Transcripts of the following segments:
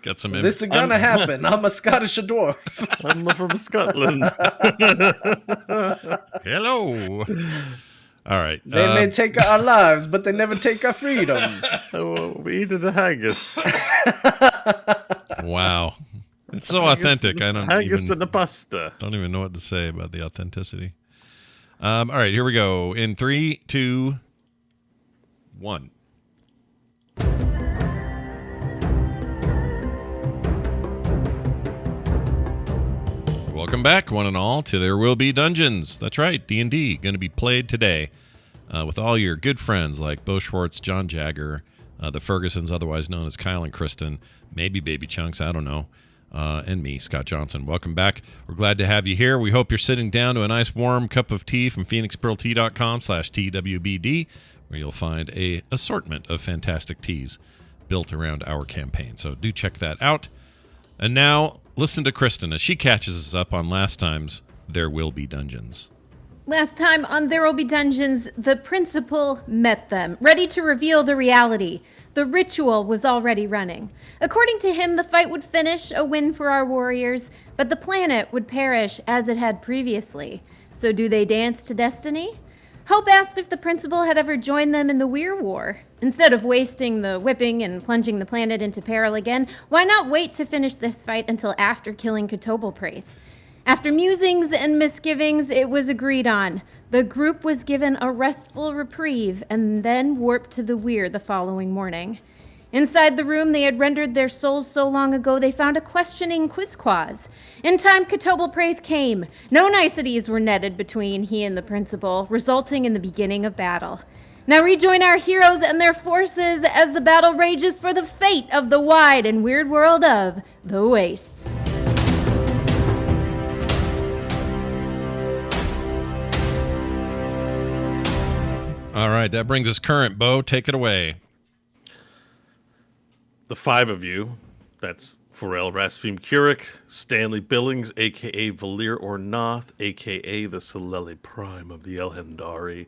Got some. This is gonna happen. I'm a Scottish dwarf. I'm from Scotland. Hello. All right. They may take our lives, but they never take our freedom. We eat the haggis. Wow. It's so authentic. Haggis and the pasta. Don't even know what to say about the authenticity. All right, here we go. In 3, 2, 1. Welcome back, one and all, to There Will Be Dungeons. That's right, D&D, going to be played today with all your good friends like Bo Schwartz, John Jagger, the Fergusons, otherwise known as Kyle and Kristen, maybe Baby Chunks, I don't know, and me, Scott Johnson. Welcome back. We're glad to have you here. We hope you're sitting down to a nice warm cup of tea from phoenixpearltea.com/TWBD, where you'll find a assortment of fantastic teas built around our campaign. So do check that out. And now, listen to Kristen as she catches us up on last time's There Will Be Dungeons. Last time on There Will Be Dungeons, the principal met them, ready to reveal the reality. The ritual was already running. According to him, the fight would finish, a win for our warriors, but the planet would perish as it had previously. So do they dance to destiny? Hope asked if the principal had ever joined them in the Weir War. Instead of wasting the whipping and plunging the planet into peril again, why not wait to finish this fight until after killing TWBD? After musings and misgivings, it was agreed on. The group was given a restful reprieve and then warped to the Weir the following morning. Inside the room they had rendered their souls so long ago, they found a questioning Quizquaz. In time, TWBD came. No niceties were netted between he and the principal, resulting in the beginning of battle. Now rejoin our heroes and their forces as the battle rages for the fate of the wide and weird world of the Wastes. All right, that brings us current. Bo, take it away. The 5 of you, that's Pharrell Rasfim Kurik, Stanley Billings, a.k.a. Valir Ornath, a.k.a. the Soleli Prime of the Elhendari,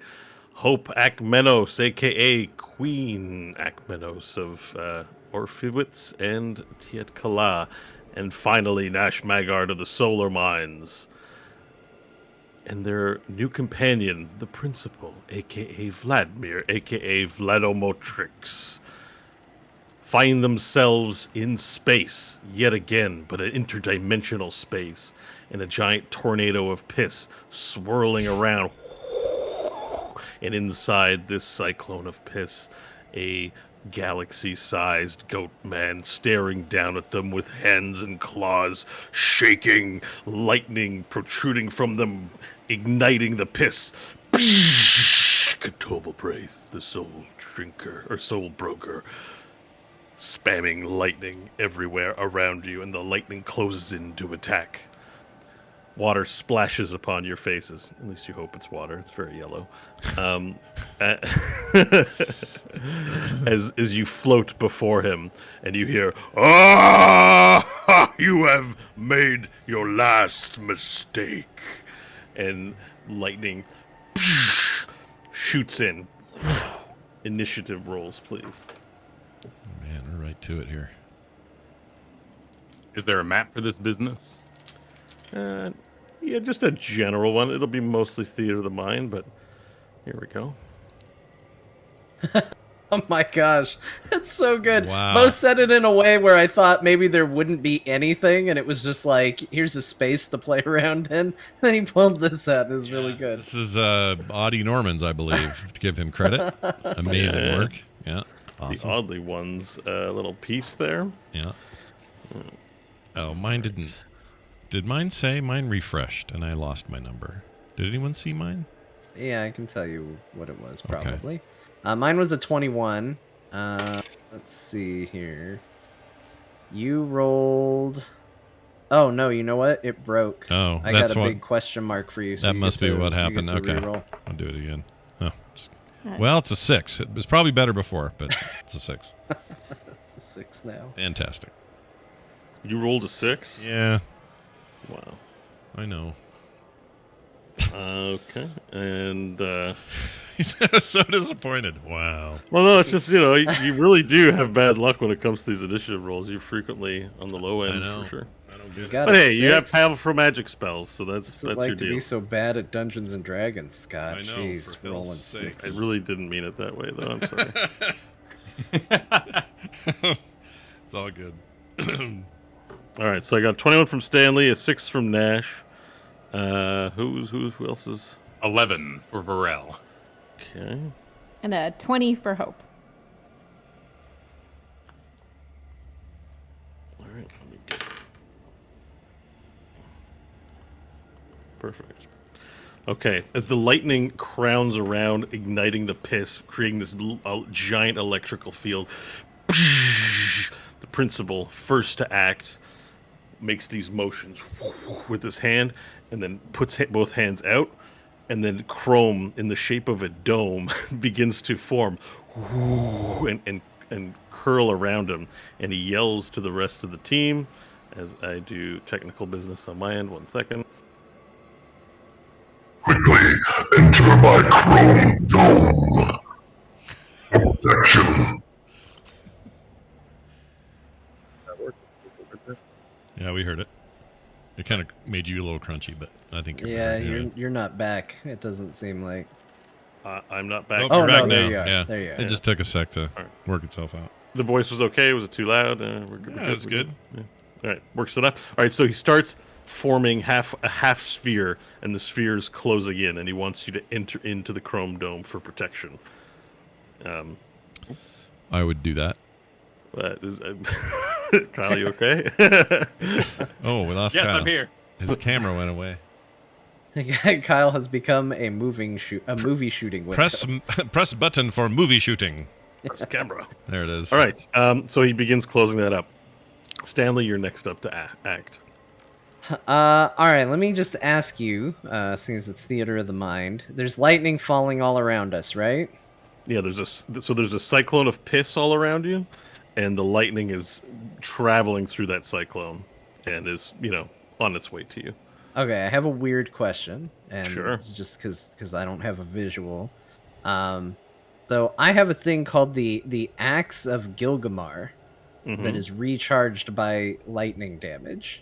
Hope Akmenos, a.k.a. Queen Akmenos of Orphewitz and Tiet Kala, and finally Nash Magard of the Solar Mines. And their new companion, the Principal, a.k.a. Vladimir, a.k.a. Vladomotrix, find themselves in space yet again, but an interdimensional space, in a giant tornado of piss swirling around. And inside this cyclone of piss, a galaxy-sized goat man staring down at them with hands and claws, shaking, lightning protruding from them, igniting the piss. TWBD, the soul drinker, or soul broker, spamming lightning everywhere around you, and the lightning closes in to attack. Water splashes upon your faces. At least you hope it's water. It's very yellow. As you float before him, and you hear, "Ah, you have made your last mistake." And lightning shoots in. Initiative rolls, please. Man, we're right to it here. Is there a map for this business? Yeah, just a general one. It'll be mostly theater of the mind, but here we go. Oh my gosh, that's so good. Wow. Mo said it in a way where I thought maybe there wouldn't be anything, and it was just like, here's a space to play around in. Then he pulled this out. It was really good. This is Audie Norman's, I believe, to give him credit. Amazing work. Yeah, awesome. The Oddly Ones little piece there. Yeah. Oh, mine didn't. Did mine say? Mine refreshed, and I lost my number. Did anyone see mine? Yeah, I can tell you what it was, probably. Okay. Mine was a 21. Let's see here. You rolled... Oh, no, you know what? It broke. Oh, I got a big question mark for you. So that must be what happened. Okay. I'll do it again. Oh. Well, it's a 6. It was probably better before, but it's a 6. It's a 6 now. Fantastic. You rolled a 6? Yeah. Wow. I know. Okay, and He's so disappointed. Wow. well, no, it's just you really do have bad luck when it comes to these initiative rolls. You're frequently on the low end I know. for sure. I don't You get it. got But a hey, you have 6? powerful magic spells, so that's What's it your like to deal. be so bad at Dungeons and Dragons, Scott? I know, Jeez, for hell's rolling sakes. I 6s. really didn't mean it that way, though. I'm sorry. It's all good. All right, so I got 21 from Stanley, a 6 from Nash. Who else is 11 for Varel. okay? And a 20 for Hope. All right, let me get perfect. Okay, as the lightning crowns around, igniting the piss, creating this giant electrical field, the principal, first to act, makes these motions with his hand, and then puts both hands out, and then chrome in the shape of a dome begins to form and curl around him, and he yells to the rest of the team as I do technical business on my end. 1 second. Quickly enter my chrome dome. Protection. Yeah, we heard it. It kind of made you a little crunchy, but I think you're Yeah, better. you're not back. It doesn't seem like. I'm not back. Oh, Oh, you're back no, now. there you are. Yeah. There you are. It just took a sec to Alright. work itself out. The voice was okay. Was it too loud? We're good. Yeah, it's good. Yeah. All right, works enough. All right, so he starts forming a half sphere, and the sphere's closing in, and he wants you to enter into the chrome dome for protection. I would do that. Kyle, you okay? Oh, we lost Yes, Kyle. I'm here. His camera went away. Kyle has become a movie shooting window. Press button for movie shooting. Press camera. There it is. All right, so he begins closing that up. Stanley, you're next up to act. All right, let me just ask you, since it's theater of the mind. There's lightning falling all around us, right? Yeah, there's a cyclone of piss all around you, and the lightning is traveling through that cyclone and is on its way to you. Okay, I have a weird question, and Sure. just because I don't have a visual. So I have a thing called the Axe of Gilgamar that is recharged by lightning damage.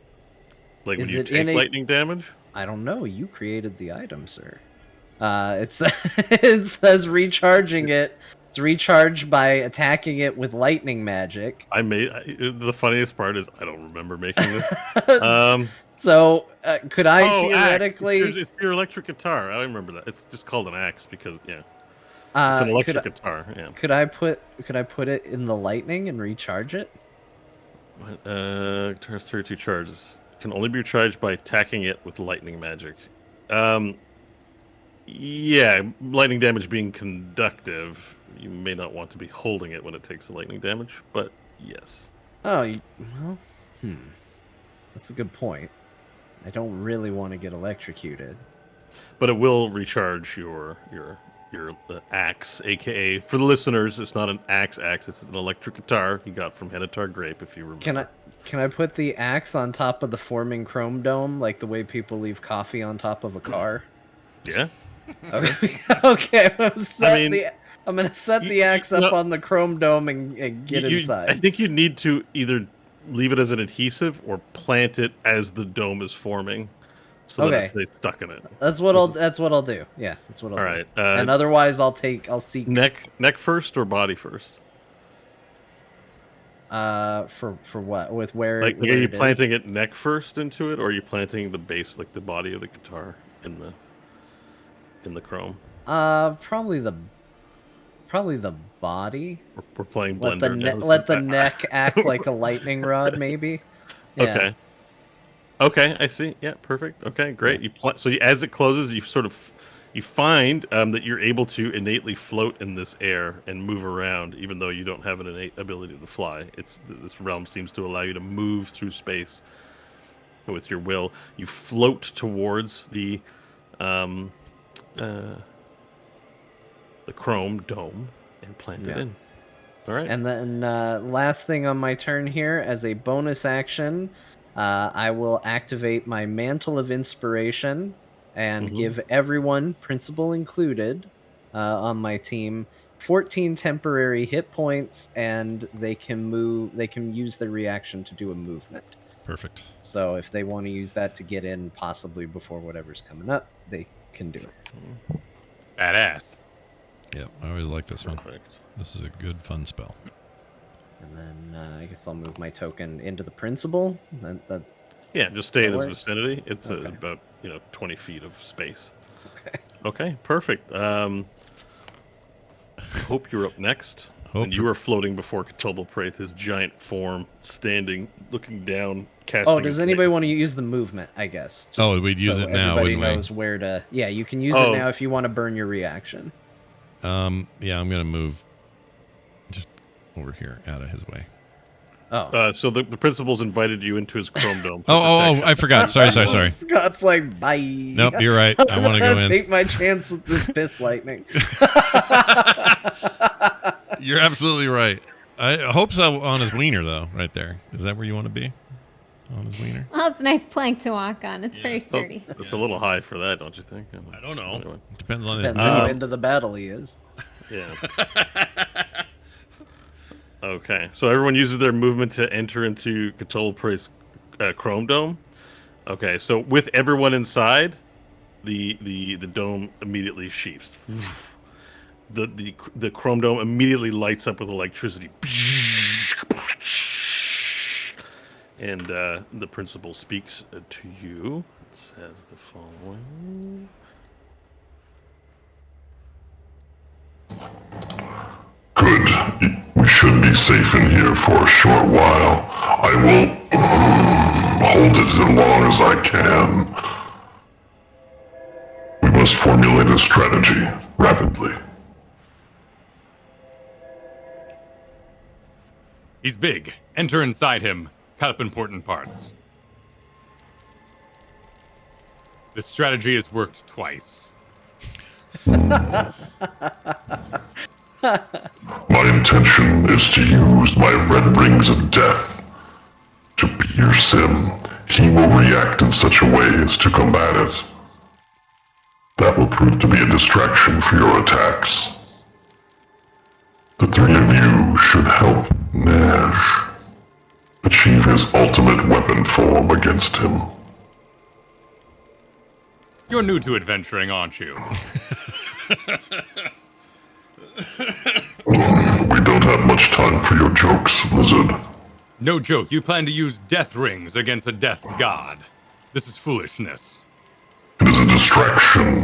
Like when Is you it take in a- lightning damage. I don't know. You created the item, sir. It says recharging it. It's recharged by attacking it with lightning magic. The funniest part is I don't remember making this. So could I Axe. theoretically? It's your electric guitar. I remember that. It's just called an axe because it's an electric guitar. Yeah. Could I put it in the lightning and recharge it? Guitar has 32 charges. Can only be recharged by attacking it with lightning magic. Yeah, lightning damage being conductive, you may not want to be holding it when it takes the lightning damage, but yes. Oh, well, that's a good point. I don't really want to get electrocuted. But it will recharge your axe, aka for the listeners, it's not an axe, it's an electric guitar you got from Hennetar Grape, if you remember. Can I put the axe on top of the forming chrome dome, like the way people leave coffee on top of a car? Yeah. Okay. Okay. I'm gonna set the axe up on the chrome dome and get inside. I think you need to either leave it as an adhesive or plant it as the dome is forming, so that it stays stuck in it. That's what I'll do. Yeah, that's what I'll do. All right. And otherwise, I'll seek Neck first or body first? for what? With where? Like, where are you it is? planting it neck first into it, or are you planting the base, like the body of the guitar, in the chrome? Probably the body. We're playing Let Blender now. let the neck act like a lightning rod, maybe. Yeah. Okay, I see. Yeah, perfect. Okay, great. As it closes, you find that you're able to innately float in this air and move around, even though you don't have an innate ability to fly. This realm seems to allow you to move through space with your will. You float towards the chrome dome and plant it in. All right. And then last thing on my turn here, as a bonus action, I will activate my Mantle of Inspiration and give everyone, principal included, on my team 14 temporary hit points, and they can move. They can use their reaction to do a movement. Perfect. So if they want to use that to get in, possibly before whatever's coming up, they can do it. Badass. Yep, I always like this one. Perfect. This is a good, fun spell. And then I guess I'll move my token into the principal. Yeah, just stay in his work? vicinity. It's Okay. about 20 feet of space. Okay. Okay, perfect. Hope you're up next. Hope And you are floating before Cthulhu Praith, his giant form, standing, looking down, casting. Oh, does anybody want to use the movement? I guess. Oh, we'd use it now, Everybody wouldn't we? knows where to. Yeah, you can use it now if you want to burn your reaction. Yeah, I'm gonna move just over here, out of his way. Oh. So the principal's invited you into his chrome dome. Oh, I forgot. Sorry. Scott's like, bye. Nope, you're right. I want to go in. Take my chance with this piss lightning. You're absolutely right. I hope so on his wiener, though, right there. Is that where you want to be? On his wiener? Well, it's a nice plank to walk on. It's very sturdy. It's a little high for that, don't you think? I don't know. Anyway. Depends on his. Depends how into the battle he is. Yeah. Okay, so everyone uses their movement to enter into Cthulhu Praith's chrome dome. Okay, so with everyone inside, the dome immediately sheaths. The chrome dome immediately lights up with electricity. And the principal speaks to you. It says the following. Good. We should be safe in here for a short while. I will hold it as long as I can. We must formulate a strategy rapidly. He's big. Enter inside him. Cut up important parts. This strategy has worked twice. My intention is to use my red rings of death to pierce him. He will react in such a way as to combat it. That will prove to be a distraction for your attacks. The three of you should help Nash achieve his ultimate weapon form against him. You're new to adventuring, aren't you? We don't have much time for your jokes, Lizard. No joke, you plan to use death rings against a death god. This is foolishness. It is a distraction,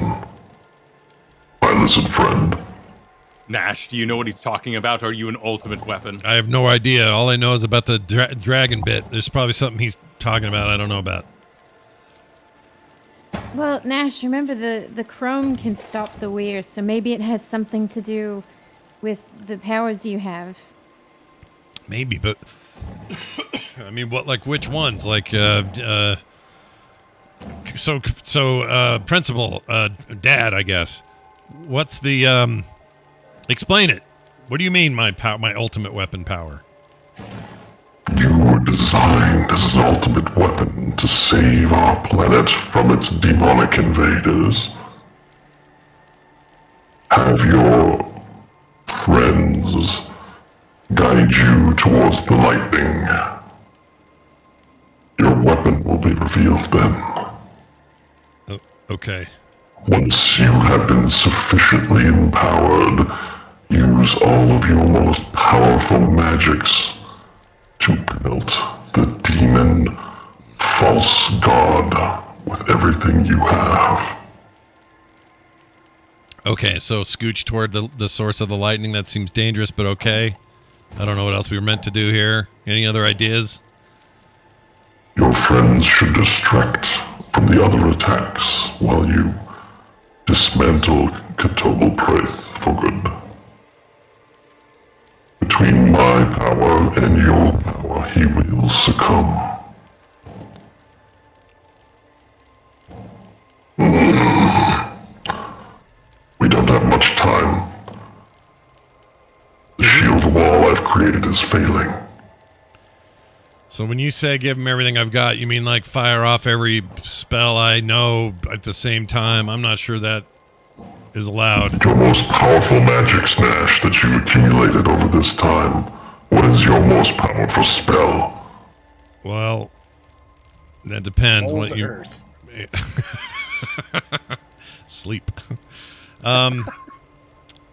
my lizard friend. Nash, do you know what he's talking about? Are you an ultimate weapon? I have no idea. All I know is about the dragon bit. There's probably something he's talking about I don't know about. Well, Nash, remember the chrome can stop the weir, so maybe it has something to do with the powers you have. Maybe, but I mean, what? Like which ones? Like, principal, dad, I guess. What's the Explain it. What do you mean, my ultimate weapon power? You were designed as an ultimate weapon to save our planet from its demonic invaders. Have your friends guide you towards the lightning. Your weapon will be revealed then. Oh, okay. Once you have been sufficiently empowered, use all of your most powerful magics to pelt the demon false god with everything you have. Okay, so scooch toward the source of the lightning. That seems dangerous, but okay. I don't know what else we were meant to do here. Any other ideas? Your friends should distract from the other attacks while you dismantle Cthulhu Praith for good. Between my power and your power, he will succumb. We don't have much time. The shield wall I've created is failing. So when you say give him everything I've got, you mean like fire off every spell I know at the same time? I'm not sure that is allowed. Your most powerful magic smash that you've accumulated over this time. What is your most powerful spell? Well, that depends. Old What you Earth. sleep.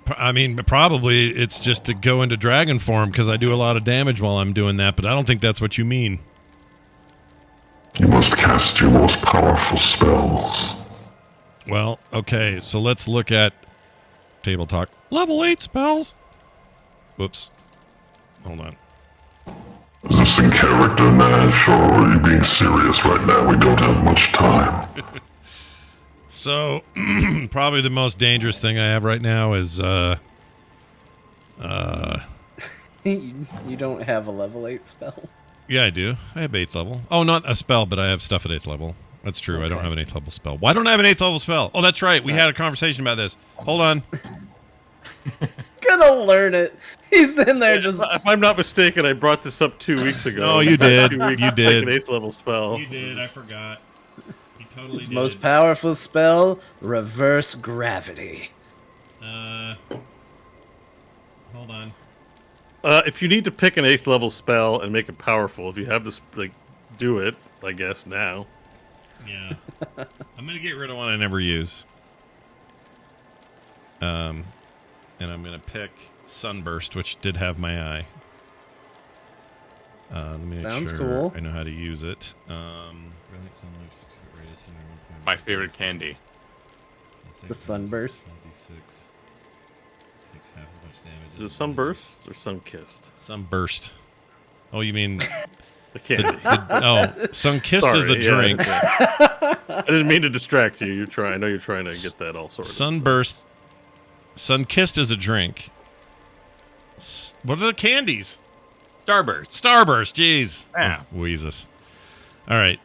I mean, probably it's just to go into dragon form because I do a lot of damage while I'm doing that, but I don't think that's what you mean. You must cast your most powerful spells. Well, okay, so let's look at table talk. Level 8 spells. Whoops. Hold on. Is this in character, Nash, or are you being serious right now? We don't have much time. So, probably the most dangerous thing I have right now is, You don't have a level 8 spell? yeah, I do. I have 8th level. Oh, not a spell, but I have stuff at 8th level. That's true. I don't have an 8th level spell. Why don't I have an 8th level spell? Oh, that's right. We had a conversation about this. Hold on. Gonna learn it. He's in there just... If I'm not mistaken, I brought this up 2 weeks ago. No, you did. 2 weeks You to did. take an 8th level spell. You did. I forgot. You totally His did. most powerful spell, reverse gravity. Hold on. If you need to pick an 8th level spell and make it powerful, if you have this, like, do it, I guess, now. Yeah. I'm going to get rid of one I never use. And I'm going to pick Sunburst, which did have my eye. Let me make Sounds sure cool. I know how to use it. My favorite candy. The Sunburst. Is it Sunburst or Sunkissed? Sunburst. Oh, you mean... The candy. Sunkissed is the Sorry, drink. I didn't mean to distract you. I know you're trying to get that all sorted. Sunburst. Sunkissed is a drink. What are the candies? Starburst. Starburst, jeez. Yeah. Oh, Weezus. All right.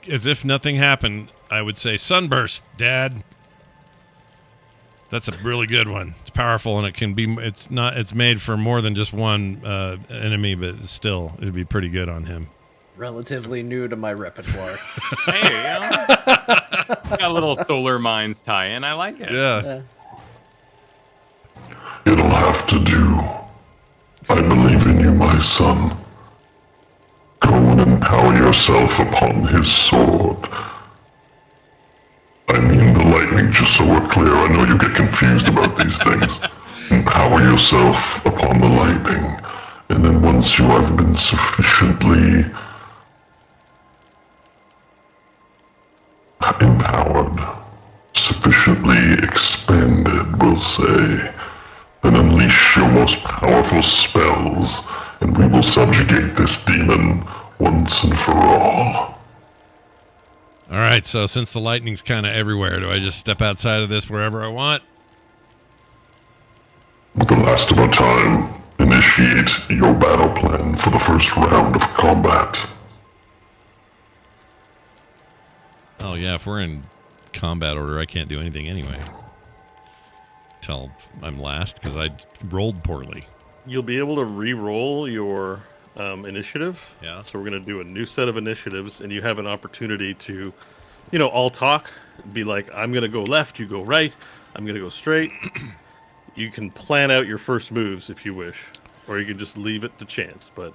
As if nothing happened, I would say Sunburst, Dad. That's a really good one. It's powerful, and it's made for more than just one enemy, but still, it'd be pretty good on him. Relatively new to my repertoire. Hey, got a little Solar Mines tie-in. I like it. Yeah. It'll have to do. I believe in you, my son. Go and empower yourself upon his sword. I mean the lightning, just so we're clear. I know you get confused about these things. Empower yourself upon the lightning, and then once you have been sufficiently empowered, sufficiently expanded, we'll say, then unleash your most powerful spells, and we will subjugate this demon once and for all. All right, so since the lightning's kind of everywhere, do I just step outside of this wherever I want? With the last of our time, initiate your battle plan for the first round of combat. Oh, yeah, if we're in combat order, I can't do anything anyway. Till I'm last, because I rolled poorly. You'll be able to re-roll your initiative. Yeah. So we're going to do a new set of initiatives, and you have an opportunity to, all talk. Be like, I'm going to go left, you go right. I'm going to go straight. You can plan out your first moves if you wish, or you can just leave it to chance. But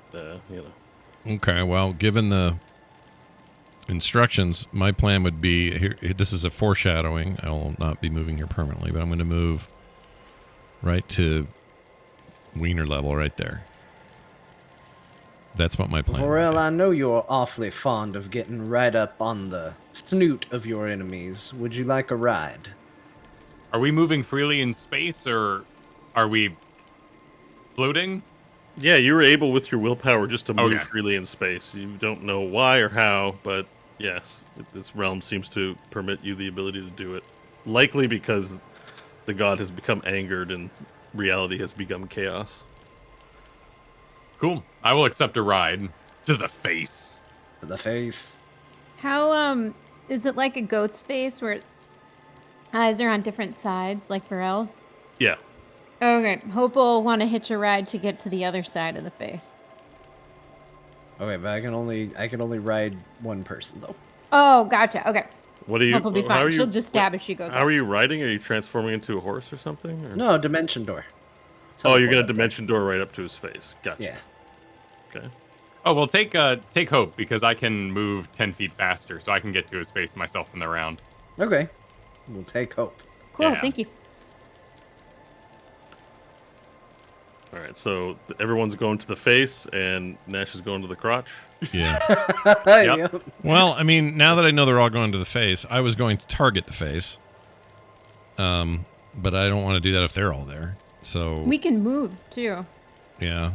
Okay, well, given the instructions, my plan would be here. This is a foreshadowing. I will not be moving here permanently, but I'm going to move right to wiener level right there. That's what my plan would Vorel, be. I know you're awfully fond of getting right up on the snoot of your enemies. Would you like a ride? Are we moving freely in space, or are we floating? Yeah, you were able with your willpower just to move Okay. freely in space. You don't know why or how, but yes, this realm seems to permit you the ability to do it. Likely because the god has become angered and reality has become chaos. Cool. I will accept a ride to the face. To the face. How, is it like a goat's face where its eyes are on different sides, like Varel's? Yeah. Okay, Hope will want to hitch a ride to get to the other side of the face. Okay, but I can only ride one person though. Oh, gotcha. Okay. What are you? Hope will be how fine. are She'll you- just stab as she goes. How are you riding? Are you transforming into a horse or something? Or? No, dimension door. Oh, you're Teleport gonna up there. dimension door right up to his face. Gotcha. Yeah. Okay. Oh, well, take Hope, because I can move 10 feet faster, so I can get to his face myself in the round. Okay. We'll take hope. Cool. Yeah. Thank you. All right. So everyone's going to the face, and Nash is going to the crotch. Yeah. Yep. Well, I mean, now that I know they're all going to the face, I was going to target the face. But I don't want to do that if they're all there. So We can move too. yeah.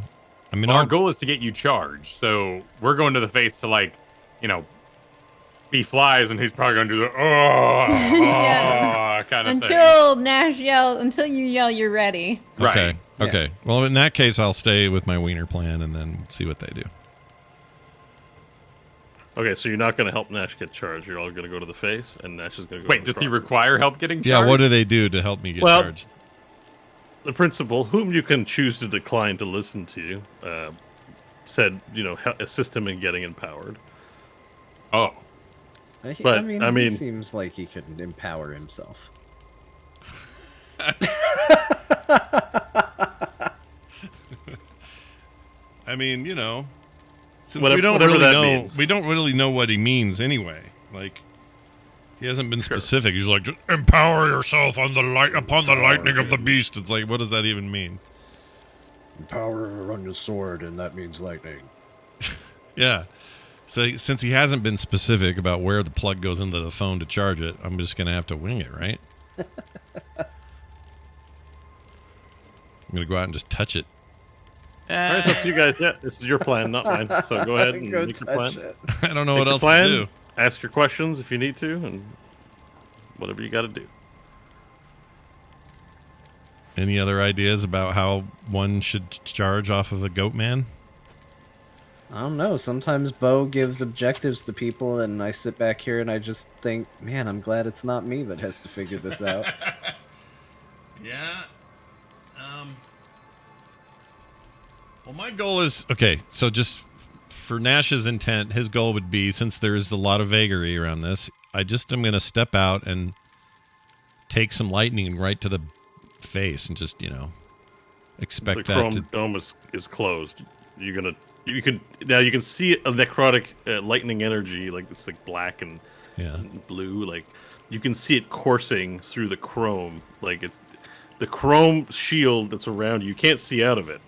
I mean, Well, our I'll, goal is to get you charged, so we're going to the face to, like, you know, be flies, and he's probably going to do the Yeah. kind of thing. Until Nash yells, until you yell, you're ready. okay. Right. Okay. Well, in that case, I'll stay with my wiener plan and then see what they do. Okay, so you're not going to help Nash get charged. You're all going to go to the face, and Nash is going to go. Wait, to the does he crotch. require help getting charged? Yeah. What do they do to help me get Well- charged? The principal, whom you can choose to decline to listen to, said, assist him in getting empowered. Oh. But, I I mean- he seems like he could empower himself. I mean, since Whatever- we don't whatever really that know, means. we don't really know what he means anyway. Like, he hasn't been specific. He's like, just empower yourself on the light upon the lightning of the beast. It's like, what does that even mean? Power on your sword, and that means lightning. Yeah. So since he hasn't been specific about where the plug goes into the phone to charge it, I'm just gonna have to wing it, right? I'm gonna go out and just touch it. All right, it's up to you guys. Yeah, this is your plan, not mine. So go ahead and Go make your touch plan. it. I don't know Make what your else plan, to do. Ask your questions if you need to, and whatever you got to do. Any other ideas about how one should charge off of a goat man? I don't know. Sometimes Bo gives objectives to people, and I sit back here and I just think, man, I'm glad it's not me that has to figure this out. Yeah. Well, my goal is okay. So just for Nash's intent, his goal would be, since there's a lot of vagary around this, I just am going to step out and take some lightning right to the face, and just expect The that chrome to. dome is closed. You can see a necrotic lightning energy, like it's like black and Yeah. blue. Like you can see it coursing through the chrome. Like it's the chrome shield that's around you. You can't see out of it.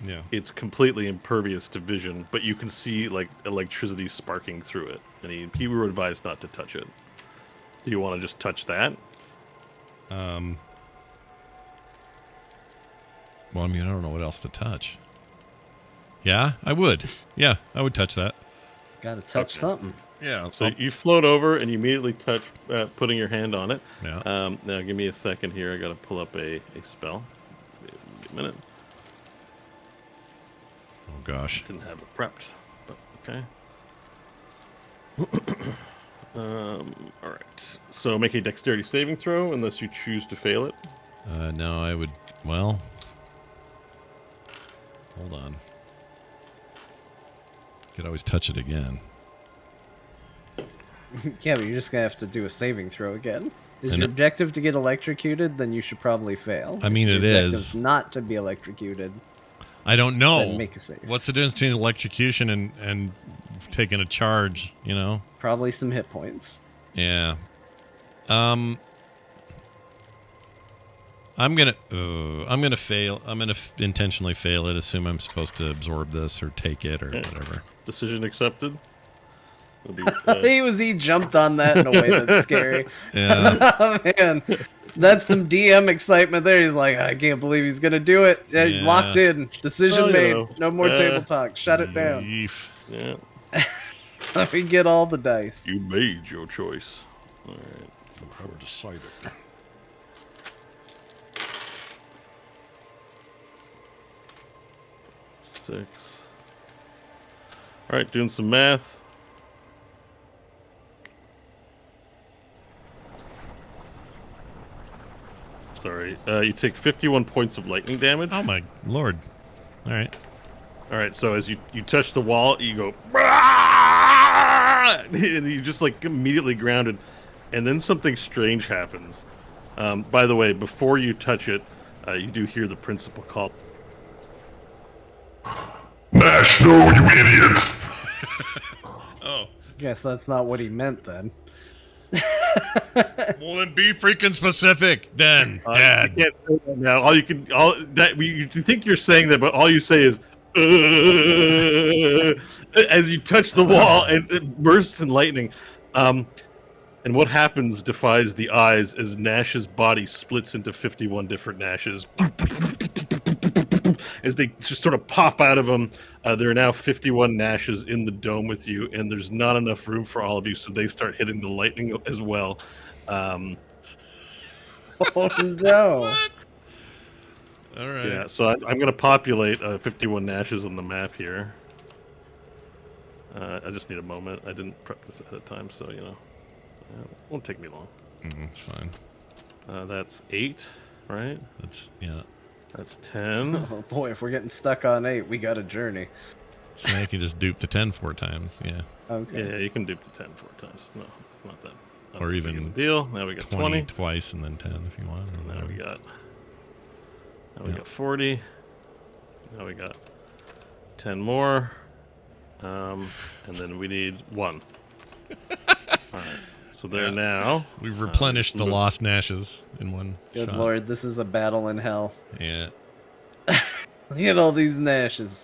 Yeah. It's completely impervious to vision, but you can see like electricity sparking through it. And he were advised not to touch it. Do you want to just touch that? Well, I mean, I don't know what else to touch. Yeah, I would. Yeah, I would touch that. Gotta touch Okay. something. Yeah. So you float over and you immediately touch, putting your hand on it. Yeah. Now give me a second here. I got to pull up a spell. Give me a minute. Oh gosh. Didn't have it prepped, but okay. All right. So make a dexterity saving throw unless you choose to fail it. No, I would. Well, hold on. Could always touch it again. Yeah, but you're just gonna have to do a saving throw again. Is And your it- objective to get electrocuted? Then you should probably fail. I mean, If it your is. objective's not to be electrocuted. I don't know. Then make a save. What's the difference between electrocution and taking a charge? Probably some hit points. Yeah. I'm gonna fail. I'm gonna intentionally fail it. Assume I'm supposed to absorb this or take it or whatever. Decision accepted. It'll be, He jumped on that in a way that's scary. Yeah. Oh man, that's some DM excitement there. He's like, I can't believe he's gonna do it. Yeah. Locked in. Decision Well, made. know, No more table talk. Shut it down. Yeef. yeah. Let me get all the dice. You made your choice. All right. I've decided. Six. All right, doing some math. Sorry. You take 51 points of lightning damage. Oh my lord! All right. All right, so as you touch the wall, you go, and you just like immediately grounded, and then something strange happens. By the way, before you touch it, you do hear the principal call. Nash, no, you idiot! Oh. Guess that's not what he meant then. Well, then be freaking specific, then, You Dad. can't say that now. You think you're saying that, but all you say is as you touch the wall and it bursts in lightning. And what happens defies the eyes as Nash's body splits into 51 different Nashes. As they just sort of pop out of him, there are now 51 Nashes in the dome with you, and there's not enough room for all of you, so they start hitting the lightning as well. Oh no! All right. Yeah, so I'm going to populate 51 Nashes on the map here. I just need a moment. I didn't prep this ahead of time, so, it won't take me long. It's fine. That's 8, right? Yeah. That's 10. Oh boy, if we're getting stuck on 8, we got a journey. So now you can just dupe the 10 4 times. Yeah. Okay. Yeah, you can dupe the 10 4 times. No, it's not that. Or big of even a deal. Now we got 20 20. twice and then 10 if you want. Or Now we whatever. got 40. Now we got 10 more. And then we need 1. All right. So there now. We've replenished the lost Nashes in one Good shot. lord, this is a battle in hell. Yeah. Look at all these Nashes.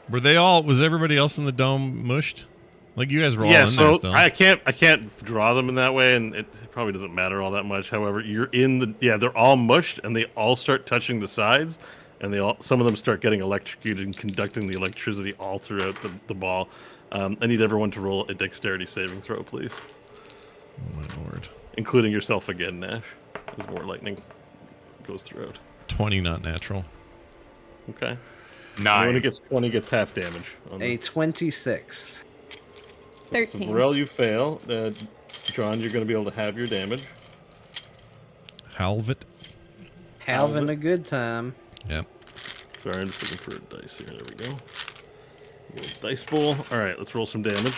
Was everybody else in the dome mushed? Like you guys were all Yeah, in so there still. I can't draw them in that way, and it probably doesn't matter all that much. However, you're in the they're all mushed, and they all start touching the sides, and some of them start getting electrocuted and conducting the electricity all throughout the ball. I need everyone to roll a dexterity saving throw, please, Oh my lord. including yourself again, Nash, as more lightning goes throughout. 20 not natural. Okay. 9. Anyone who gets 20 gets half damage. A 26. 13. So, Varel, you fail. John, you're going to be able to have your damage. Halvet. Having a good time. Yep. Sorry, I'm just looking for a dice here. There we go. Dice bowl. All right, let's roll some damage.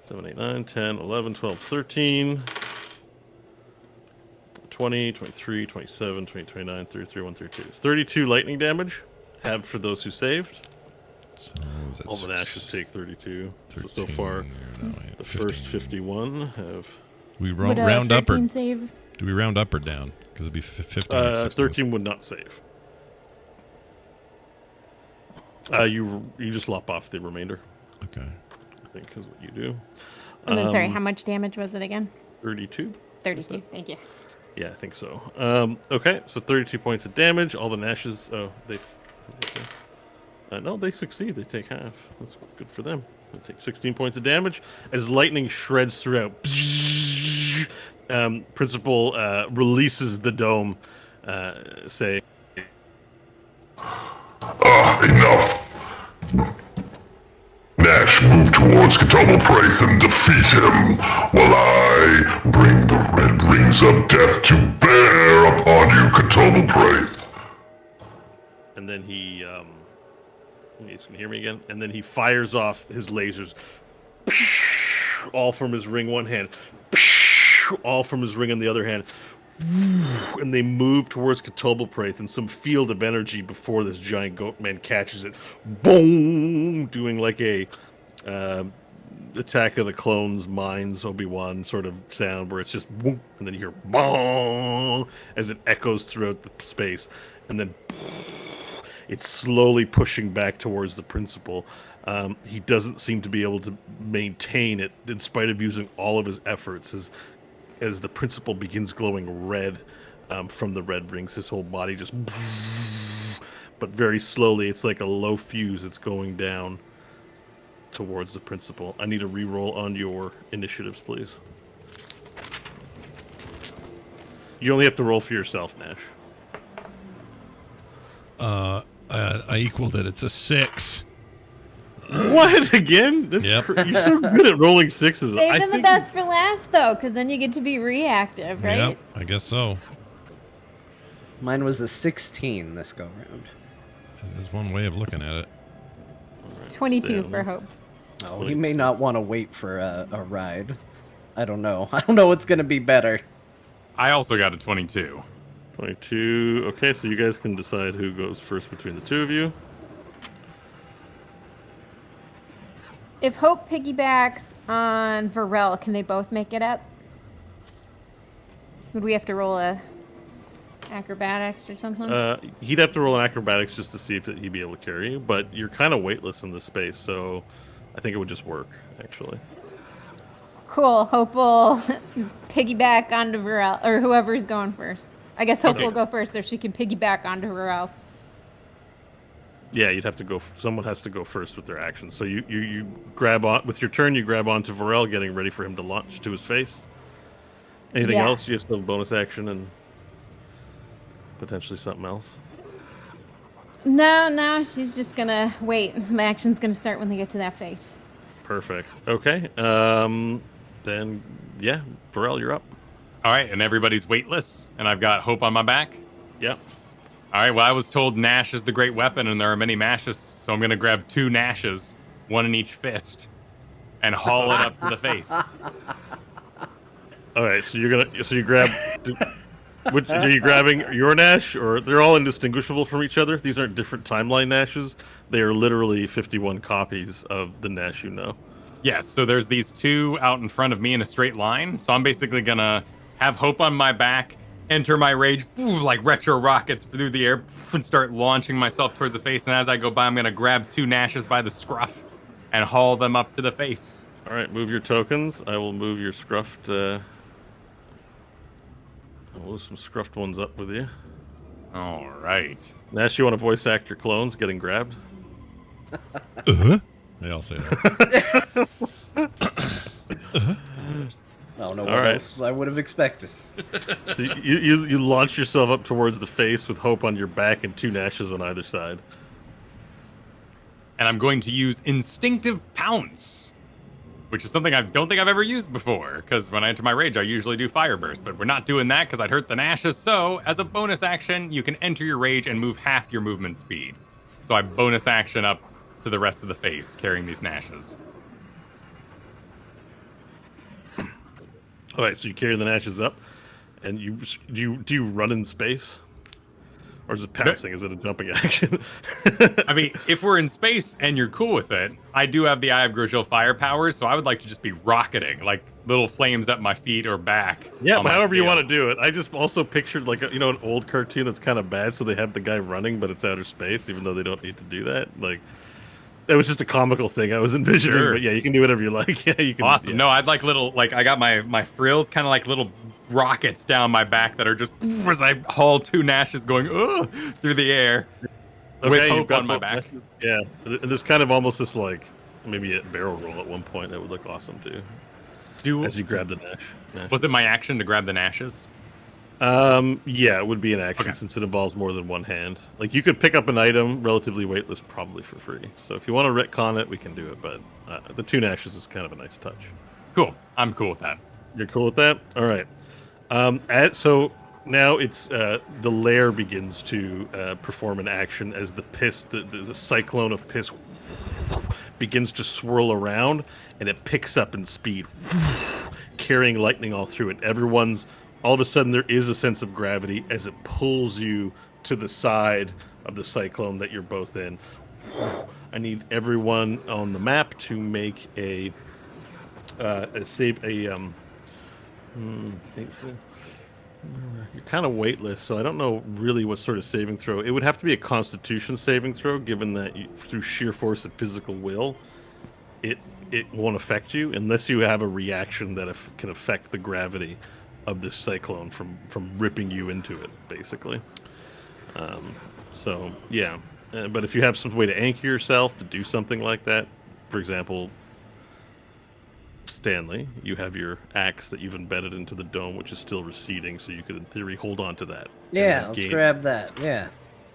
7, 8, 9, 10, 11, 12, 13, 20, 23, 27, 20, 29, 33, 1, 32. 32 lightning damage. Halved for those who saved. So is All the Nashes take 32. So 13, far, or no, wait, the 15. first 51 have... We Would a round up or 13 save? do we round up or down? Because it'd be 15. or 16. 13 would not save. You just lop off the remainder, Okay. I think, is what you do. And then, sorry, how much damage was it again? 32? 32. Thank you. Yeah, I think so. Okay, so 32 points of damage. All the Nashes, no, they succeed. They take half. That's good for them. They take 16 points of damage as lightning shreds throughout. Principal releases the dome, saying, Enough! Nash, move towards TWBD and defeat him, while I bring the red rings of death to bear upon you, TWBD. and then he, he's gonna hear me again, and then he fires off his lasers, all from his ring one hand, all from his ring in the other hand, and they move towards TWBD in some field of energy before this giant goat man catches it. Boom! Doing like a Attack of the Clones Mines Obi-Wan sort of sound where it's just boom, and then you hear bong as it echoes throughout the space, and then it's slowly pushing back towards the principal. He doesn't seem to be able to maintain it in spite of using all of his efforts as the principal begins glowing red from the red rings. His whole body just... But very slowly, it's like a low fuse. It's going down towards the principal. I need a reroll on your initiatives, please. You only have to roll for yourself, Nash. I equaled it. It's a 6. What? Again? That's Yep. You're so good at rolling sixes. Saving the best for last, though, because then you get to be reactive, right? Yep, I guess so. Mine was a 16 this go round. That is one way of looking at it. All right, 22 Stanley. for Hope. Oh, he may not want to wait for a ride. I don't know. I don't know what's gonna be better. I also got a 22. 22. Okay, so you guys can decide who goes first between the two of you. If Hope piggybacks on Varel, can they both make it up? Would we have to roll a acrobatics or something? He'd have to roll an acrobatics just to see if he'd be able to carry you, but you're kind of weightless in this space, so I think it would just work, actually. Cool. Hope will piggyback onto Varel, or whoever's going first. I guess Hope Okay. will go first so she can piggyback onto Varel. Yeah, you'd have to go. Someone has to go first with their action. So you grab on with your turn. You grab onto Varel, getting ready for him to launch to his face. Anything Yeah. else? You have to have bonus action and potentially something else. No, she's just gonna wait. My action's gonna start when they get to that face. Perfect. Okay. Then yeah, Varel, you're up. All right, and everybody's weightless, and I've got Hope on my back. Yep. All right, well, I was told Nash is the great weapon, and there are many Nashes, so I'm going to grab 2 Nashes, one in each fist, and haul it up to the face. All right. So you're gonna. So you grab. Which are you grabbing? Your Nash, or they're all indistinguishable from each other? These aren't different timeline Nashes. They are literally 51 copies of the Nash you know. Yes, so there's these 2 out in front of me in a straight line, so I'm basically going to have Hope on my back, enter my rage, like retro rockets through the air, and start launching myself towards the face, and as I go by, I'm going to grab 2 Nashes by the scruff and haul them up to the face. All right. Move your tokens. I will move your scruffed. I'll move some scruffed ones up with you. All right. Nash, you want to voice act your clones getting grabbed? They all say that. I don't know what All right. else I would have expected. So you launch yourself up towards the face with Hope on your back and 2 Nashes on either side. And I'm going to use Instinctive Pounce, which is something I don't think I've ever used before, because when I enter my rage, I usually do Fire Burst, but we're not doing that because I'd hurt the Nashes, so as a bonus action, you can enter your rage and move half your movement speed. So I bonus action up to the rest of the face, carrying these Nashes. All right, so you carry the Nashes up, and do you run in space, or is it pouncing? Is it a jumping action? I mean, if we're in space and you're cool with it, I do have the Eye of Grosjean fire powers, so I would like to just be rocketing, like little flames up my feet or back. Yeah, on but my however you want to scales. do it. I just also pictured like an old cartoon that's kind of bad, so they have the guy running, but it's outer space, even though they don't need to do that. Like, that was just a comical thing I was envisioning. Sure. But yeah, you can do whatever you like. Yeah, you can. Awesome. Yeah. No, I'd like little, like I got my frills kind of like little rockets down my back that are just as I haul 2 Nashes going through the air with Okay, you've Hope got on my both back. Nashes. Yeah, and there's kind of almost this like maybe a barrel roll at one point that would look awesome too, as you grab the Nash. Was it my action to grab the Nashes? Yeah, it would be an action Okay. since it involves more than one hand. Like, you could pick up an item relatively weightless probably for free. So if you want to retcon it, we can do it. But the 2 Nashes is kind of a nice touch. Cool. I'm cool with that. You're cool with that? All right. So now it's the lair begins to perform an action as the piss, the cyclone of piss begins to swirl around, and it picks up in speed, carrying lightning all through it. All of a sudden, there is a sense of gravity as it pulls you to the side of the cyclone that you're both in. I need everyone on the map to make a save. You're kind of weightless, so I don't know really what sort of saving throw. It would have to be a Constitution saving throw, given that through sheer force of physical will, it won't affect you unless you have a reaction that can affect the gravity of this cyclone from ripping you into it, basically. So yeah, but if you have some way to anchor yourself to do something like that, for example, Stanley, you have your axe that you've embedded into the dome, which is still receding, so you could, in theory, hold on to that. Yeah, let's grab that. Yeah.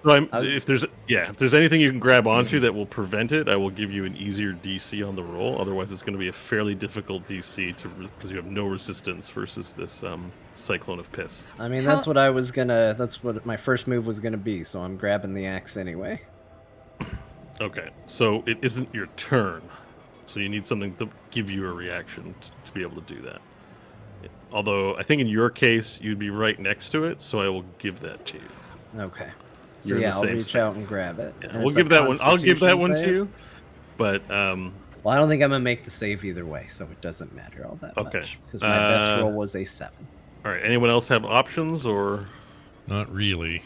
So if there's anything you can grab onto that will prevent it, I will give you an easier DC on the roll. Otherwise, it's going to be a fairly difficult DC because you have no resistance versus this cyclone of piss. I mean, that's what my first move was gonna be. So I'm grabbing the axe anyway. Okay, so it isn't your turn. So you need something to give you a reaction to be able to do that. Although I think in your case, you'd be right next to it, so I will give that to you. Okay. So You're in yeah, the I'll same reach space. out and grab it. Yeah, And we'll it's a give that one. I'll give that one Constitution to you. save? But Well, I don't think I'm gonna make the save either way, so it doesn't matter all that Okay. much. Because my best roll was a 7. all right. Anyone else have options or? Not really.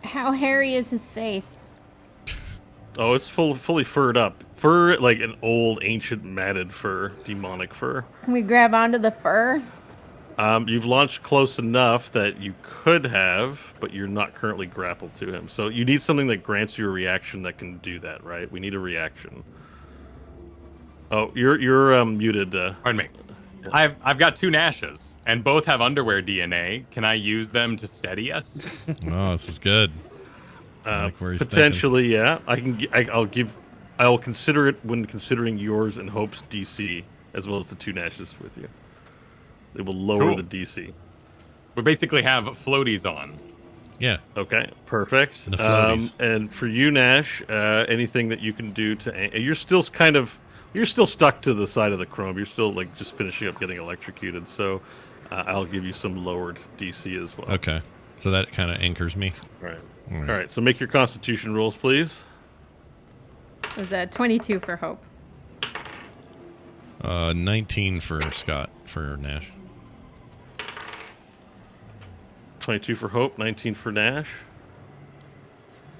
How hairy is his face? Oh, it's fully furred up. Fur like an old, ancient, matted fur, demonic fur. Can we grab onto the fur? You've launched close enough that you could have, but you're not currently grappled to him. So you need something that grants you a reaction that can do that, right? We need a reaction. Oh, you're muted. Pardon me. I've got 2 Nashes, and both have underwear DNA. Can I use them to steady us? Oh, this is good. I like where he's Potentially, yeah. I'll consider it when considering yours and Hope's DC, as well as the 2 Nashes with you. They will lower Cool. the DC. We basically have floaties on. Yeah. Okay, perfect. The floaties. And for you, Nash, anything that you can do to... You're still stuck to the side of the chrome. You're still like just finishing up getting electrocuted. So I'll give you some lowered DC as well. Okay. So that kind of anchors me. Right. All right. All right. So make your Constitution rolls, please. It was a 22 for Hope. 19 for Nash. 22 for Hope, 19 for Nash.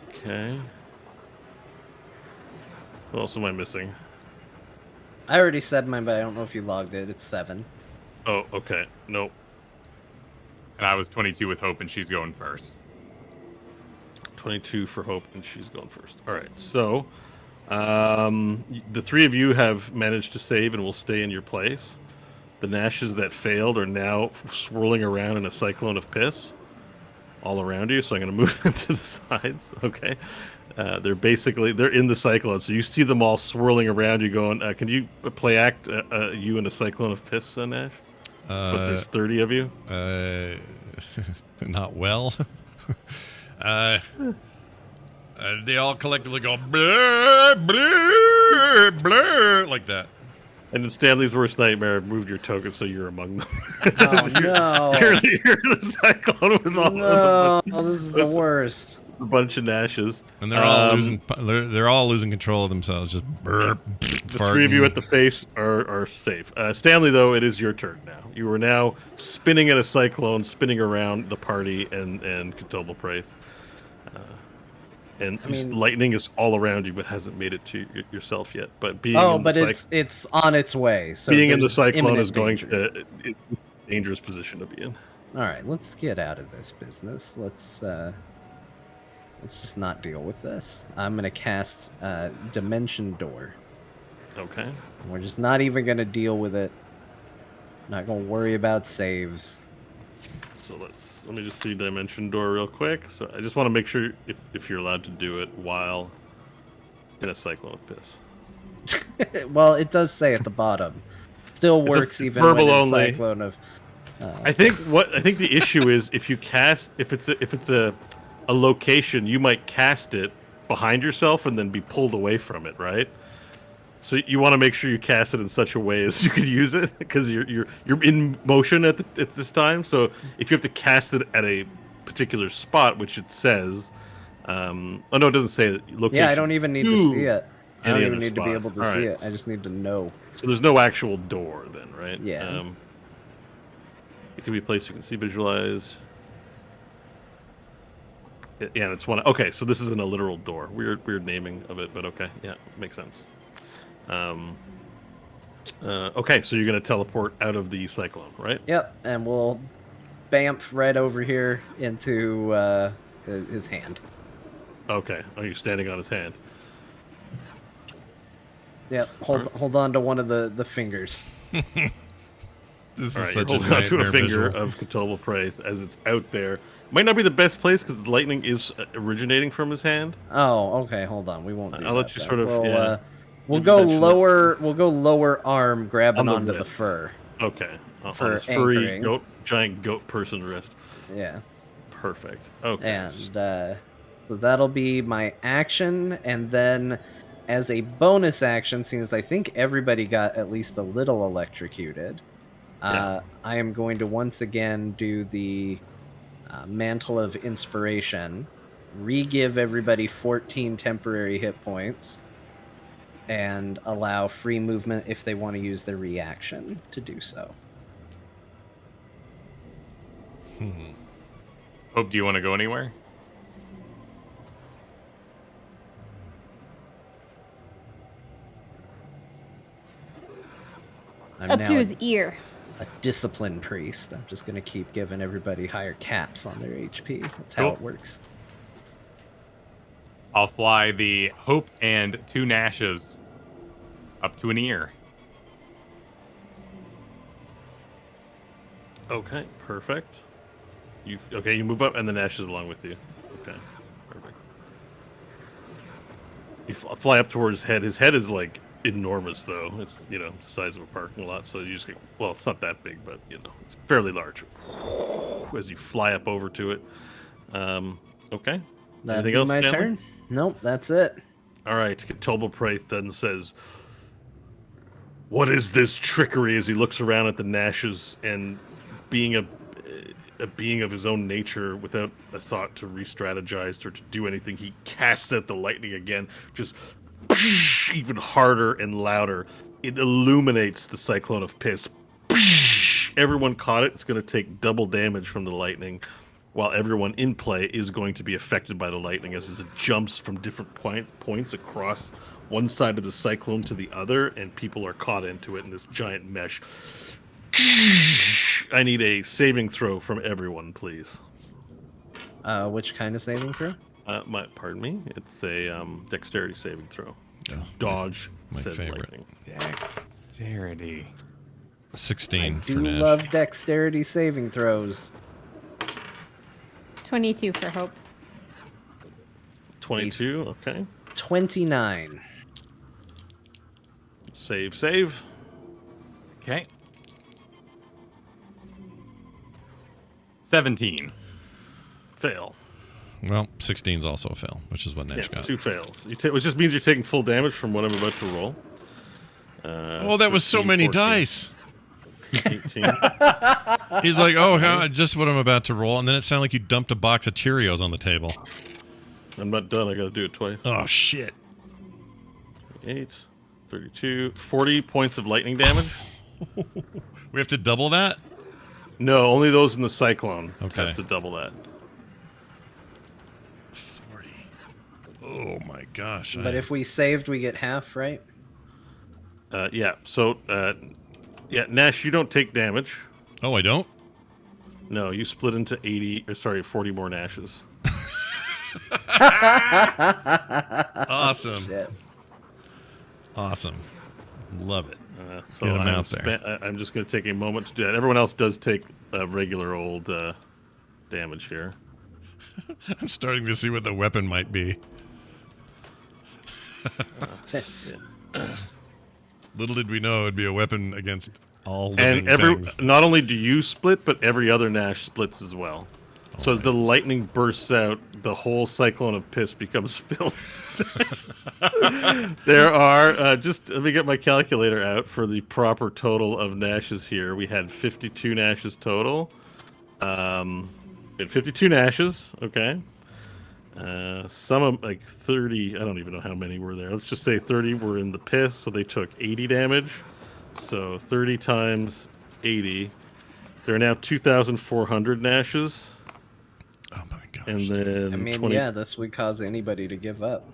Okay. What else am I missing? I already said mine, but I don't know if you logged it. It's 7. Oh, okay. Nope. And I was 22 with Hope, and she's going first. 22 for Hope, and she's going first. All right. So, the 3 of you have managed to save and will stay in your place. The Nashes that failed are now swirling around in a cyclone of piss all around you. So I'm going to move them to the sides. Okay. They're in the cyclone. So you see them all swirling around you going, can you play act you in a cyclone of piss, Nash? But there's 30 of you. Not well. They all collectively go blur, blur, blur, like that. And in Stanley's worst nightmare, moved your token so you're among them. Oh, no. You're the cyclone with all No, this is the worst. a bunch of Nashes. And they're all losing. They're all losing control of themselves. Just burp. The 3 of you at the face are safe. Stanley, though, it is your turn now. You are now spinning in a cyclone, spinning around the party and TWBD. And lightning is all around you, but hasn't made it to yourself yet. But being it's on its way. So being in the there's cyclone imminent is going danger. to it's a dangerous position to be in. All right, let's get out of this business. Let's just not deal with this. I'm gonna cast Dimension Door. Okay. We're just not even gonna deal with it. Not gonna worry about saves. So let me just see Dimension Door real quick. So I just want to make sure if you're allowed to do it while in a cyclone of piss. Well, it does say at the bottom. Still works even when verbal it's only. cyclone of. I think the issue is if it's a location, you might cast it behind yourself and then be pulled away from it, right? So you want to make sure you cast it in such a way as you can use it because you're in motion at this time. So if you have to cast it at a particular spot, which it says, oh no, it doesn't say location. Yeah, I don't even need to see it. I don't Any even other need to be spot. able to All see right. it. I just need to know. So there's no actual door then, right? Yeah. It can be a place you can see, visualize. Yeah, it's one. Okay, so this isn't a literal door. Weird naming of it, but okay, yeah, makes sense. Okay, so you're gonna teleport out of the cyclone, right? Yep, and we'll bamf right over here into his hand. Okay. Are you standing on his hand? Yep, hold on to one of the fingers. This All is right, such you're a holding onto a nightmare finger visual. of TWBD as it's out there. Might not be the best place because the lightning is originating from his hand. Oh, okay, hold on. We won't do I'll that, let you though. sort of, We'll, yeah. we'll You go mentioned it. lower. We'll go lower arm, grabbing On the onto the wrist. fur. Okay. For On his furry anchoring. giant goat person wrist. Yeah, Perfect. Okay. and So that'll be my action, and then as a bonus action, since I think everybody got at least a little electrocuted, I am going to once again do the Mantle of Inspiration, re-give everybody 14 temporary hit points, and allow free movement if they want to use their reaction to do so. Hope, do you want to go anywhere? I'm Up now to his ear. a discipline priest. I'm just going to keep giving everybody higher caps on their HP. That's how Cool. it works. I'll fly the Hope and 2 Nashes up to an ear. Okay, perfect. You move up, and the Nash is along with you. Okay, perfect. You fly up towards his head. His head is like enormous, though. It's the size of a parking lot. So you just get, well, it's not that big, but it's fairly large. As you fly up over to it. Okay. That'd Anything be else, my Stanley? turn. Nope, that's it. All right. TWBD then says, "What is this trickery?" As he looks around at the Nashes and being a being of his own nature, without a thought to re-strategize or to do anything, he casts out the lightning again, just even harder and louder. It illuminates the Cyclone of Piss. Everyone caught it. It's going to take double damage from the lightning, while everyone in play is going to be affected by the lightning as it jumps from different points across one side of the cyclone to the other, and people are caught into it in this giant mesh. I need a saving throw from everyone, please. Which kind of saving throw? Pardon me. It's a dexterity saving throw. Oh, Dodge my said favorite. lightning. Dexterity. 16 Do for Nash. love dexterity saving throws. 22 for Hope. 22. Okay. 29. Save. Okay. 17. Fail. Well, 16 is also a fail, which is what Nash Yeah, got. 2 fails. Which just means you're taking full damage from what I'm about to roll. Oh, that was so 13, many 14, dice. 18. He's like, just what I'm about to roll. And then it sounded like you dumped a box of Cheerios on the table. I'm not done. I got to do it twice. Oh, shit. 8, 32, 40 points of lightning damage. We have to double that? No, only those in the cyclone. Okay. Has to double that. 40. Oh, my gosh. But if we saved, we get half, right? Yeah. So, Nash, you don't take damage. Oh, I don't? No, you split into 40 more Nashes. Awesome. Yeah. Awesome. Love it. So Get 'em out there. I'm just going to take a moment to do that. Everyone else does take regular old damage here. I'm starting to see what the weapon might be. Little did we know it would be a weapon against all living And things. not only do you split, but every other Nash splits as well. So as the lightning bursts out, the whole cyclone of piss becomes filled. There are, just let me get my calculator out for the proper total of Nashes here. We had 52 Nashes total. We had 52 Nashes, okay. Some of, like 30, I don't even know how many were there. Let's just say 30 were in the piss, so they took 80 damage. So 30 times 80. There are now 2,400 Nashes. Oh my gosh. And then I mean, 20, yeah, this would cause anybody to give up.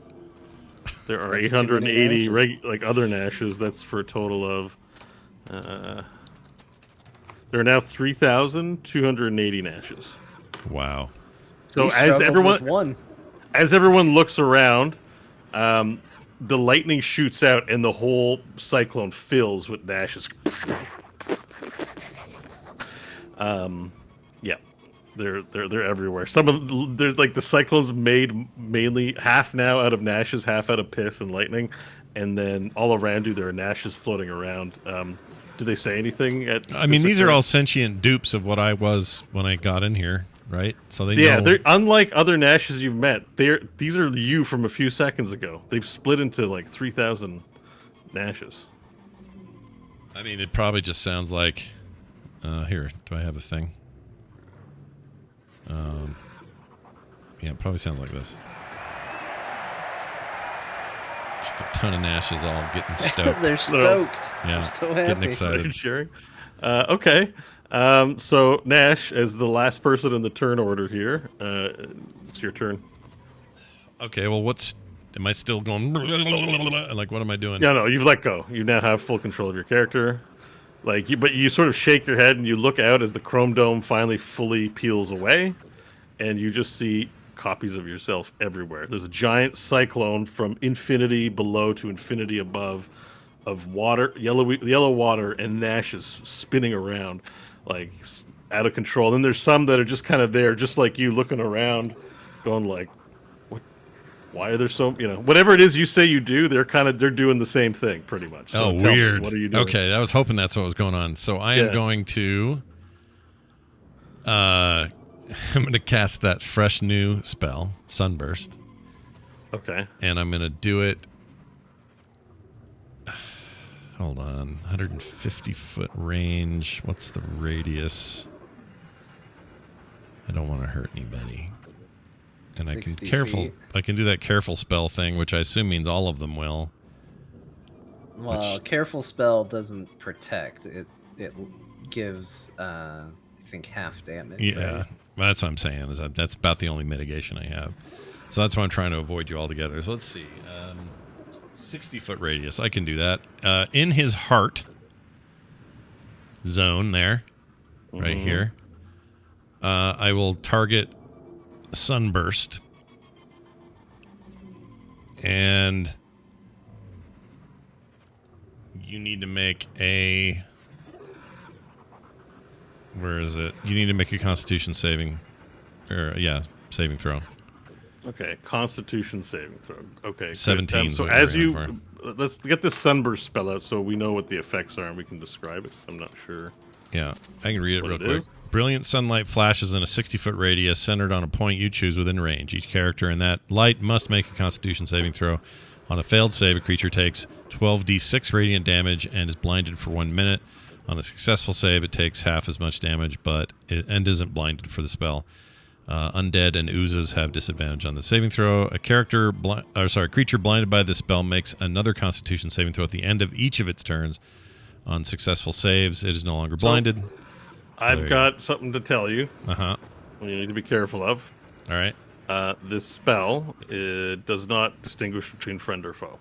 there are That's too many 880 other Nashes. That's for a total of. There are now 3,280 Nashes. Wow. So We struggled with one. as everyone looks around, the lightning shoots out and the whole cyclone fills with Nashes. Yeah, they're everywhere. There's like the cyclone's made mainly half now out of Nashes, half out of piss and lightning, and then all around you there are Nashes floating around. Do they say anything? I mean, these are all sentient dupes of what I was when I got in here. right? So they Yeah, know. they're unlike other Nashes you've met. These are you from a few seconds ago. They've split into like 3,000 Nashes. I mean, it probably just sounds like. Here, do I have a thing? Yeah, it probably sounds like this. Just a ton of Nashes all getting stoked. They're stoked. Yeah, They're so getting happy. Are excited. you sharing? Okay. So Nash, as the last person in the turn order here, it's your turn. Okay, well, am I still going? Like, what am I doing? No, you've let go. You now have full control of your character. But you sort of shake your head and you look out as the chrome dome finally fully peels away, and you just see copies of yourself everywhere. There's a giant cyclone from infinity below to infinity above, of water, yellow water, and Nashes spinning around, like out of control. Then there's some that are just kind of there, just like you, looking around, going like, "What? Why are there so? Whatever it is you say you do, they're doing the same thing, pretty much." So Oh, tell me, weird. what are you doing? Okay, I was hoping that's what was going on. So I am going to. I'm going to cast that fresh new spell, Sunburst. Okay. And I'm going to do it. Hold on. 150-foot range. What's the radius? I don't want to hurt anybody. And I can 60 feet. I can do that careful spell thing, which I assume means all of them will. Well, careful spell doesn't protect. It gives I think half damage. Yeah, right? that's what I'm saying. Is that's about the only mitigation I have. So that's why I'm trying to avoid you altogether. So let's see. 60-foot radius. I can do that. In his heart zone there, right here, I will target Sunburst. And you need to make a... Where is it? You need to make a Constitution saving throw. Okay, Constitution saving throw. Okay, good. 17 is So what you're as you, going let's get this Sunburst spell out so we know what the effects are and we can describe it. I'm not sure. Yeah, I can read it What real it quick. is? Brilliant sunlight flashes in a 60-foot radius centered on a point you choose within range. Each character in that light must make a Constitution saving throw. On a failed save, a creature takes 12d6 radiant damage and is blinded for 1 minute. On a successful save, it takes half as much damage, and isn't blinded for the spell. Undead and oozes have disadvantage on the saving throw. A creature blinded by this spell makes another Constitution saving throw at the end of each of its turns. On successful saves, it is no longer blinded. I've got something to tell you. Uh-huh. You need to be careful of. All right. This spell does not distinguish between friend or foe.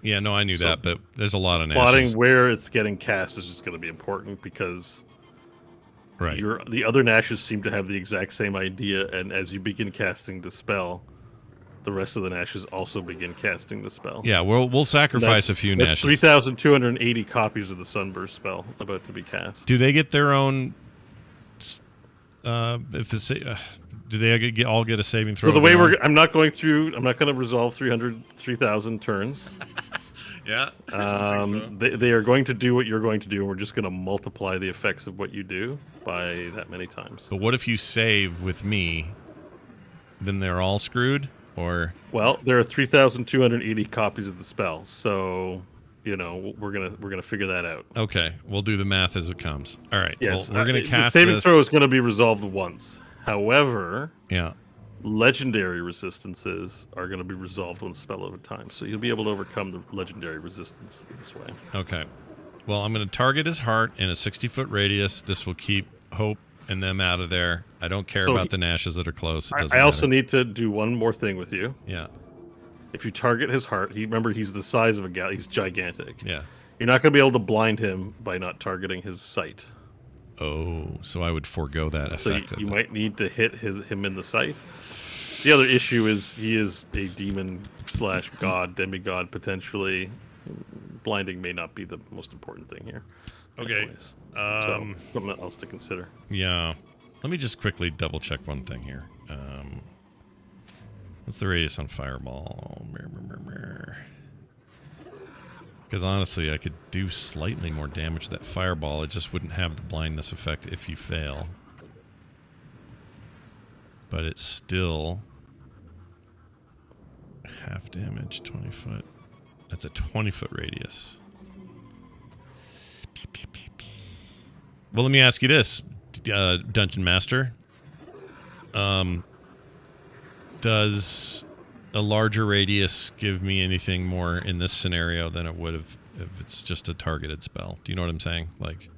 Yeah, no, I knew that, but there's a lot of Plotting Nashes. where it's getting cast is just going to be important because Right. the other Nashes seem to have the exact same idea, and as you begin casting the spell, the rest of the Nashes also begin casting the spell. Yeah, we'll sacrifice a few That's Nashes. 3,280 copies of the Sunburst spell about to be cast. Do they get their own? Do they all get a saving throw? So the of way their own? I'm not going to resolve 3,000 turns. Yeah. They are going to do what you're going to do, and we're just going to multiply the effects of what you do by that many times. But what if you save with me? Then they're all screwed, or Well, there are 3,280 copies of the spell, so we're gonna figure that out. okay, we'll do the math as it comes. All right. Yes, Well, we're gonna cast the saving this. throw is going to be resolved once. However, Yeah. legendary resistances are going to be resolved one spell at a time, so you'll be able to overcome the legendary resistance this way. Okay. Well, I'm going to target his heart in a 60-foot radius. This will keep Hope and them out of there. I don't care about the Nashes that are close. It doesn't I also matter. need to do one more thing with you. Yeah. If you target his heart, he's the size of a gal. He's gigantic. Yeah. You're not going to be able to blind him by not targeting his sight. Oh, so I would forego that So effect. you might need to hit him in the sight. The other issue is he is a demon / god, demigod potentially. Blinding may not be the most important thing here. Okay. Anyways, so something else to consider. Yeah. Let me just quickly double check one thing here. What's the radius on Fireball? Because honestly, I could do slightly more damage to that Fireball. It just wouldn't have the blindness effect if you fail. but it's still half damage, 20 foot. That's a 20-foot radius. Well, let me ask you this, Dungeon Master. Does a larger radius give me anything more in this scenario than it would have if it's just a targeted spell? Do you know what I'm saying? Like,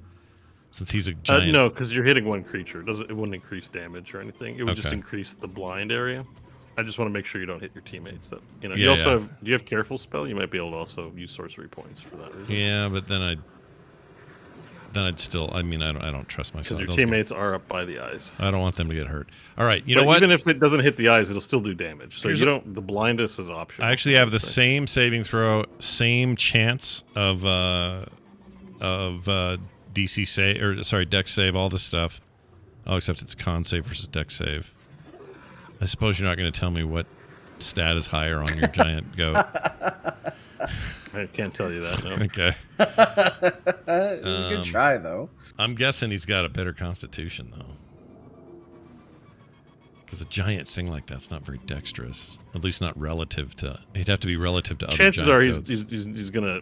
since he's a giant... no, because you're hitting one creature. It wouldn't increase damage or anything. It would just Okay. increase the blind area. I just want to make sure you don't hit your teammates. That you Yeah, also have. Do you have careful spell? You might be able to also use sorcery points for that reason. Yeah, but then I'd still... I mean, I don't trust myself. Because your teammates are up by the eyes. I don't want them to get hurt. All right, you know But what? even if it doesn't hit the eyes, it'll still do damage. So Here's you don't. The blindness is optional. I actually have the same saving throw, same chance of DC save, or sorry, Dex save, all this stuff. Oh, except it's con save versus Dex save. I suppose you're not going to tell me what stat is higher on your giant goat. I can't tell you that. No. Okay. Good try, though. I'm guessing he's got a better constitution, though. Because a giant thing like that's not very dexterous. At least not relative to... He'd have to be relative to other Chances giant are goats. he's gonna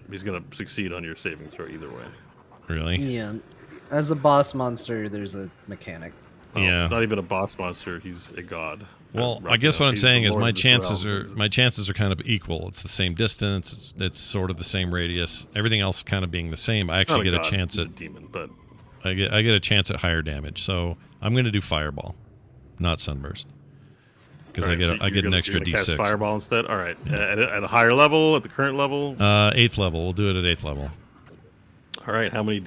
succeed on your saving throw either way. Really? Yeah. As a boss monster, there's a mechanic. Oh, Yeah. Not even a boss monster. He's a god. Well, Right I guess now, what I'm he's saying the is Lord my of the chances realm. are kind of equal. It's the same distance. It's sort of the same radius. Everything else kind of being the same. I actually Not get a god, chance he's at a demon, but I get a chance at higher damage. So I'm going to do Fireball, not Sunburst, because Alright, so I get an you're extra gonna cast D6. Fireball instead. All right, at a higher level, at the current level. 8th level. We'll do it at 8th level. All right, how much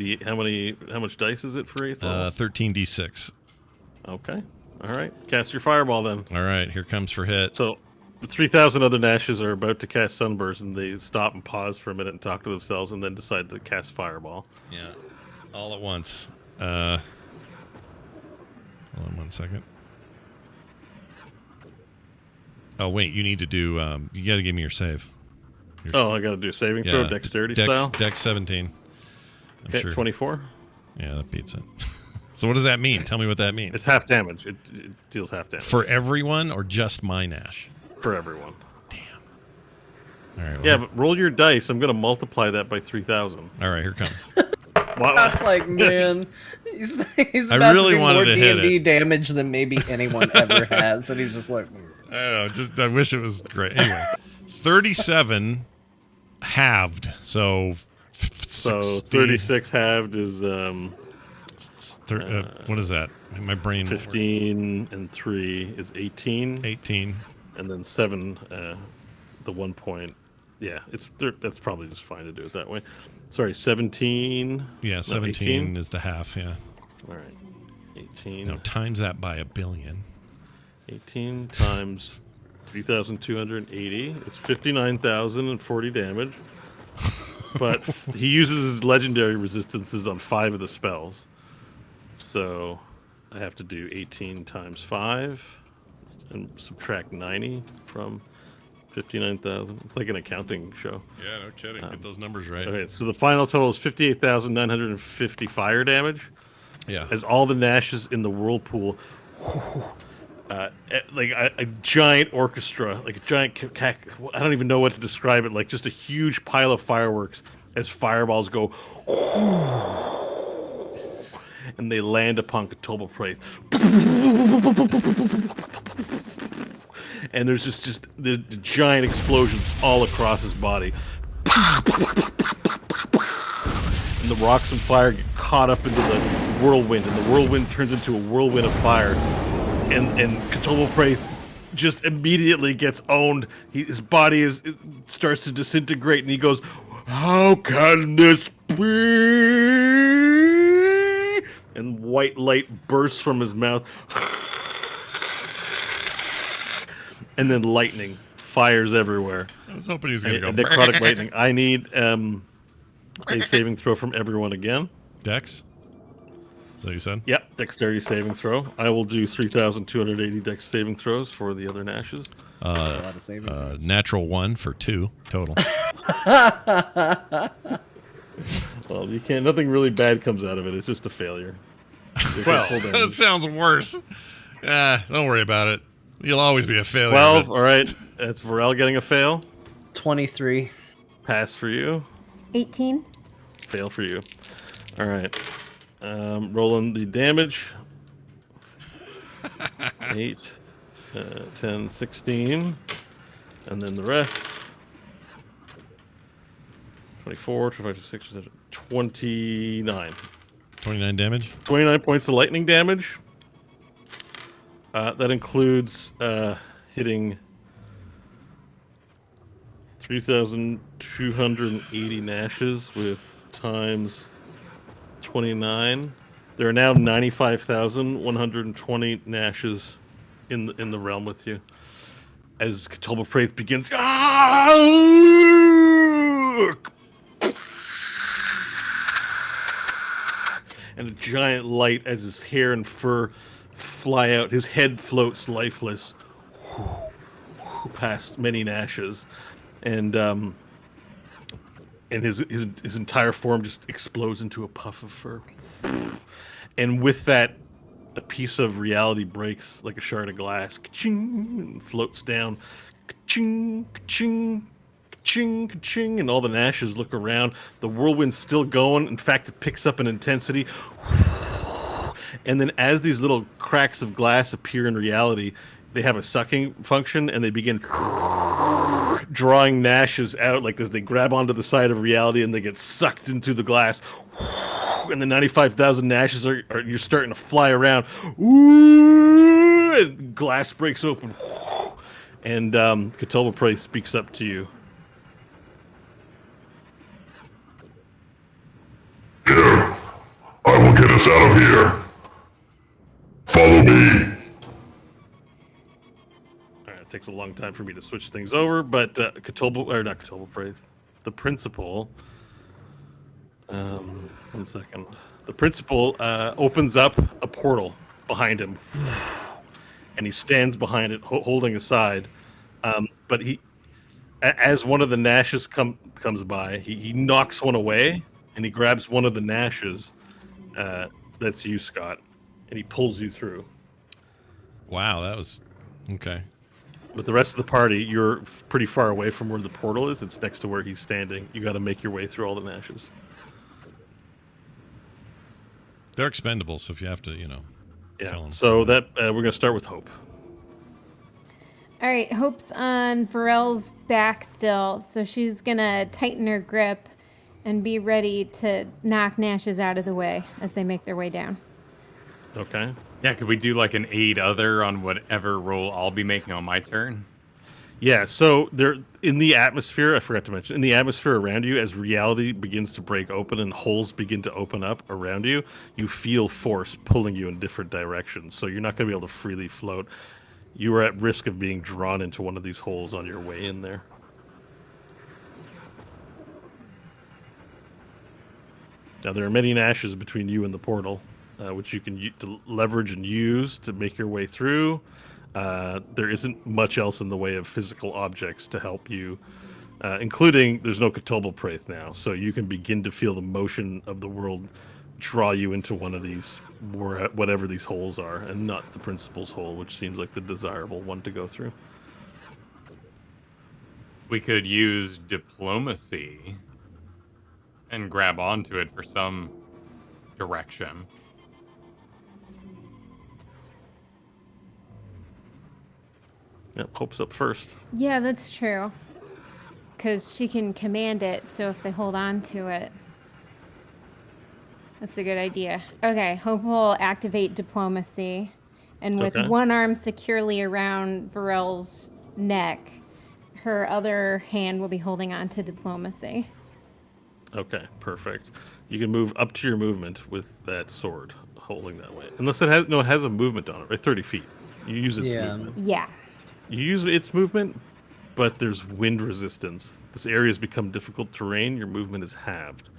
dice is it for 8th level? 13d6. Okay. All right, cast your Fireball then. All right, here comes for hit. So the 3,000 other Nashes are about to cast Sunburst, and they stop and pause for a minute and talk to themselves, and then decide to cast Fireball. Yeah, all at once. Hold on 1 second. Oh wait, you need to do. You got to give me your save. Oh, I got to do a saving throw, dexterity style. Dex 17. I'm Okay, sure. 24. Yeah, that beats it. So what does that mean? Tell me what that means. It's half damage. It deals half damage For everyone or just my Nash? for everyone. Damn. All right. Well, Yeah, but roll your dice. I'm going to multiply that by 3,000. all right, here comes. That's like, man, he's I about really to do wanted more to hit D&D damage than maybe anyone ever has, and he's just like, I don't know. I wish it was great. Anyway, 37 halved. So. So 60 36 halved is what is that? My brain. 15, and 3 is 18. 18. And then 7, the 1 point. Yeah, that's probably just fine to do it that way. Sorry, 17. Yeah, no, 17 18? is the half. Yeah. All right, 18. Now times that by 1 billion. 18 times 3,280. It's 59,040 damage. But he uses his legendary resistances on 5 of the spells. So I have to do 18 times 5 and subtract 90 from 59,000. It's like an accounting show. Yeah, no kidding. Get those numbers right. Okay, so the final total is 58,950 fire damage. Yeah. As all the Nashes in the whirlpool, like a giant orchestra, like a giant, I don't even know what to describe it, like just a huge pile of fireworks as fireballs go, and they land upon TWBD. And there's just the giant explosions all across his body. And the rocks and fire get caught up into the whirlwind, and the whirlwind turns into a whirlwind of fire. And TWBD just immediately gets owned. His body starts to disintegrate, and he goes, "How can this be?" And white light bursts from his mouth. And then lightning fires everywhere. I was hoping he was going to go. Necrotic lightning. I need a saving throw from everyone again. Dex? Is that what you said? Yep, dexterity saving throw. I will do 3,280 dex saving throws for the other Nashes. a lot of saving. Natural 1 for 2 total. Well, you can't. Nothing really bad comes out of it. It's just a failure. Well, that sounds worse. Don't worry about it. You'll always be a failure. 12. but- All right. That's Varel getting a fail. 23. Pass for you. 18. Fail for you. All right. Rolling the damage. 8, 10, 16. And then the rest. 24, 25, 26, 29. 29 damage. 29 points of lightning damage. That includes hitting 3,280 nashes with times 29. There are now 95,120 nashes in the realm with you. As Cthulhu Praith begins, and a giant light as his hair and fur fly out. His head floats lifeless past many nashes, and his entire form just explodes into a puff of fur. And with that, a piece of reality breaks like a shard of glass, ka-ching, and floats down, ka-ching, ka-ching, ka-ching, ka-ching, and all the nashes look around. The whirlwind's still going. In fact, it picks up in intensity. And then as these little cracks of glass appear in reality, they have a sucking function, and they begin drawing nashes out, like as they grab onto the side of reality, and they get sucked into the glass. And the 95,000 nashes are you're starting to fly around. Ooh, and glass breaks open. And Cthulhu Praith speaks up to you. Here, I will get us out of here. Follow me. It takes a long time for me to switch things over, but not Cthulhu Praith, the principal. One second. The principal opens up a portal behind him, and he stands behind it, holding aside. But as one of the nashes comes by, he knocks one away, and he grabs one of the nashes. That's you, Scott, and he pulls you through. Wow, that was okay. But the rest of the party, you're pretty far away from where the portal is. It's next to where he's standing. You got to make your way through all the nashes. They're expendable, so if you have to, kill Yeah. them. So that we're gonna start with Hope. All right, Hope's on Varel's back still, so she's gonna tighten her grip and be ready to knock Nashes out of the way as they make their way down. Okay. Yeah, could we do like an aid other on whatever roll I'll be making on my turn? Yeah. So there, in the atmosphere, I forgot to mention, in the atmosphere around you, as reality begins to break open and holes begin to open up around you, you feel force pulling you in different directions. So you're not going to be able to freely float. You are at risk of being drawn into one of these holes on your way in there. Now, there are many nashes between you and the portal, which you can leverage and use to make your way through. There isn't much else in the way of physical objects to help you, including there's no Cthulhu Praith now, so you can begin to feel the motion of the world draw you into one of these, whatever these holes are, and not the principal's hole, which seems like the desirable one to go through. We could use diplomacy and grab onto it for some direction. Yep, Hope's up first. Yeah, that's true. Because she can command it, so if they hold on to it. That's a good idea. Okay, Hope will activate diplomacy. And with Okay. one arm securely around Varel's neck, her other hand will be holding on to diplomacy. Okay, perfect. You can move up to your movement with that sword holding that way. Unless it has a movement on it, right? 30 feet. You use its movement. Yeah. You use its movement, but there's wind resistance. This area has become difficult terrain. Your movement is halved,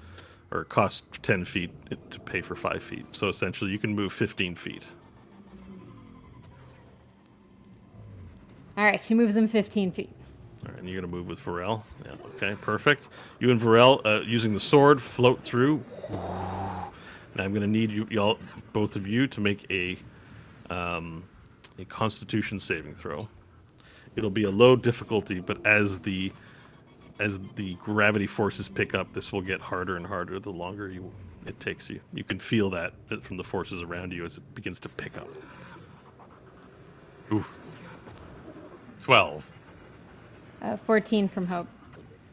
or it costs 10 feet to pay for 5 feet. So essentially, you can move 15 feet. All right, she moves him 15 feet. All right, and you're going to move with Varel. Yeah, okay, perfect. You and Varel, using the sword, float through. And I'm going to need y'all, both of you, to make a a Constitution saving throw. It'll be a low difficulty, but as the gravity forces pick up, this will get harder and harder the longer it takes you. You can feel that from the forces around you as it begins to pick up. Oof. 12. 14 from Hope.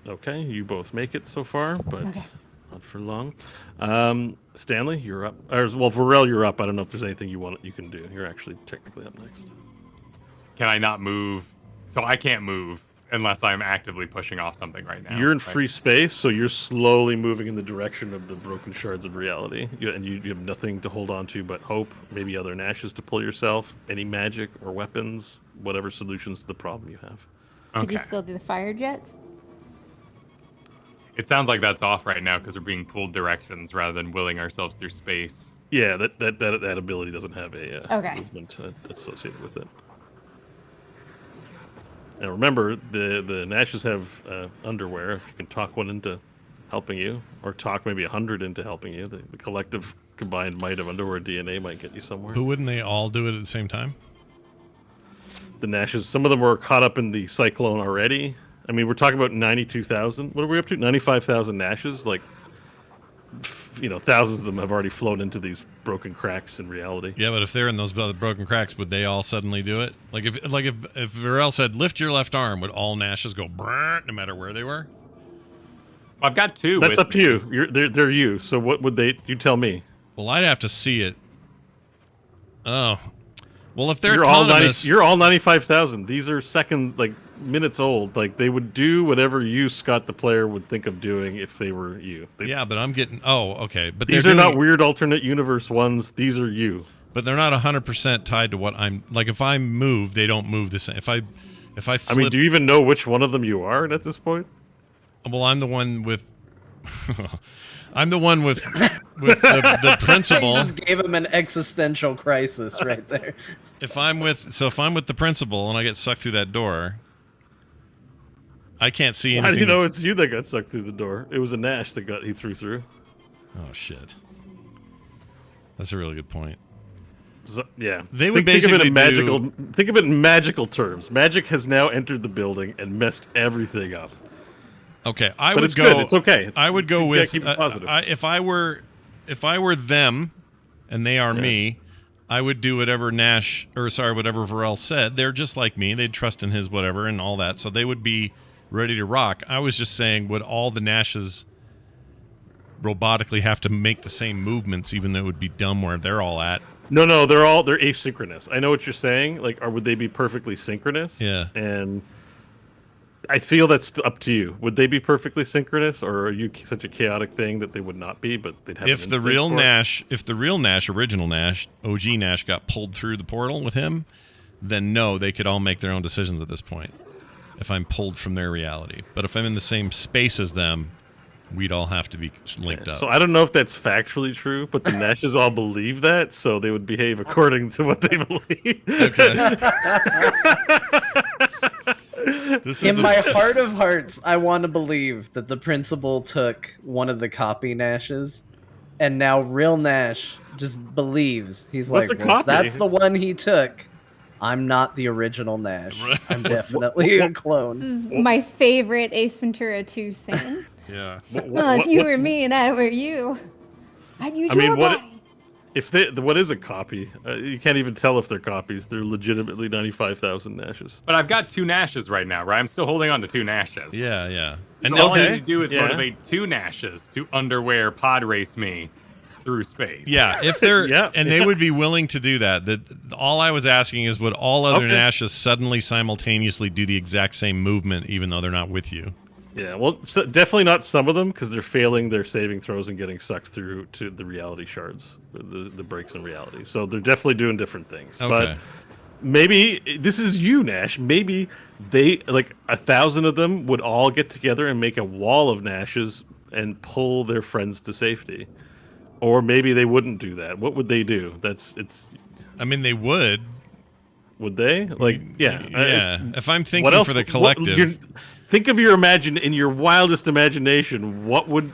Okay, you both make it so far, but not for long. Stanley, you're up. Well, Varel, you're up. I don't know if there's anything you can do. You're actually technically up next. Can I not move? So I can't move unless I'm actively pushing off something right now. You're in right? free space, so you're slowly moving in the direction of the broken shards of reality. And you have nothing to hold on to but hope, maybe other Nashes to pull yourself, any magic or weapons, whatever solutions to the problem you have. Could you still do the fire jets? It sounds like that's off right now because we're being pulled directions rather than willing ourselves through space. Yeah, that ability doesn't have a Okay. movement associated with it. Now remember, the Nashes have underwear. If you can talk one into helping you, or talk maybe 100 into helping you, the collective combined might of underwear DNA might get you somewhere. But wouldn't they all do it at the same time? The Nashes, some of them were caught up in the cyclone already. I mean, we're talking about 92,000. What are we up to? 95,000 Nashes? Like, thousands of them have already flown into these broken cracks in reality. Yeah, but if they're in those broken cracks, would they all suddenly do it? Like if Varel said, lift your left arm, would all Nashes go brrr, no matter where they were? I've got two. That's up to you. They're you. So what would they? You tell me. Well, I'd have to see it. Oh. Well, if they're you're autonomous... you're all 95,000. These are seconds, like minutes old. Like they would do whatever you, Scott, the player, would think of doing if they were you. Yeah, but I'm getting... Oh, okay. But these are not weird alternate universe ones. These are you. But they're not 100% tied to what I'm... Like, if I move, they don't move the same. If I flip... I mean, do you even know which one of them you are at this point? Well, I'm the one with... I'm the one with the principal. You just gave him an existential crisis right there. If I'm with the principal and I get sucked through that door, I can't see anything. How do you know it's you that got sucked through the door? It was a Nash that he threw through. Oh shit. That's a really good point. So, yeah. They would basically think of it in magical terms. Magic has now entered the building and messed everything up. Okay, but it's good. It's okay. I would go with keep it positive. if I were them, and they are me, I would do whatever whatever Varel said. They're just like me. They'd trust in his whatever and all that, so they would be ready to rock. I was just saying, would all the Nashes robotically have to make the same movements, even though it would be dumb where they're all at? No, they're asynchronous. I know what you're saying. Like, or would they be perfectly synchronous? Yeah. And I feel that's up to you. Would they be perfectly synchronous, or are you such a chaotic thing that they would not be? But they'd have. If the real Nash, original Nash, OG Nash, got pulled through the portal with him, then no, they could all make their own decisions at this point. If I'm pulled from their reality, but if I'm in the same space as them, we'd all have to be linked up. So I don't know if that's factually true, but the Nashes all believe that, so they would behave according to what they believe. Okay. In my heart of hearts, I want to believe that the principal took one of the copy Nashes, and now real Nash just believes. He's What's like, a well, copy? that's the one he took. I'm not the original Nash. I'm definitely a clone. This is my favorite Ace Ventura 2 scene. Yeah. Well, if you were me and I were you, I'd use your body. What is a copy? You can't even tell if they're copies. They're legitimately 95,000 Nashes. But I've got two Nashes right now, right? I'm still holding on to two Nashes. Yeah. And all I need to do is motivate two Nashes to underwear pod race me through space. Yeah, if they're they would be willing to do that. All I was asking is, would all other Nashes suddenly simultaneously do the exact same movement, even though they're not with you? Yeah, well, definitely not some of them, because they're failing their saving throws and getting sucked through to the reality shards, the breaks in reality. So they're definitely doing different things. Okay. But maybe this is you, Nash. Maybe they, like 1,000 of them, would all get together and make a wall of Nashes and pull their friends to safety. Or maybe they wouldn't do that. What would they do? I mean, they would. Would they? Like, yeah. Yeah. If I'm thinking for the collective. Think of in your wildest imagination, what would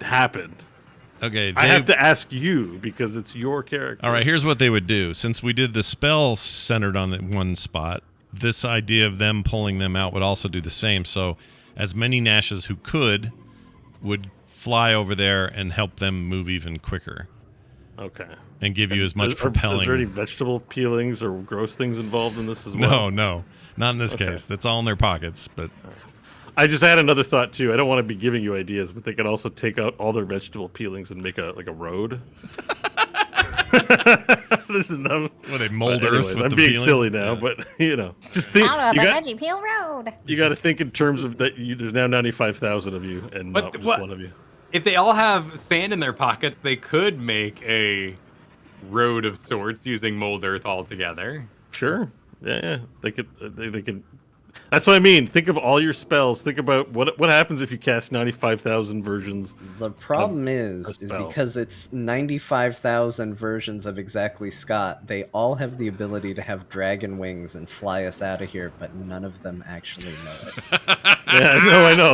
happen? Okay, I have to ask you because it's your character. All right, here's what they would do. Since we did the spell centered on one spot, this idea of them pulling them out would also do the same. So as many Nashes who could would fly over there and help them move even quicker. Okay. And give you as much propelling. Is there any vegetable peelings or gross things involved in this as well? No. Not in this case. That's all in their pockets. But I just had another thought too. I don't want to be giving you ideas, but they could also take out all their vegetable peelings and make a road. This is not. Well, they mold anyways, earth with I'm the being peelings? silly now, Yeah. but just think. Out of the Veggie Peel Road. You got to think in terms of that. There's now 95,000 of you, and But not just what- one of you. If they all have sand in their pockets, they could make a road of sorts using mold earth altogether. Sure. Yeah. They could. They could. That's what I mean. Think of all your spells. Think about what happens if you cast 95,000 versions. The problem a is spell. because it's 95,000 versions of exactly Scott, they all have the ability to have dragon wings and fly us out of here, but none of them actually know it. Yeah, I know.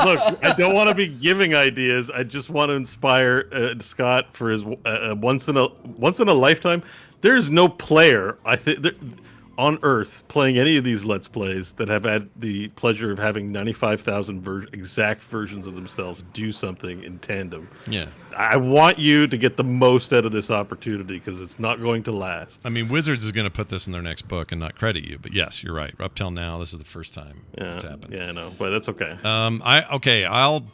Look, I don't want to be giving ideas. I just want to inspire Scott for his once in a lifetime. There's no player I think on Earth playing any of these Let's Plays that have had the pleasure of having 95,000 exact versions of themselves do something in tandem. Yeah. I want you to get the most out of this opportunity because it's not going to last. I mean, Wizards is going to put this in their next book and not credit you. But yes, you're right. Up till now, this is the first time it's happened. Yeah, I know, but that's okay. I'll.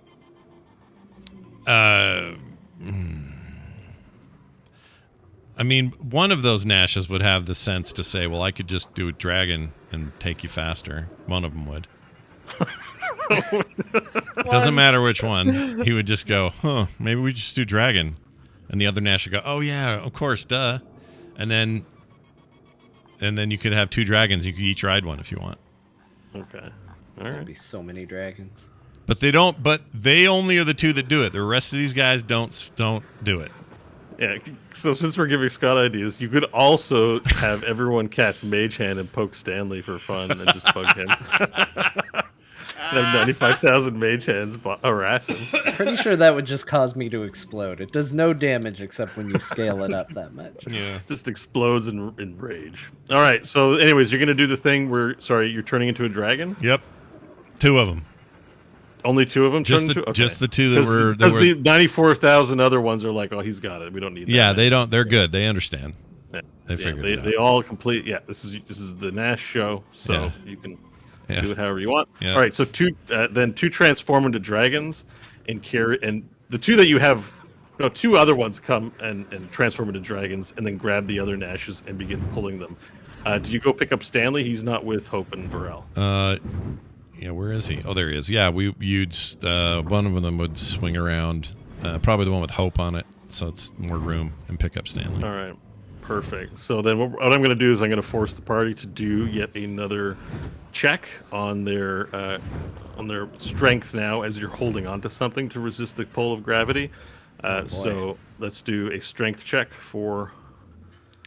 I mean, one of those Nashes would have the sense to say, well, I could just do a dragon and take you faster. One of them would. Doesn't matter which one. He would just go, maybe we just do dragon. And the other Nash would go, oh, yeah, of course, duh. And then you could have two dragons. You could each ride one if you want. Okay. All There'd right. be so many dragons. But they don't. But they only are the two that do it. The rest of these guys don't do it. Yeah, so since we're giving Scott ideas, you could also have everyone cast Mage Hand and poke Stanley for fun and just bug him. And have 95,000 Mage Hands harass him. Pretty sure that would just cause me to explode. It does no damage except when you scale it up that much. Yeah. Just explodes in rage. All right, so anyways, you're going to do the thing where, you're turning into a dragon? Yep. Two of them. Only two of them Just turn the into? Okay. just the two that were. Because the 94,000 other ones are like, oh, he's got it. We don't need that. Yeah, they don't. They're good. They understand. Yeah. They figured it out. They all complete. Yeah, this is the Nash show, so Yeah. you can Yeah. do it however you want. Yeah. All right, so two transform into dragons and carry, and the two that you have, no, two other ones come and transform into dragons, and then grab the other Nashes and begin pulling them. Do you go pick up Stanley? He's not with Hope and Varel. Yeah, where is he? Oh, there he is. Yeah, you'd one of them would swing around, probably the one with Hope on it, so it's more room, and pick up Stanley. All right, perfect. So then what I'm going to do is I'm going to force the party to do yet another check on their strength now as you're holding onto something to resist the pull of gravity. So let's do a strength check for.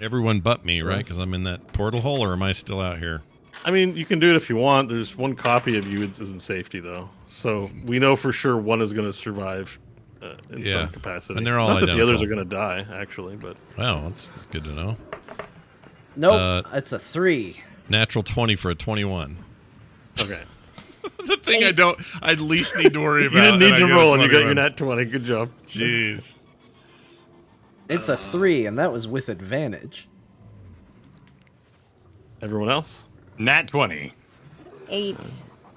Everyone but me, right? Because I'm in that portal hole, or am I still out here? I mean, you can do it if you want. There's one copy of you is in safety, though. So we know for sure one is going to survive in some capacity. And they're all Not that the others identical. are going to die, actually. But Wow, that's good to know. Nope, it's a 3. Natural 20 for a 21. okay. The thing I least need to worry You about. didn't need and I to get a roll, and you got 21. your nat 20. Good job. Jeez. It's a 3, and that was with advantage. Everyone else? Nat 20. 8.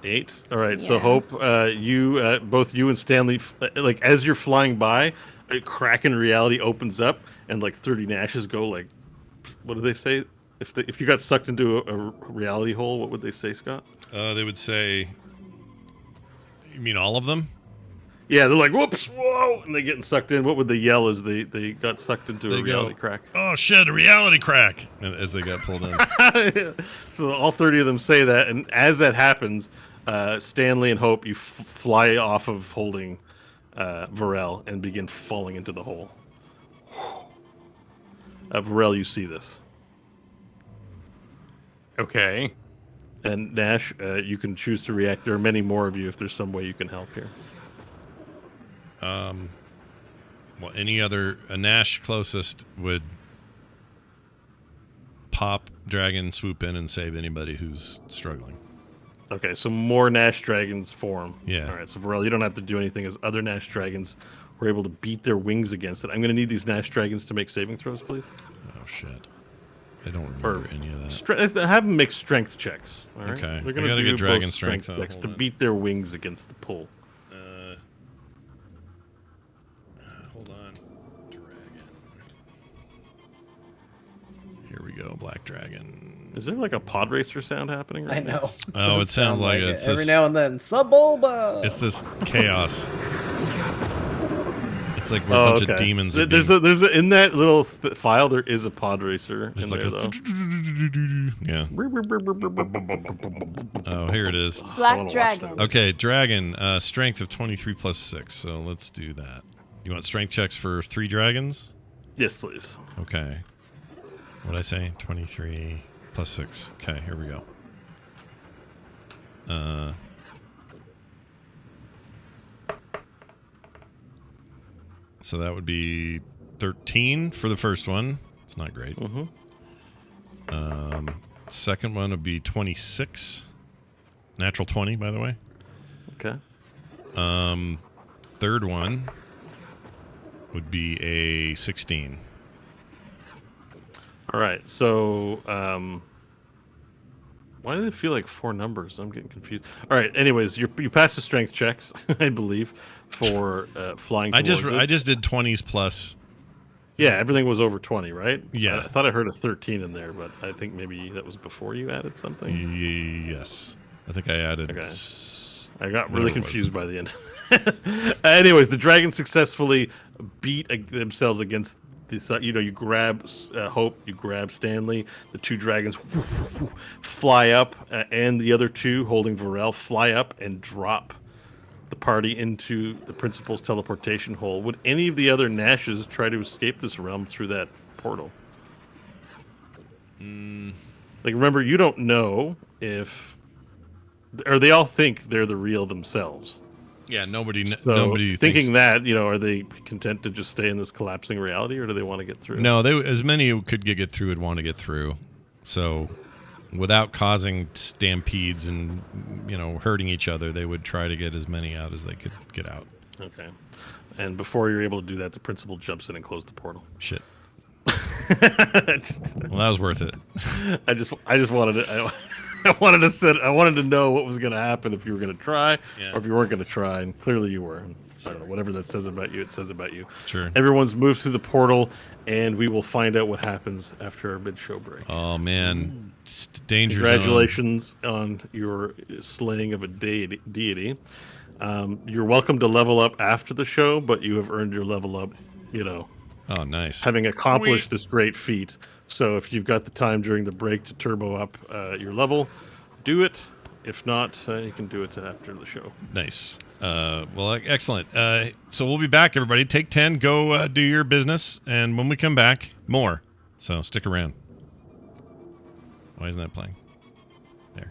8. All right. So Yeah. Hope, you, both you and Stanley, like as you're flying by, a crack in reality opens up, and like 30 Nashes go like, what do they say? If you got sucked into a reality hole, what would they say, Scott? They would say, you mean all of them? Yeah, they're like, whoops, whoa, and they're getting sucked in. What would they yell as they got sucked into They a reality crack? Oh shit, a reality crack! As they got pulled in. So all 30 of them say that, and as that happens, Stanley and Hope, you fly off of holding Varel and begin falling into the hole. Varel, you see this. Okay. And Nash, you can choose to react. There are many more of you if there's some way you can help here. Well, a Nash closest would pop, dragon, swoop in, and save anybody who's struggling. Okay, so more Nash dragons form. Yeah. All right, so Varel, you don't have to do anything as other Nash dragons were able to beat their wings against it. I'm going to need these Nash dragons to make saving throws, please. Oh, shit. I don't remember any of that. Have them make strength checks. All right? Okay. They're I going gotta to do get dragon both strength, checks though. to Hold on. beat their wings against the pull. Hold on. Dragon. Here we go, Black Dragon. Is there like a pod racer sound happening right I now? know. Oh, it sounds like it's every this, now and then. Subulba. It's this chaos. It's like we're a bunch of demons. Are There's in that little file. There is a pod racer in like there, though. Yeah. Oh, here it is. Black Dragon. Okay, dragon, strength of 23 plus 6. So let's do that. You want strength checks for 3 dragons? Yes, please. Okay. What'd I say? 23 plus 6. Okay, here we go. So that would be 13 for the first one. It's not great. Second one would be 26. Natural 20, by the way. Okay. Third one would be a 16. All right. So, why do they feel like 4 numbers? I'm getting confused. All right. Anyways, you passed the strength checks, I believe, for flying. I towards just did 20s plus. Yeah, everything was over 20, right? Yeah. I thought I heard a 13 in there, but I think maybe that was before you added something. Yes, I think I added. Okay. I got really whatever it was. confused by the end. Anyways, the dragons successfully beat themselves against this. You grab Hope, you grab Stanley. The 2 dragons fly up, and the other 2 holding Varel fly up and drop the party into the principal's teleportation hole. Would any of the other Nashes try to escape this realm through that portal? Like, remember, you don't know if, or they all think they're the real themselves. Yeah, nobody Thinking thinks that, are they content to just stay in this collapsing reality, or do they want to get through? No, as many who could get through would want to get through. So, without causing stampedes and hurting each other, they would try to get as many out as they could get out. Okay. And before you're able to do that, the principal jumps in and closes the portal. Shit. Well, that was worth it. I just wanted to. I wanted to know what was going to happen if you were going to try, or if you weren't going to try, and clearly you were. I don't know, whatever that says about you, it says about you. Sure. Everyone's moved through the portal, and we will find out what happens after our mid-show break. Oh man, danger zone. Congratulations on your slaying of a deity. You're welcome to level up after the show, but you have earned your level up, Oh, nice. having accomplished this great feat. So if you've got the time during the break to turbo up your level, do it. If not, you can do it after the show. Nice. Well, excellent. So we'll be back, everybody. Take 10, go do your business, and when we come back, more. So stick around. Why isn't that playing? There.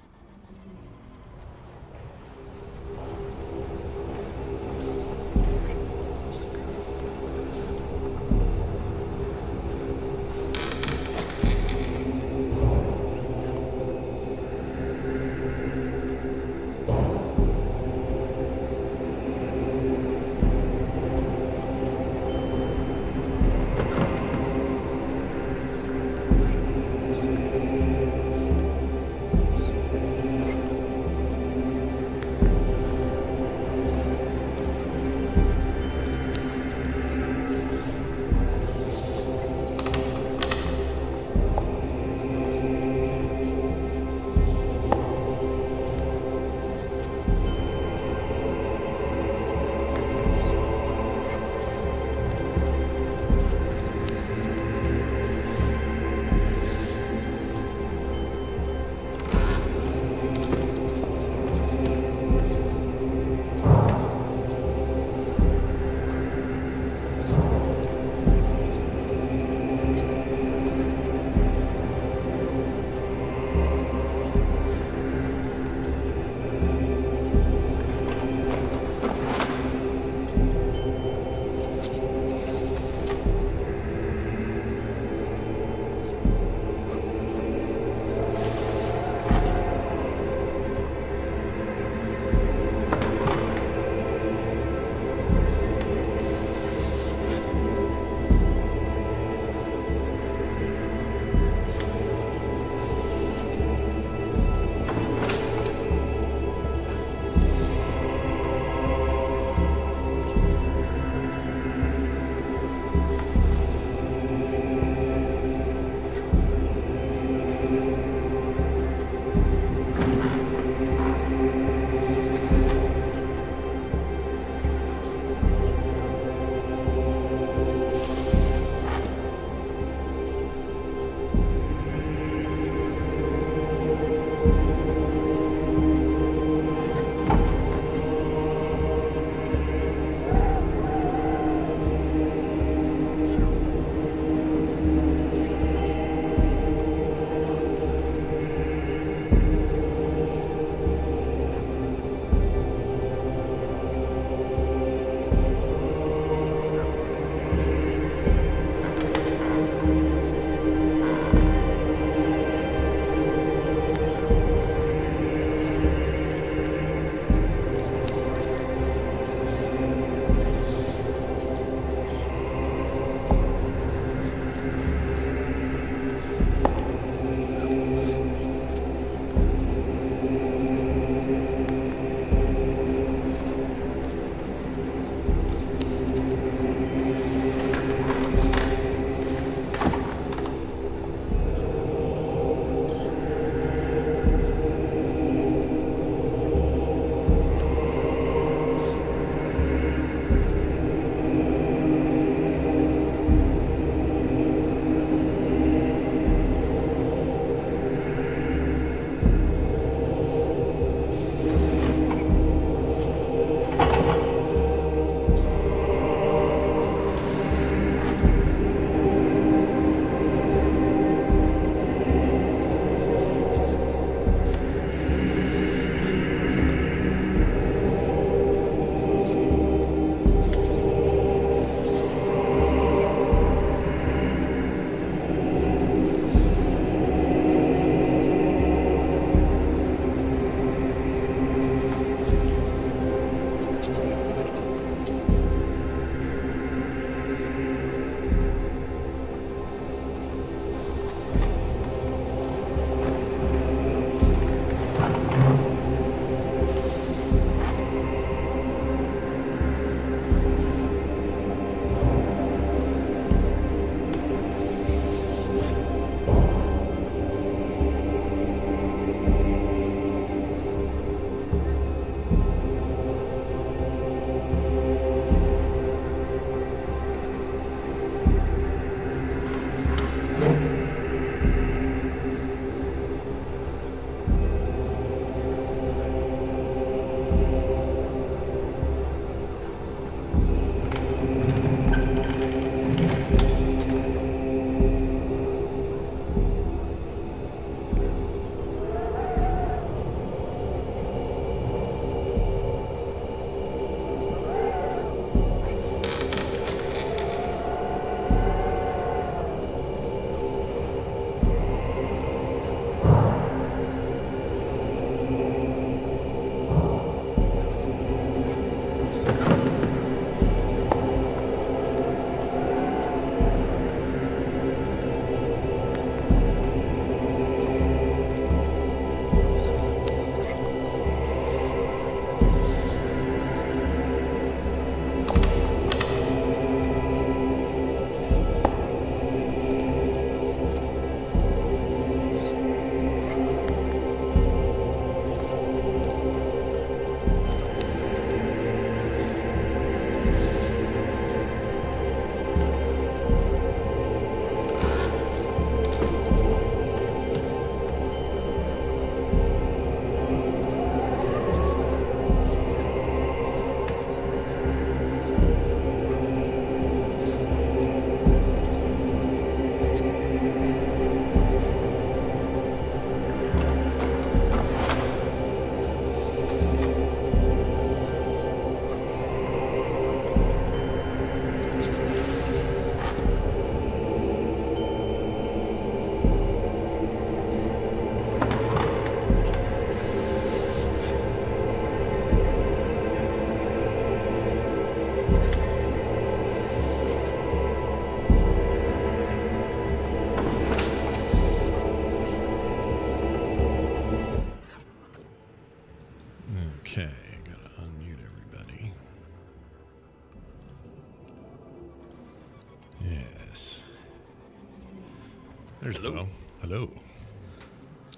There's Bo. Hello.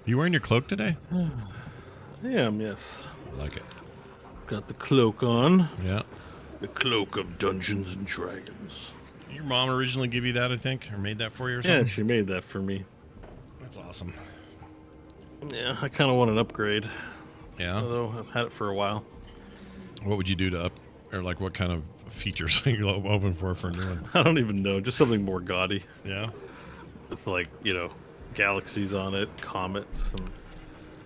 You wearing your cloak today? I am, yes. I like it. Got the cloak on. Yeah. The cloak of Dungeons and Dragons. Your mom originally give you that, I think, or made that for you or something? Yeah, she made that for me. That's awesome. Yeah, I kind of want an upgrade. Yeah. Although I've had it for a while. What would you do to up, or like what kind of features are you open for a new one? I don't even know. Just something more gaudy. Yeah. With like, galaxies on it, comets, and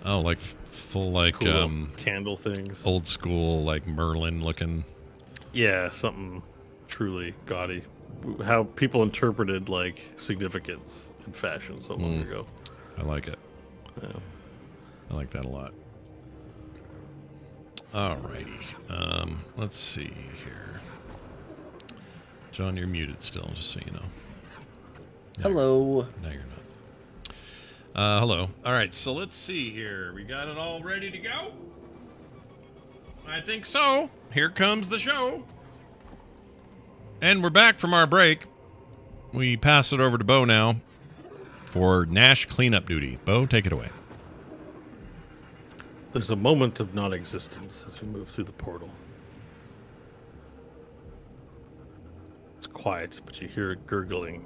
Oh, like full like cool candle things. old school like Merlin looking. Yeah, something truly gaudy. How people interpreted like significance in fashion so long ago. I like it. Yeah. I like that a lot. Alrighty. Let's see here. John, you're muted still, just so you know. Hello. No, you're not. Hello. All right, so let's see here. We got it all ready to go? I think so. Here comes the show. And we're back from our break. We pass it over to Bo now for Nash cleanup duty. Bo, take it away. There's a moment of non-existence as we move through the portal. It's quiet, but you hear it gurgling.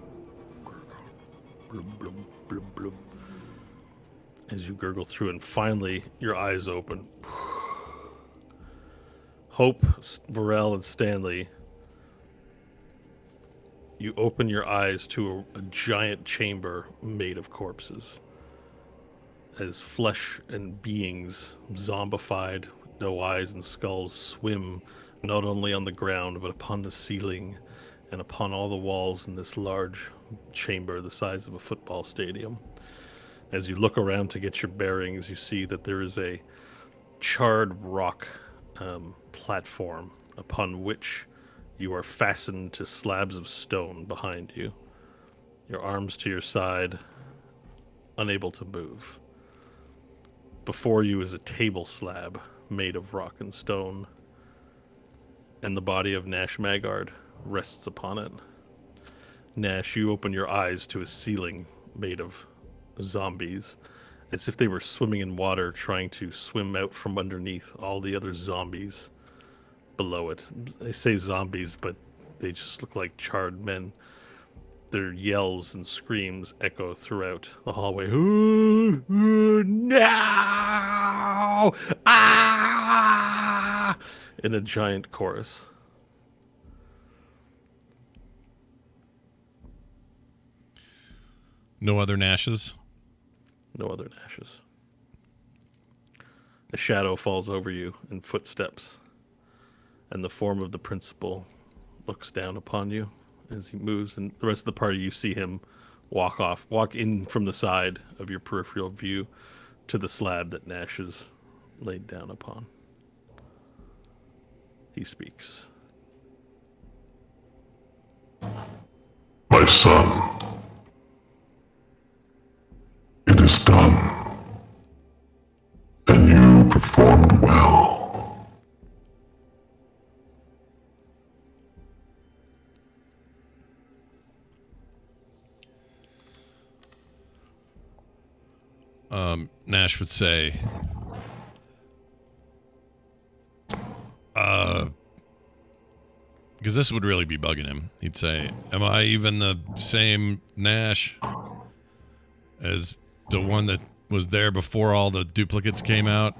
Blub, blub, blub, blub. As you gurgle through, and finally your eyes open. Hope, Varel, and Stanley, you open your eyes to a giant chamber made of corpses. As flesh and beings, zombified, with no eyes and skulls, swim not only on the ground, but upon the ceiling and upon all the walls in this large chamber the size of a football stadium. As you look around to get your bearings, you see that there is a charred rock platform upon which you are fastened to slabs of stone behind you. Your arms to your side, unable to move. Before you is a table slab made of rock and stone, and the body of Nash Magard rests upon it. Nash, you open your eyes to a ceiling made of zombies, as if they were swimming in water, trying to swim out from underneath all the other zombies below it. They say zombies, but they just look like charred men. Their yells and screams echo throughout the hallway. No! Ah! In a giant chorus. No other Nashes? No other Nashes. A shadow falls over you in footsteps, and the form of the principal looks down upon you as he moves, and the rest of the party, you see him walk in from the side of your peripheral view to the slab that Nash is laid down upon. He speaks. My son, it is done, and you performed well. Nash would say, because this would really be bugging him. He'd say, am I even the same Nash as the one that was there before all the duplicates came out?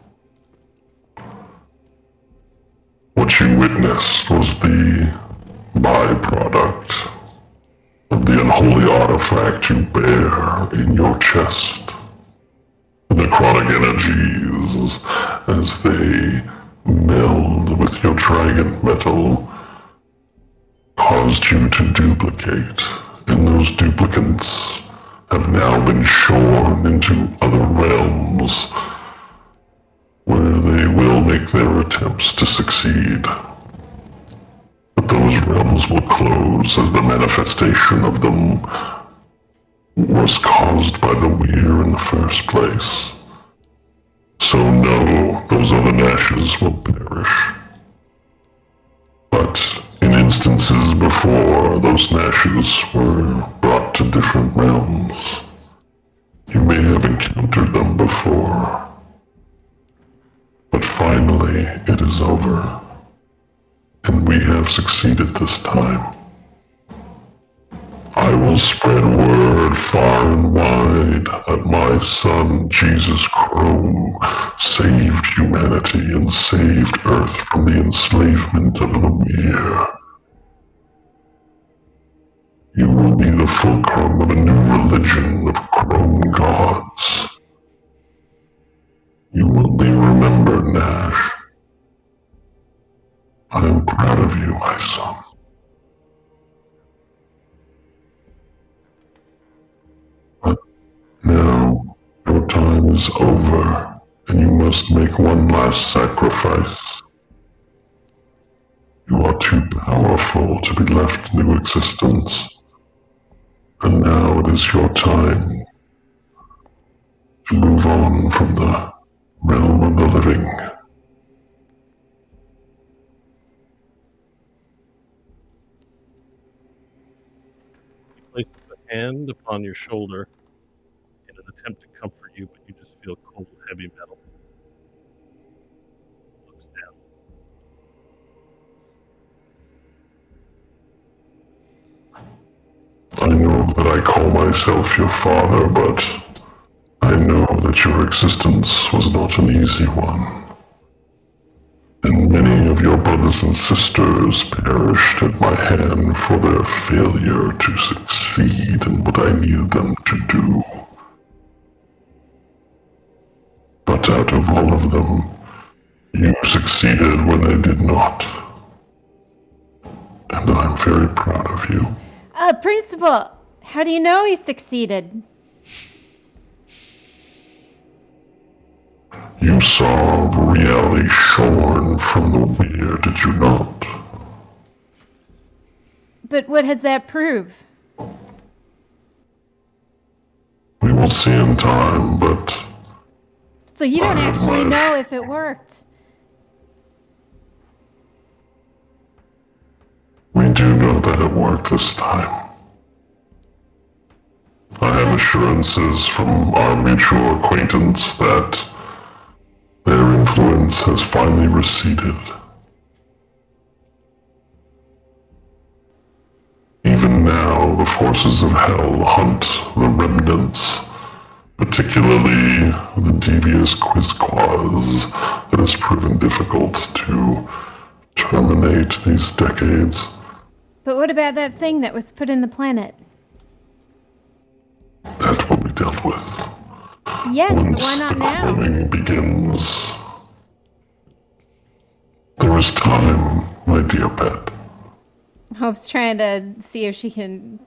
What you witnessed was the byproduct of the unholy artifact you bear in your chest. The necrotic energies, as they meld with your dragon metal, caused you to duplicate, and those duplicates have now been shorn into other realms, where they will make their attempts to succeed. But those realms will close as the manifestation of them was caused by the Weir in the first place. So no, those other Nashes will perish. But in instances before, those Nashes were brought to different realms, You may have encountered them before, but finally it is over, and we have succeeded this time. I will spread word far and wide that my son, Jesus Chrome, saved humanity and saved Earth from the enslavement of the Weir. You will be the fulcrum of a new religion of Chrome gods. You will be remembered, Nash. I am proud of you, my son. But now, your time is over, and you must make one last sacrifice. You are too powerful to be left in existence. And now it is your time to move on from the realm of the living. He places a hand upon your shoulder in an attempt to comfort you, but you just feel cold, heavy metal. Looks down. I know that I call myself your father, but I know that your existence was not an easy one. And many of your brothers and sisters perished at my hand for their failure to succeed in what I needed them to do. But out of all of them, you succeeded when I did not. And I'm very proud of you. Principal, how do you know he succeeded? You saw reality shorn from the Weir, did you not? But what does that prove? We will see in time, but So you don't actually know if it worked. we do know that it worked this time. I have assurances from our mutual acquaintance that their influence has finally receded. Even now, the forces of hell hunt the remnants, particularly the devious Quizquaz that has proven difficult to terminate these decades. But what about that thing that was put in the planet? That will be dealt with. Yes, but Once why not the now? cloning begins. There is time, my dear pet. Hope's trying to see if she can,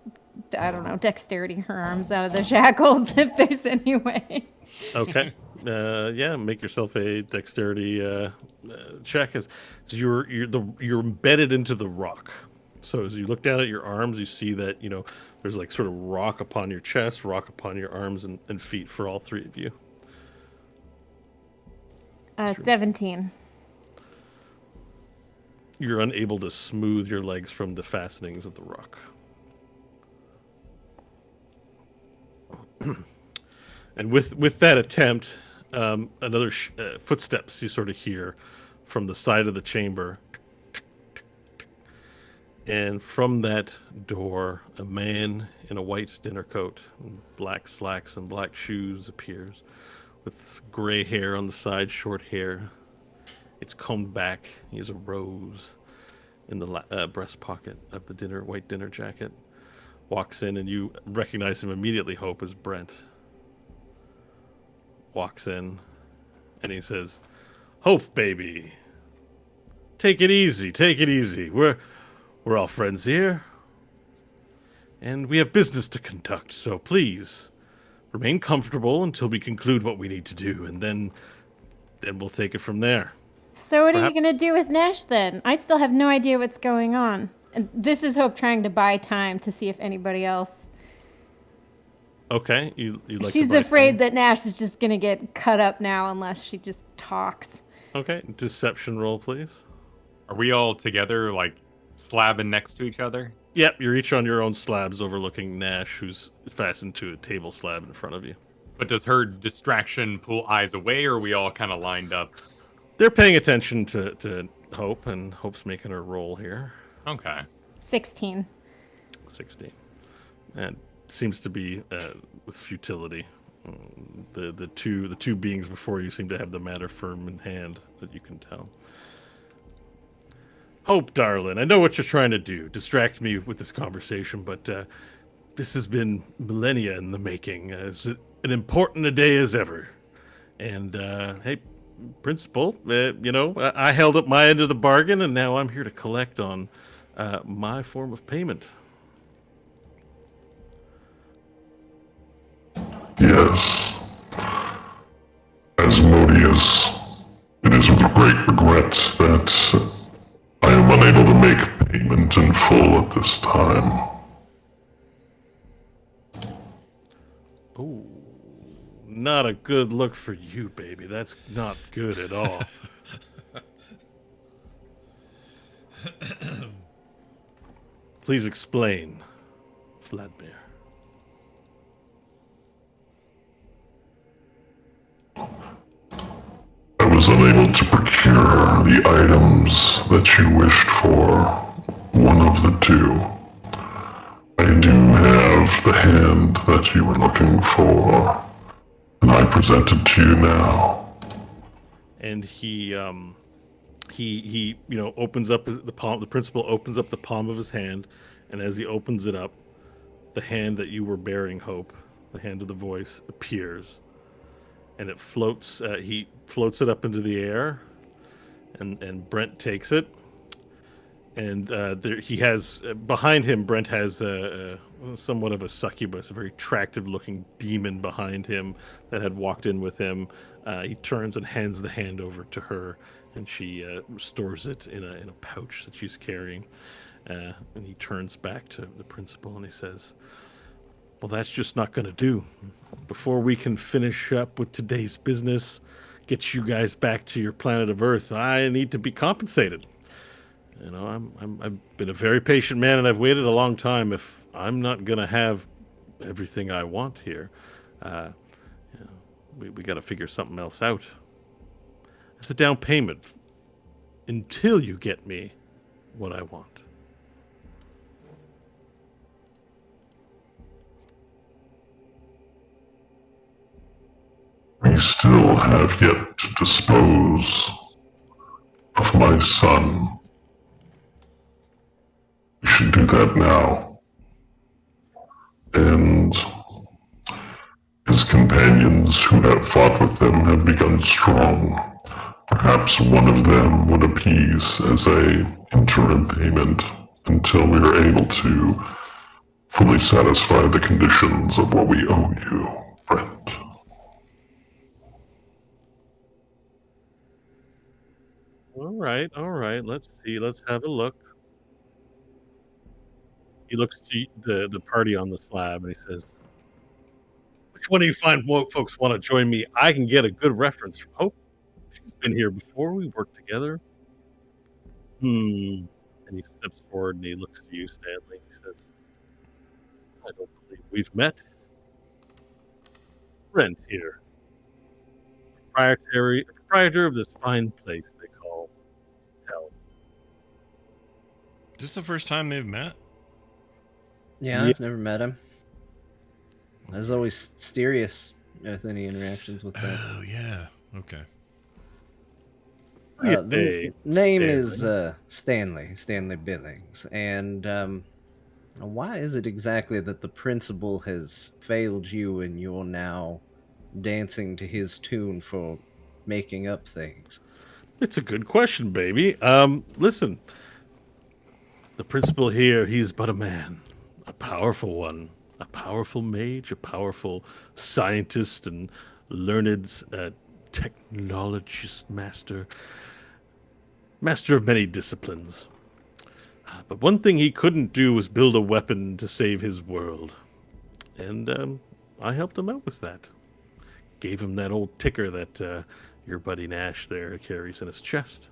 I don't know, dexterity her arms out of the shackles, if there's any way. Okay. Yeah, make yourself a dexterity check. As you're embedded into the rock. So as you look down at your arms, you see that there's like sort of rock upon your chest, rock upon your arms and feet for all three of you. 17. You're unable to smooth your legs from the fastenings of the rock. And with that attempt, another footsteps you sort of hear from the side of the chamber. And from that door, a man in a white dinner coat, and black slacks and black shoes appears, with gray hair on the side, short hair. It's combed back. He has a rose in the breast pocket of the white dinner jacket. Walks in, and you recognize him immediately, Hope, as Brent. Walks in, and he says, "Hope, baby, take it easy, take it easy. We're all friends here, and we have business to conduct, so please remain comfortable until we conclude what we need to do, and then we'll take it from there." So what are you going to do with Nash then? I still have no idea what's going on. And this is Hope trying to buy time to see if anybody else... Okay, you like She's afraid that Nash is just going to get cut up now unless she just talks. Okay, deception roll, please. Are we all together, like, slabbing next to each other? Yep, you're each on your own slabs overlooking Nash, who's fastened to a table slab in front of you. But does her distraction pull eyes away, or are we all kind of lined up? They're paying attention to Hope, and Hope's making her roll here. Okay. 16. 16. And seems to be with futility. The two beings before you seem to have the matter firm in hand, that you can tell. Hope, darling, I know what you're trying to do. Distract me with this conversation, but this has been millennia in the making. As an important a day as ever. And, hey, Principal, I held up my end of the bargain, and now I'm here to collect on my form of payment. Yes. Asmodeus, it is with great regret that I am unable to make payment in full at this time. Oh, not a good look for you, baby. That's not good at all. Please explain, Vladimir. I was unable to procure the items that you wished for, one of the two. I do have the hand that you were looking for, and I present it to you now. And he opens up the palm. The principal opens up the palm of his hand, and as he opens it up, the hand that you were bearing, Hope, the hand of the voice, appears, and it floats. He floats it up into the air, and Brent takes it. And he has behind him. Brent has somewhat of a succubus, a very attractive-looking demon behind him that had walked in with him. He turns and hands the hand over to her, and she stores it in a pouch that she's carrying. And he turns back to the principal and he says, "Well, that's just not going to do. Before we can finish up with today's business, get you guys back to your planet of Earth, I need to be compensated. You know, I've been a very patient man, and I've waited a long time. If I'm not gonna have everything I want here, we got to figure something else out. It's a down payment until you get me what I want." We still have yet to dispose of my son. We should do that now. And his companions who have fought with them have begun strong. Perhaps one of them would appease as a interim payment until we are able to fully satisfy the conditions of what we owe you, Brent. All right. Let's see. Let's have a look. He looks to the party on the slab and he says, "Which one of you fine folks want to join me? I can get a good reference from Hope. She's been here before. We worked together." And he steps forward and he looks to you, Stanley. He says, "I don't believe we've met. Brent here, proprietor of this fine place they call hell." Is this the first time they've met? Yeah, I've never met him. I was always mysterious with any interactions with that. Oh, yeah. Okay. The name is Stanley Billings. And why is it exactly that the principal has failed you and you're now dancing to his tune for making up things? It's a good question, baby. Listen, the principal here, he's but a man, a powerful one, a powerful mage, a powerful scientist and learned technologist master of many disciplines. But one thing he couldn't do was build a weapon to save his world. And I helped him out with that. Gave him that old ticker that your buddy Nash there carries in his chest.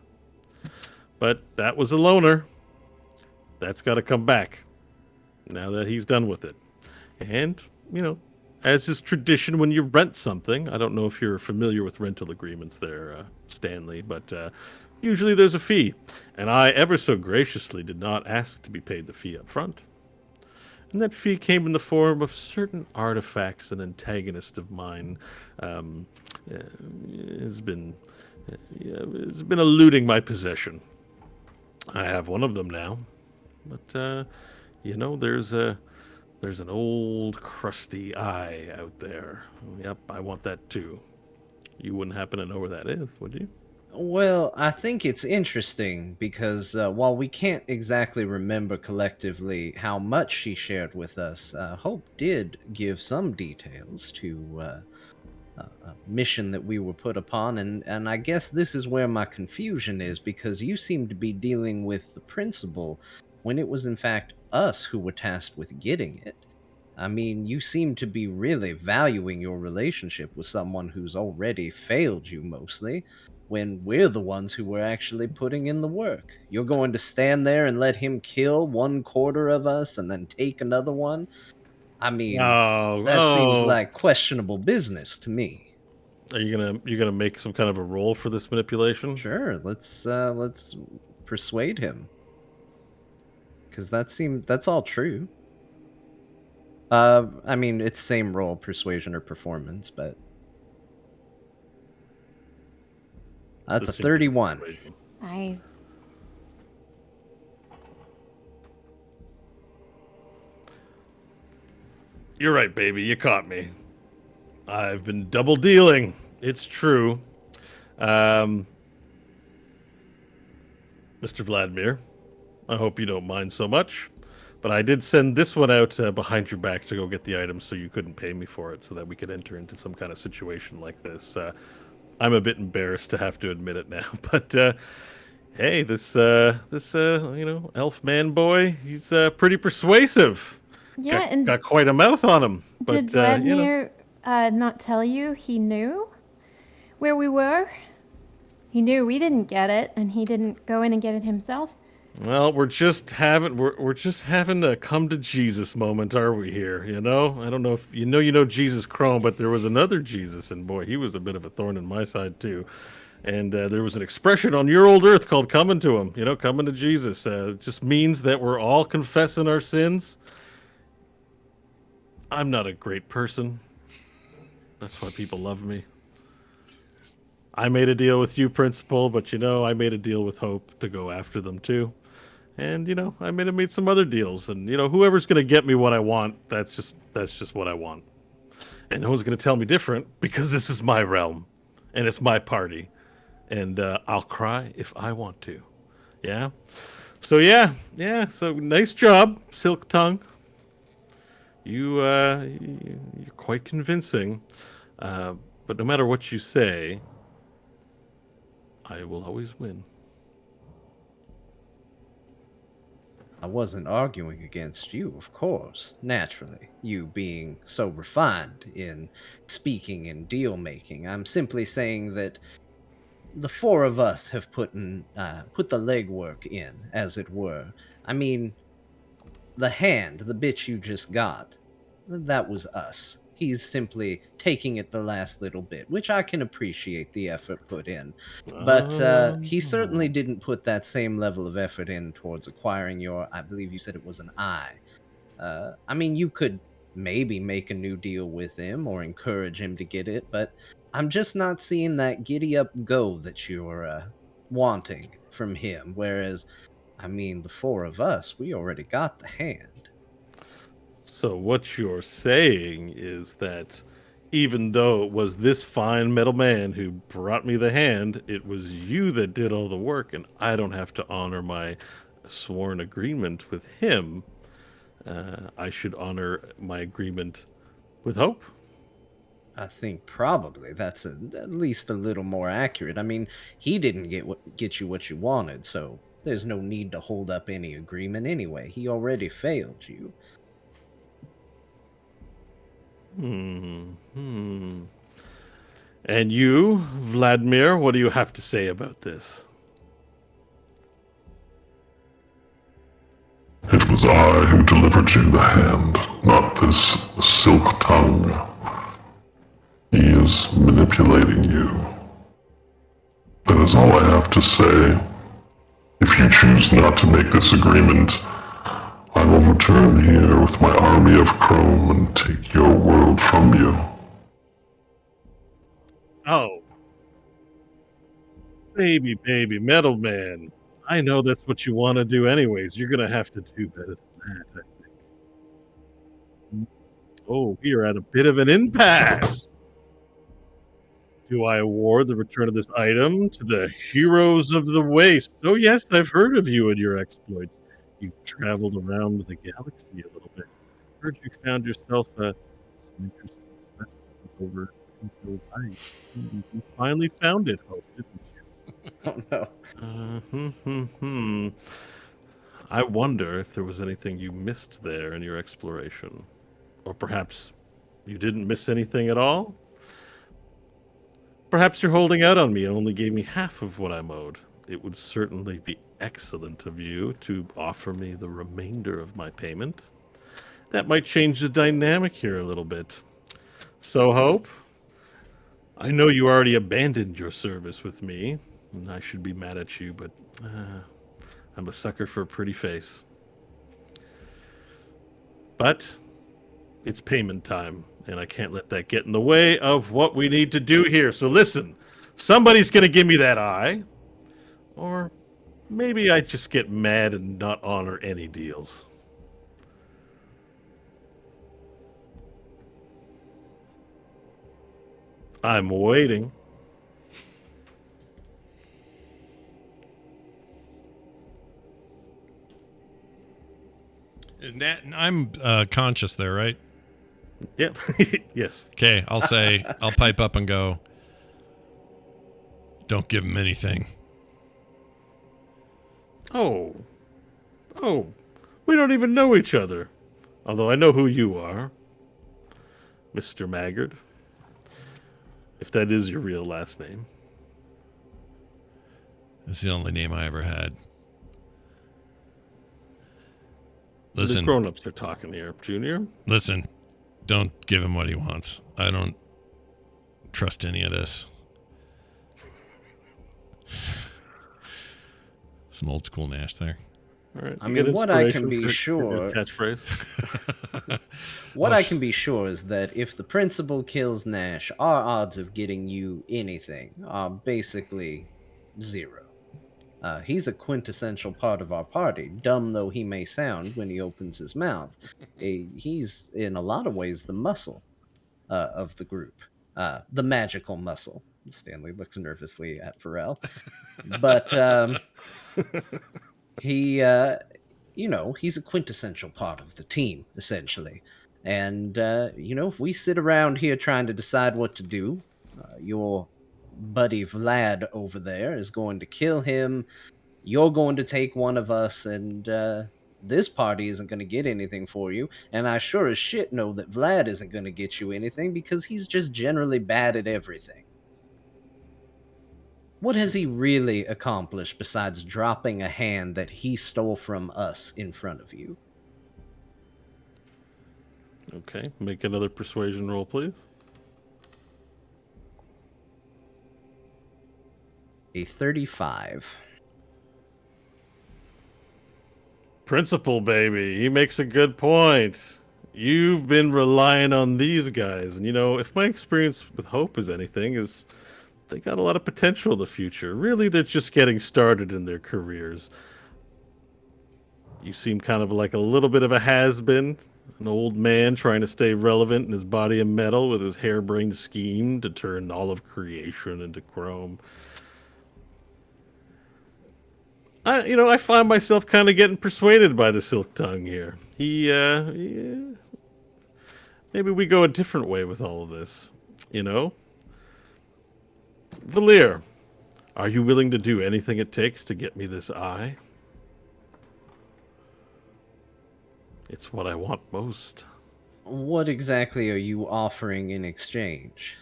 But that was a loner. That's got to come back now that he's done with it. And, as is tradition when you rent something. I don't know if you're familiar with rental agreements there, Stanley, but usually there's a fee. And I ever so graciously did not ask to be paid the fee up front. And that fee came in the form of certain artifacts an antagonist of mine has been eluding my possession. I have one of them now, but there's an old crusty eye out there. Yep, I want that too. You wouldn't happen to know where that is, would you? Well, I think it's interesting because while we can't exactly remember collectively how much she shared with us, Hope did give some details to a mission that we were put upon, and I guess this is where my confusion is, because you seem to be dealing with the principal when it was in fact us who were tasked with getting it. I mean, you seem to be really valuing your relationship with someone who's already failed you mostly, when we're the ones who were actually putting in the work. You're going to stand there and let him kill 1/4 of us and then take another one? I mean, that seems like questionable business to me. Are you gonna make some kind of a roll for this manipulation? Sure, let's persuade him. Cause that's all true. I mean, it's same roll, persuasion or performance, but that's a 31. Nice. You're right, baby. You caught me. I've been double dealing. It's true. Mr. Vladimir, I hope you don't mind so much, but I did send this one out behind your back to go get the items so you couldn't pay me for it, so that we could enter into some kind of situation like this. I'm a bit embarrassed to have to admit it now, but hey, this elf man boy, he's pretty persuasive. Yeah, Got quite a mouth on him. But, did Vladimir not tell you he knew where we were? He knew we didn't get it, and he didn't go in and get it himself. Well, we're just having a come to Jesus moment, are we here? You know, I don't know if you know Jesus Chrome, but there was another Jesus, and boy, he was a bit of a thorn in my side too. And there was an expression on your old earth called "coming to him." You know, coming to Jesus. It just means that we're all confessing our sins. I'm not a great person. That's why people love me. I made a deal with you, Principal, but I made a deal with Hope to go after them too. And I made some other deals, and whoever's gonna get me what I want, that's just what I want. And no one's gonna tell me different, because this is my realm, and it's my party, and I'll cry if I want to. Yeah. So yeah. So nice job, Silk Tongue. You're quite convincing, but no matter what you say, I will always win. I wasn't arguing against you, of course, naturally, you being so refined in speaking and deal-making. I'm simply saying that the four of us have put the legwork in, as it were. I mean, the bitch you just got, that was us. He's simply taking it the last little bit, which I can appreciate the effort put in. But he certainly didn't put that same level of effort in towards acquiring I believe you said it was an eye. I mean, you could maybe make a new deal with him or encourage him to get it, but I'm just not seeing that giddy-up go that you're wanting from him, whereas, I mean, the four of us, we already got the hand. So what you're saying is that even though it was this fine metal man who brought me the hand, it was you that did all the work, and I don't have to honor my sworn agreement with him. I should honor my agreement with Hope. I think probably that's at least a little more accurate. I mean, he didn't get you what you wanted, so there's no need to hold up any agreement anyway. He already failed you. And you, Vladimir, what do you have to say about this? It was I who delivered you the hand, not this silk tongue. He is manipulating you. That is all I have to say. If you choose not to make this agreement, I will return here with my army of chrome and take your world from you. Oh. Baby, Metal Man. I know that's what you want to do anyways. You're going to have to do better than that, I think. Oh, we are at a bit of an impasse. Do I award the return of this item to the heroes of the waste? Oh, yes, I've heard of you and your exploits. You've traveled around the galaxy a little bit. Heard you found yourself some interesting specimens over in Ice. You finally found it, Hope, didn't you? Oh no. I wonder if there was anything you missed there in your exploration. Or perhaps you didn't miss anything at all? Perhaps you're holding out on me and only gave me half of what I'm owed. It would certainly be excellent of you to offer me the remainder of my payment. That might change the dynamic here a little bit. So, Hope, I know you already abandoned your service with me, and I should be mad at you, but I'm a sucker for a pretty face. But it's payment time, and I can't let that get in the way of what we need to do here. So listen, somebody's going to give me that eye, or maybe I just get mad and not honor any deals. I'm waiting. I'm conscious there, right? Yep. Yes. Okay, I'll pipe up and go, don't give him anything. Oh, we don't even know each other. Although I know who you are, Mr. Maggard. If that is your real last name. It's the only name I ever had. Listen. The grown-ups are talking here, Junior. Listen, don't give him what he wants. I don't trust any of this. Some old school Nash there. All right. I mean, what I can be sure... Catchphrase. What I can be sure is that if the principal kills Nash, our odds of getting you anything are basically zero. He's a quintessential part of our party, dumb though he may sound when he opens his mouth. He's, in a lot of ways, the muscle of the group. The magical muscle. Stanley looks nervously at Pharrell. But he, he's a quintessential part of the team, essentially. And, if we sit around here trying to decide what to do, your buddy Vlad over there is going to kill him. You're going to take one of us, and this party isn't going to get anything for you. And I sure as shit know that Vlad isn't going to get you anything because he's just generally bad at everything. What has he really accomplished besides dropping a hand that he stole from us in front of you? Okay, make another persuasion roll, please. A 35. Principal, baby, he makes a good point. You've been relying on these guys, and if my experience with Hope is anything, is they got a lot of potential in the future. Really, they're just getting started in their careers. You seem kind of like a little bit of a has-been, an old man trying to stay relevant in his body of metal with his harebrained scheme to turn all of creation into chrome. I find myself kind of getting persuaded by the Silk Tongue here. Maybe we go a different way with all of this, Valir, are you willing to do anything it takes to get me this eye? It's what I want most. What exactly are you offering in exchange?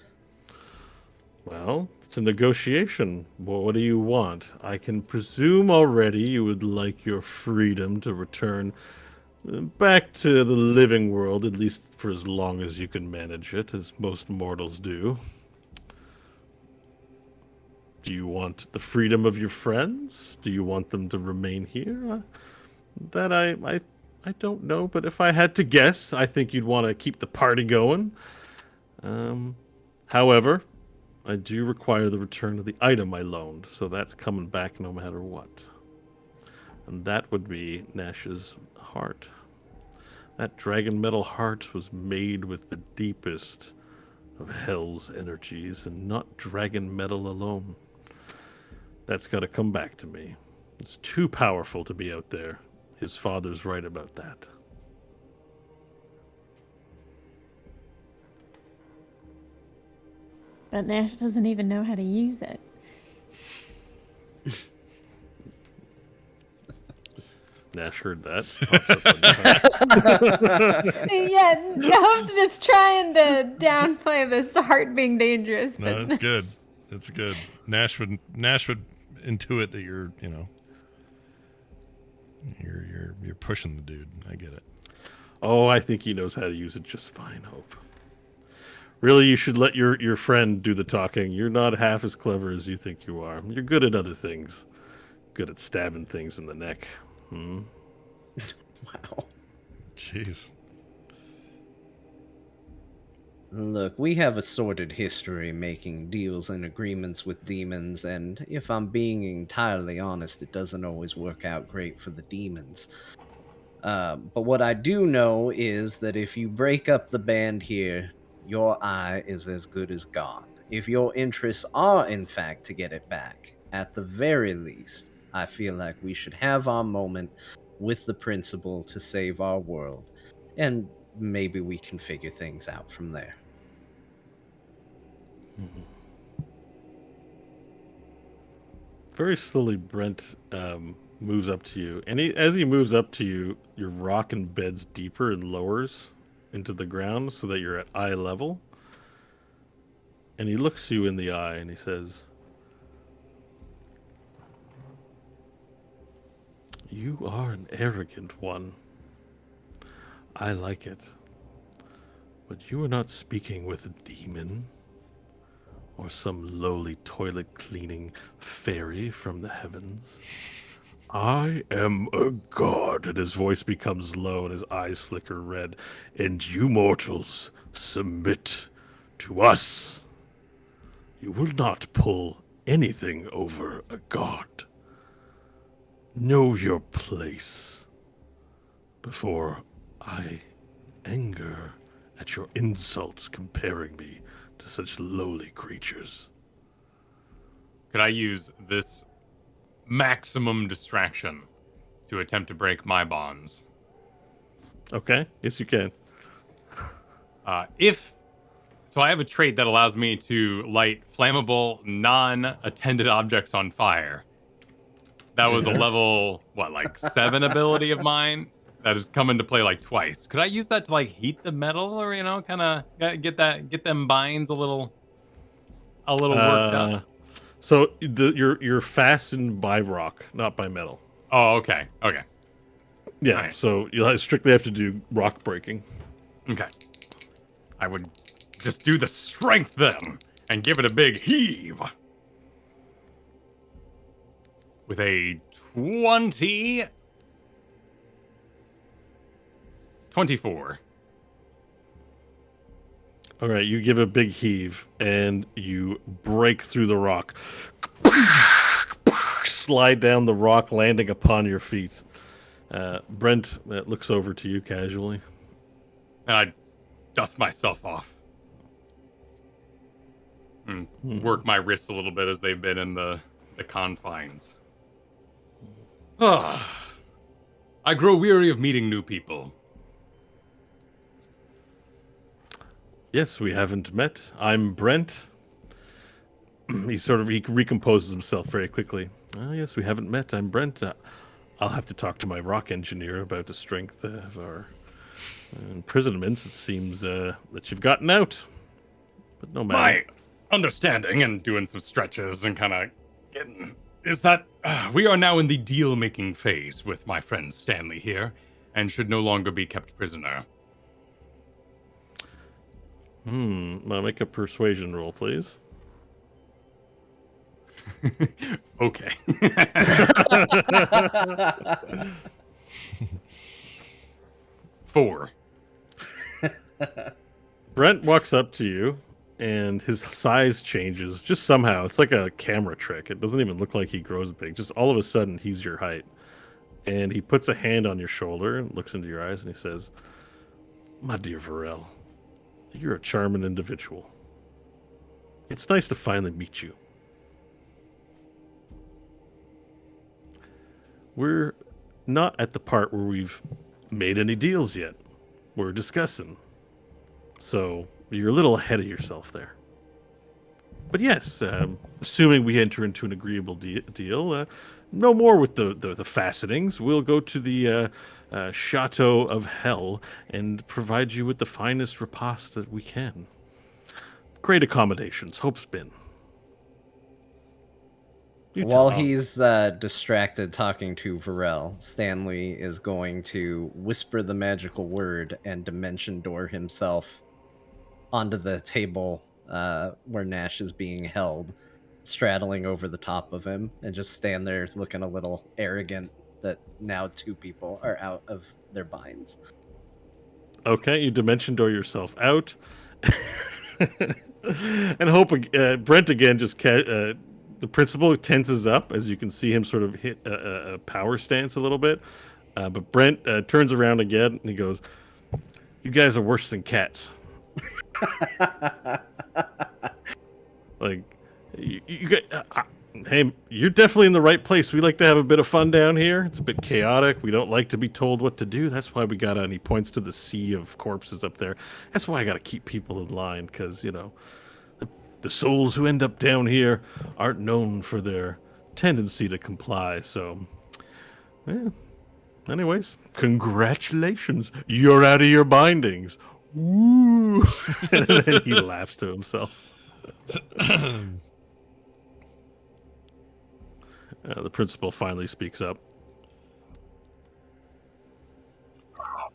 Well, it's a negotiation. What do you want? I can presume already you would like your freedom to return Back to the living world, at least for as long as you can manage it, as most mortals do. Do you want the freedom of your friends? Do you want them to remain here? That I don't know, but if I had to guess, I think you'd want to keep the party going. However, I do require the return of the item I loaned, so that's coming back no matter what. And that would be Nash's heart. That dragon metal heart was made with the deepest of hell's energies, and not dragon metal alone. That's got to come back to me. It's too powerful to be out there. His father's right about that. But Nash doesn't even know how to use it. Nash heard that. Yeah, Hope's just trying to downplay this heart being dangerous. No, that's good. That's good. Nash would intuit that you're pushing the dude. I get it. Oh, I think he knows how to use it just fine, Hope. Really, you should let your friend do the talking. You're not half as clever as you think you are. You're good at other things. Good at stabbing things in the neck. Wow. Jeez. Look, we have a sordid history making deals and agreements with demons, and if I'm being entirely honest, it doesn't always work out great for the demons. But what I do know is that if you break up the band here, your eye is as good as gone. If your interests are, in fact, to get it back, at the very least, I feel like we should have our moment with the principal to save our world, and maybe we can figure things out from there. Very slowly, Brent moves up to you, and as he moves up to you, your rock embeds deeper and lowers into the ground so that you're at eye level. And he looks you in the eye and he says, "You are an arrogant one. I like it. But you are not speaking with a demon or some lowly toilet cleaning fairy from the heavens. I am a god," and his voice becomes low and his eyes flicker red, "and you mortals submit to us. You will not pull anything over a god. Know your place before I anger at your insults comparing me to such lowly creatures." Could I use this maximum distraction to attempt to break my bonds? Okay, yes you can. So I have a trait that allows me to light flammable, non-attended objects on fire. That was a level, 7 ability of mine that has come into play twice. Could I use that to heat the metal, or kind of get them binds a little worked up? So you're fastened by rock, not by metal. Oh, okay. Yeah, Nice. so you'll strictly have to do rock breaking. Okay. I would just do the strength then and give it a big heave. With a 24. All right, you give a big heave and you break through the rock. Slide down the rock, landing upon your feet. Brent looks over to you casually. And I dust myself off. And work my wrists a little bit as they've been in the confines. I grow weary of meeting new people. Yes, we haven't met. I'm Brent. He recomposes himself very quickly. Yes, we haven't met. I'm Brent. I'll have to talk to my rock engineer about the strength of our imprisonments. It seems that you've gotten out. But no matter. My understanding, and doing some stretches and kind of getting, is that we are now in the deal-making phase with my friend Stanley here. and should no longer be kept prisoner. Make a persuasion roll, please. Okay. 4. Brent walks up to you, and his size changes just somehow. It's like a camera trick. It doesn't even look like he grows big. Just all of a sudden, he's your height. And he puts a hand on your shoulder and looks into your eyes, and he says, "My dear Varel, you're a charming individual. It's nice to finally meet you. We're not at the part where we've made any deals yet. We're discussing. So you're a little ahead of yourself there. But yes, assuming we enter into an agreeable deal, no more with the fastenings. We'll go to the Chateau of Hell and provide you with the finest repast that we can. Great accommodations. Hope's been." While he's distracted talking to Varel, Stanley is going to whisper the magical word and dimension door himself onto the table where Nash is being held, straddling over the top of him, and just stand there looking a little arrogant that now 2 people are out of their binds. Okay, you dimension door yourself out. And Hope, Brent again just the principal tenses up as you can see him sort of hit a power stance a little bit. But Brent turns around again and he goes, "You guys are worse than cats." Like, you get, hey, you're definitely in the right place. We like to have a bit of fun down here. It's a bit chaotic. We don't like to be told what to do. That's why we got to, and he points to the sea of corpses up there. That's why I got to keep people in line, because, you know, the souls who end up down here aren't known for their tendency to comply. So, yeah. Anyways, congratulations. You're out of your bindings. Woo! And then he laughs to himself. The principal finally speaks up.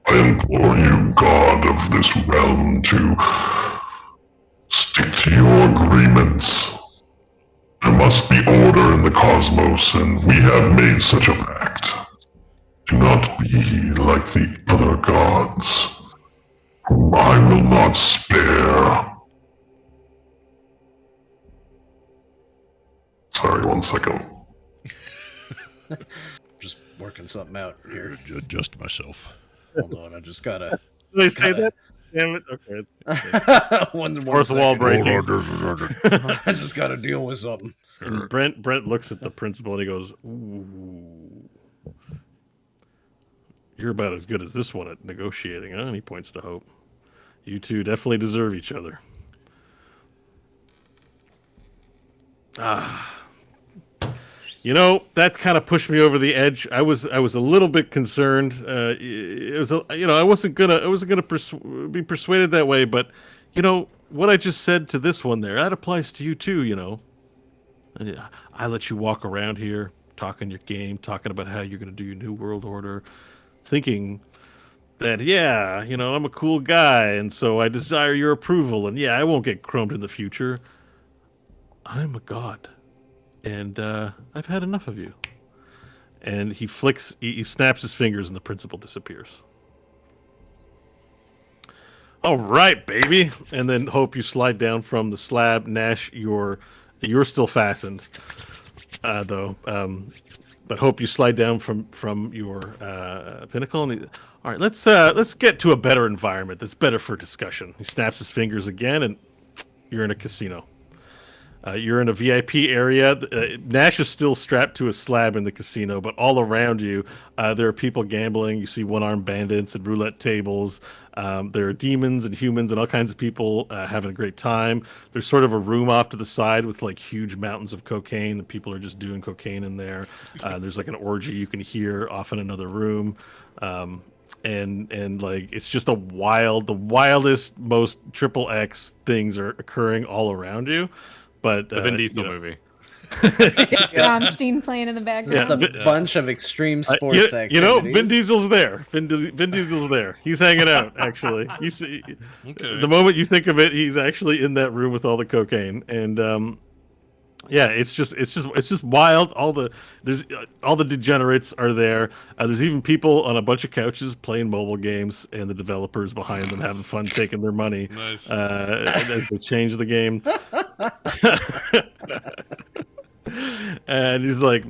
I implore you, God of this realm, to stick to your agreements. There must be order in the cosmos, and we have made such a pact. Do not be like the other gods, whom I will not spare. Sorry, 1 second. Just working something out here. Adjust myself. Hold on, I just gotta. Did they say that? Damn it. Okay. one Fourth wall second. breaking. I just gotta deal with something. And Brent looks at the principal and he goes, "Ooh. You're about as good as this one at negotiating, huh?" And he points to Hope. "You two definitely deserve each other." You know, that kind of pushed me over the edge. I was a little bit concerned. It was, I wasn't gonna be persuaded that way. But, you know, what I just said to this one there, that applies to you too. You know, I let you walk around here talking your game, talking about how you're gonna do your new world order, thinking that, yeah, you know, I'm a cool guy, and so I desire your approval, and yeah, I won't get chromed in the future. I'm a god, and I've had enough of you. And he snaps his fingers, and the principal disappears. All right, baby. And then Hope, you slide down from the slab. Nash, you're still fastened, though. But Hope, you slide down from your pinnacle. And all right, let's get to a better environment that's better for discussion. He snaps his fingers again, and you're in a casino. You're in a VIP area. Nash is still strapped to a slab in the casino, but all around you, there are people gambling. You see one-armed bandits and roulette tables. There are demons and humans and all kinds of people having a great time. There's sort of a room off to the side with like huge mountains of cocaine, and people are just doing cocaine in there. There's like an orgy you can hear off in another room. And like it's just the wildest, most XXX things are occurring all around you. But the Vin Diesel movie. Rammstein playing in the background. Just a bunch of extreme sports activities. You know, Vin Diesel's there. Vin Diesel's there. He's hanging out. Actually, you see, Okay. the moment you think of it, he's actually in that room with all the cocaine, and yeah, it's just wild. All the degenerates are there. There's even people on a bunch of couches playing mobile games, and the developers behind them having fun taking their money. Nice. As they change the game. And he's like,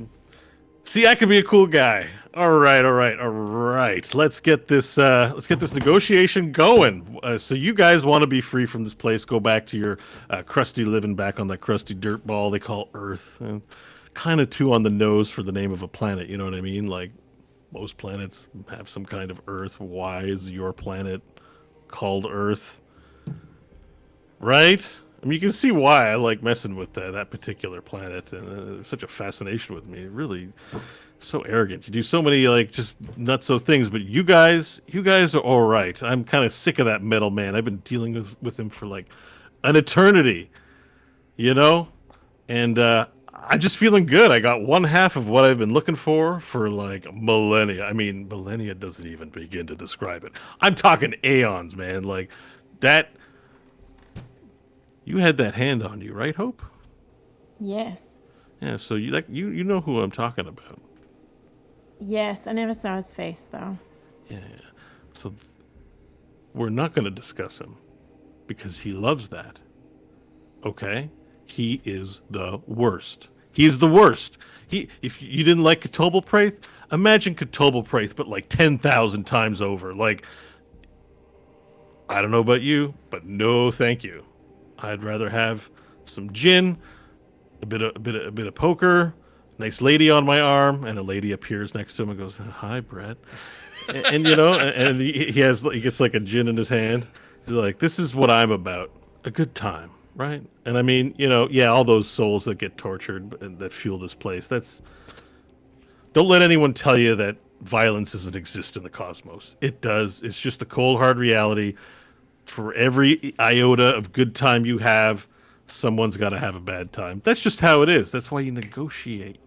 "See, I can be a cool guy. All right. Let's get this negotiation going. So you guys want to be free from this place? Go back to your crusty living back on that crusty dirt ball they call Earth. Kind of too on the nose for the name of a planet. You know what I mean? Like most planets have some kind of Earth. Why is your planet called Earth? Right? I mean, you can see why I like messing with that particular planet, and such a fascination with me. Really, so arrogant. You do so many like just nutso things, but you guys are all right. I'm kind of sick of that metal man. I've been dealing with him for like an eternity, you know, and I'm just feeling good. I got one half of what I've been looking for like millennia. I mean, millennia doesn't even begin to describe it. I'm talking aeons, man. Like that. You had that hand on you, right, Hope? Yes. Yeah, so you know who I'm talking about. Yes, I never saw his face, though. Yeah. So we're not going to discuss him because he loves that. Okay? He is the worst. He is the worst. If you didn't like Ctobelpraith, imagine Ctobelpraith, but like 10,000 times over. Like, I don't know about you, but no thank you. I'd rather have some gin, a bit of poker, nice lady on my arm, and a lady appears next to him and goes, "Hi, Brett," and you know, and he gets like a gin in his hand. He's like, "This is what I'm about, a good time, right?" And I mean, you know, yeah, all those souls that get tortured and that fuel this place. Don't let anyone tell you that violence doesn't exist in the cosmos. It does. It's just the cold hard reality. For every iota of good time you have, someone's got to have a bad time. That's just how it is. That's why you negotiate.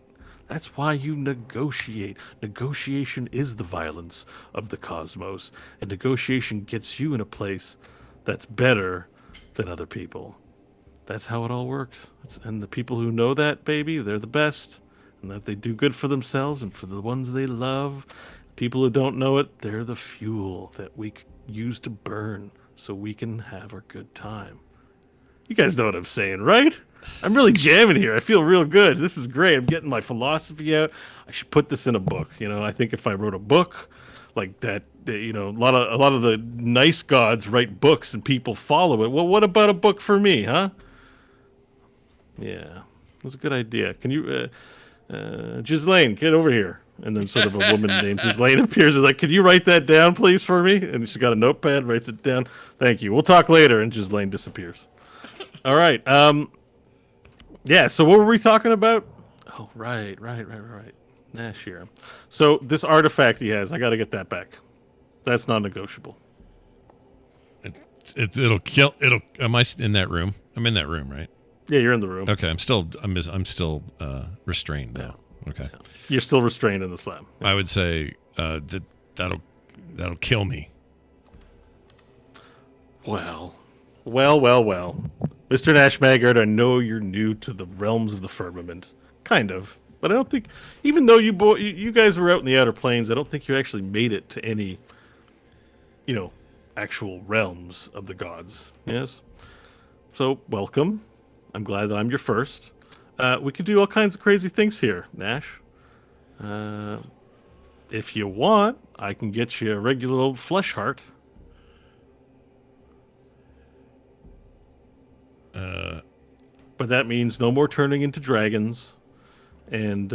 Negotiation is the violence of the cosmos, and negotiation gets you in a place that's better than other people. That's how it all works. And the people who know that, baby, they're the best, and that they do good for themselves and for the ones they love. People who don't know it, they're the fuel that we use to burn so we can have our good time. You guys know what I'm saying, right? I'm really jamming here. I feel real good. This is great. I'm getting my philosophy out. I should put this in a book. You know, I think if I wrote a book like that, you know, a lot of the nice gods write books and people follow it. Well, what about a book for me, huh? Yeah, that's a good idea. Can you, Ghislaine, get over here. And then sort of a woman named Ghislaine appears and like, "Can you write that down, please, for me?" And she's got a notepad, writes it down. "Thank you. We'll talk later." And Ghislaine disappears. All right. Yeah, so what were we talking about? Oh, right. Nash here. So this artifact he has, I got to get that back. That's non-negotiable. It'll kill. Am I in that room? I'm in that room, right? Yeah, you're in the room. Okay, I'm still restrained though. Okay. Yeah. You're still restrained in the slab. Yeah. I would say that'll kill me. Well. Mr. Nash Maggard, I know you're new to the realms of the firmament. Kind of. But I don't think, even though you guys were out in the outer planes, I don't think you actually made it to any, you know, actual realms of the gods. Yes? So, welcome. I'm glad that I'm your first. We can do all kinds of crazy things here, Nash. If you want, I can get you a regular old flesh heart. But that means no more turning into dragons. And,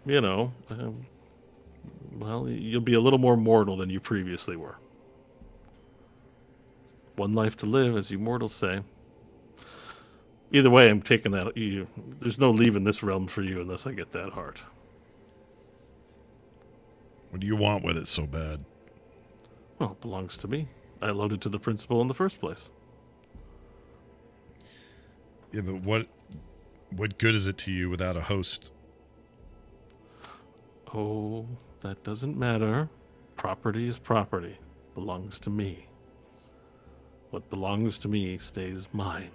you know, well, you'll be a little more mortal than you previously were. One life to live, as you mortals say. Either way, I'm taking that. There's no leaving this realm for you unless I get that heart. What do you want with it so bad? Well, it belongs to me. I loaned it to the principal in the first place. Yeah, but what? What good is it to you without a host? Oh, that doesn't matter. Property is property. Belongs to me. What belongs to me stays mine.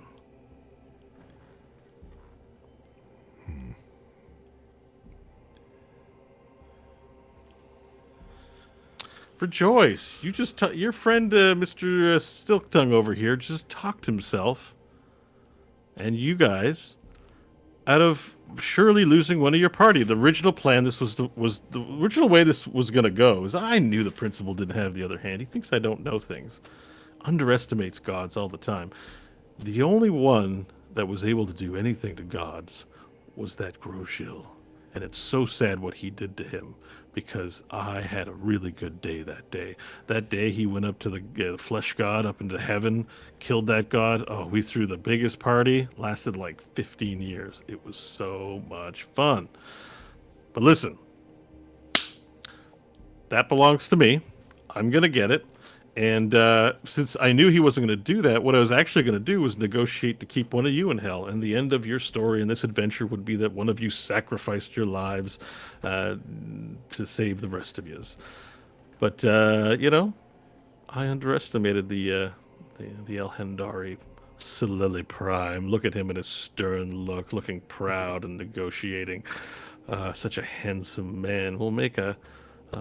Rejoice. You just your friend Mr. Stilktongue over here just talked himself, and you guys, out of surely losing one of your party. The original plan, this was the original way this was going to go. Is I knew the principal didn't have the other hand. He thinks I don't know things. Underestimates gods all the time. The only one that was able to do anything to gods was that Groshil. And it's so sad what he did to him, because I had a really good day that day. That day he went up to the flesh god up into heaven, killed that god. Oh, we threw the biggest party. Lasted like 15 years. It was so much fun. But listen, that belongs to me. I'm going to get it. And since I knew he wasn't going to do that, what I was actually going to do was negotiate to keep one of you in hell. And the end of your story in this adventure would be that one of you sacrificed your lives to save the rest of yous. But, you know, I underestimated the Elhendari Soleli Prime. Look at him in his stern look, looking proud and negotiating. Such a handsome man will make a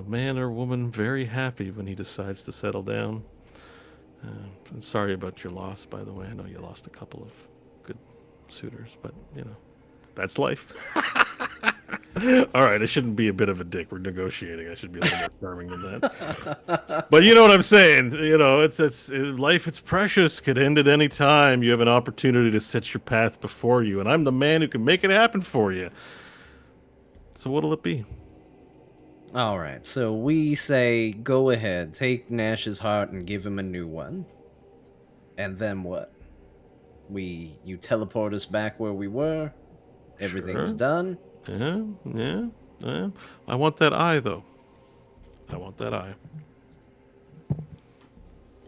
man or woman very happy when he decides to settle down. I'm sorry about your loss, by the way. I know you lost a couple of good suitors, but, you know, that's life. All right, I shouldn't be a bit of a dick. We're negotiating. I should be a little more charming than that. But you know what I'm saying. You know, it's life. It's precious. Could end at any time. You have an opportunity to set your path before you, and I'm the man who can make it happen for you. So what'll it be? All right, so we say, go ahead, take Nash's heart and give him a new one. And then what? You teleport us back where we were. Everything's Sure. done. Yeah. I want that eye, though. I want that eye.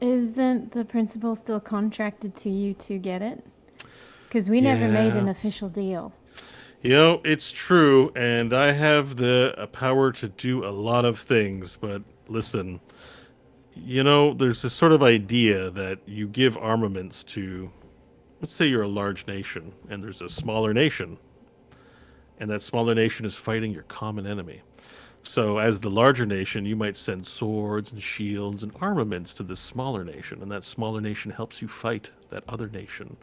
Isn't the principal still contracted to you to get it? Because we never made an Yeah. official deal. You know, it's true, and I have the power to do a lot of things, but listen, you know, there's this sort of idea that you give armaments to, let's say you're a large nation, and there's a smaller nation, and that smaller nation is fighting your common enemy. So as the larger nation, you might send swords and shields and armaments to this smaller nation, and that smaller nation helps you fight that other nation.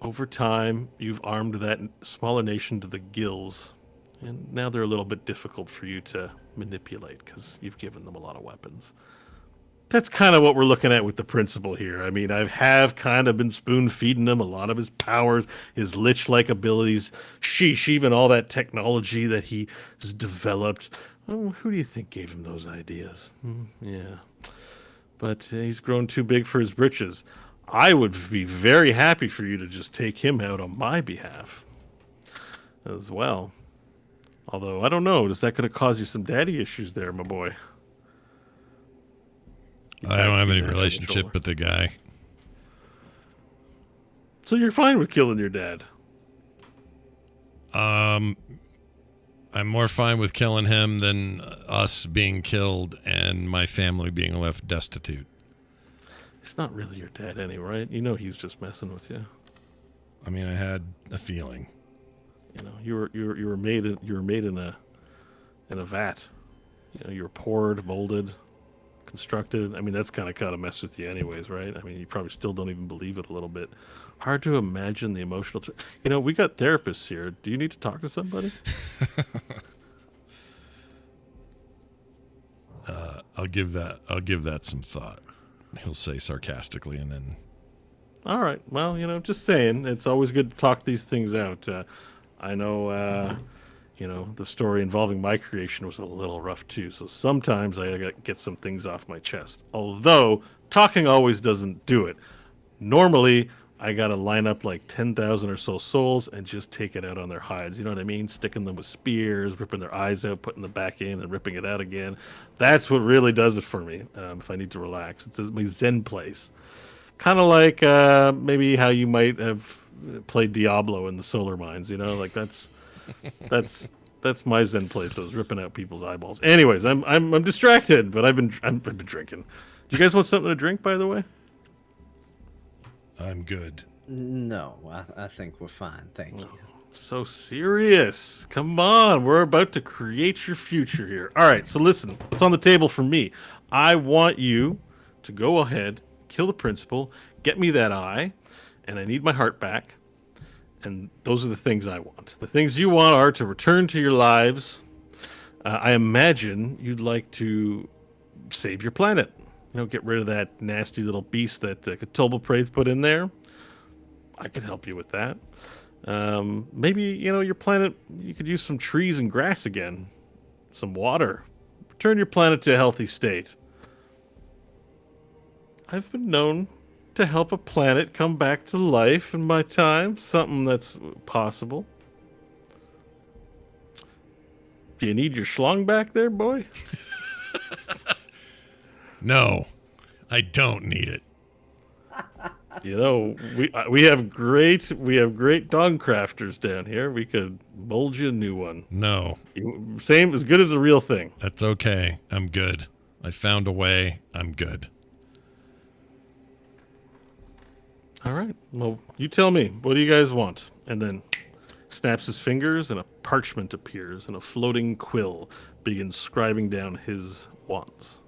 Over time, you've armed that smaller nation to the gills, and now they're a little bit difficult for you to manipulate because you've given them a lot of weapons. That's kind of what we're looking at with the principal here. I mean, I have kind of been spoon-feeding him a lot of his powers, his lich-like abilities, sheesh, even all that technology that he has developed. Oh, who do you think gave him those ideas? Yeah. But he's grown too big for his britches. I would be very happy for you to just take him out on my behalf as well. Although, I don't know, is that going to cause you some daddy issues there, my boy? I don't have any relationship with the guy. So you're fine with killing your dad? I'm more fine with killing him than us being killed and my family being left destitute. He's not really your dad anyway, right? You know he's just messing with you. I mean, I had a feeling. You know, you were made in a vat. You know, you were poured, molded, constructed. I mean, that's kind of mess with you anyways, right? I mean, you probably still don't even believe it a little bit. Hard to imagine the emotional. You know, we got therapists here. Do you need to talk to somebody? I'll give that some thought. He'll say sarcastically, and then. All right. Well, you know, just saying, it's always good to talk these things out. I know, you know, the story involving my creation was a little rough too. So sometimes I gotta get some things off my chest. Although talking always doesn't do it. Normally, I gotta line up like 10,000 or so souls and just take it out on their hides. You know what I mean? Sticking them with spears, ripping their eyes out, putting them back in, and ripping it out again. That's what really does it for me. If I need to relax, it's my zen place. Kind of like maybe how you might have play Diablo in the solar mines. You know, like that's my Zen place. I was ripping out people's eyeballs. Anyways, I'm distracted, but I've been drinking. Do you guys want something to drink, by the way? I'm good. No, I think we're fine. Thank you. So serious. Come on, we're about to create your future here. All right, so listen, what's on the table for me? I want you to go ahead, kill the principal, get me that eye, and I need my heart back. And those are the things I want. The things you want are to return to your lives. I imagine you'd like to save your planet. You know, get rid of that nasty little beast that TWBD put in there. I could help you with that. Maybe, you know, your planet, you could use some trees and grass again. Some water. Return your planet to a healthy state. I've been known to help a planet come back to life in my time. Something that's possible. Do you need your schlong back there, boy? No, I don't need it. You know, we have great dog crafters down here. We could mold you a new one. No, Same, as good as a real thing. that's okay. I'm good. I found a way. I'm good. All right. Well, you tell me. What do you guys want? And then snaps his fingers, and a parchment appears, and a floating quill begins scribing down his wants.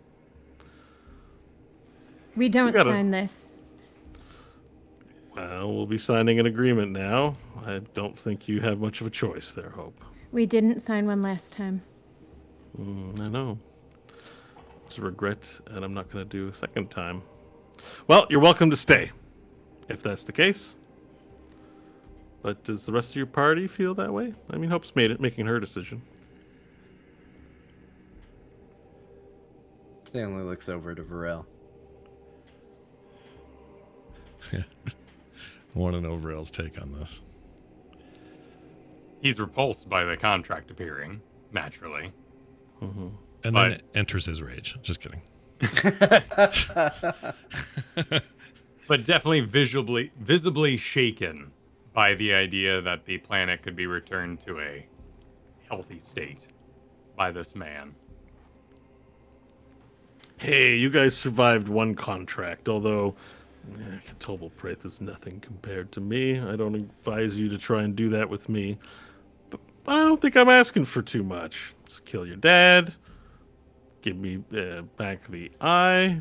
We don't sign this. Well, we'll be signing an agreement now. I don't think you have much of a choice there, Hope. We didn't sign one last time. I know. It's a regret, and I'm not going to do a second time. Well, you're welcome to stay, if that's the case. But does the rest of your party feel that way? I mean, Hope's making her decision. Stanley looks over to Varel. I want to know Rail's take on this. He's repulsed by the contract appearing, naturally. Mm-hmm. And then enters his rage. Just kidding. But definitely visibly shaken by the idea that the planet could be returned to a healthy state by this man. Hey, you guys survived one contract, although TWBD is nothing compared to me. I don't advise you to try and do that with me. But I don't think I'm asking for too much. Just kill your dad, give me back the eye,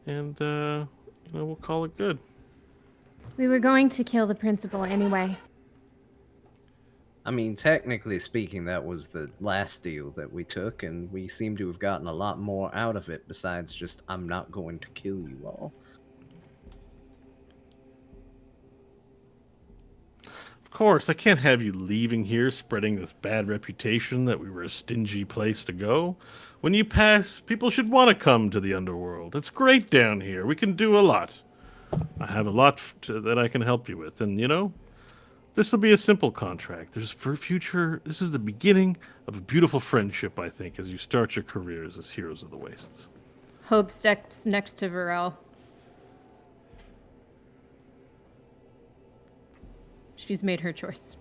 and we'll call it good. We were going to kill the principal anyway. I mean, technically speaking, that was the last deal that we took, and we seem to have gotten a lot more out of it besides just, I'm not going to kill you all. Of course, I can't have you leaving here spreading this bad reputation that we were a stingy place to go. When you pass, people should want to come to the underworld. It's great down here. We can do a lot. I have a lot that I can help you with, and this will be a simple contract. This is the beginning of a beautiful friendship, I think, as you start your careers as heroes of the wastes. Hope steps next to Varel. She's made her choice.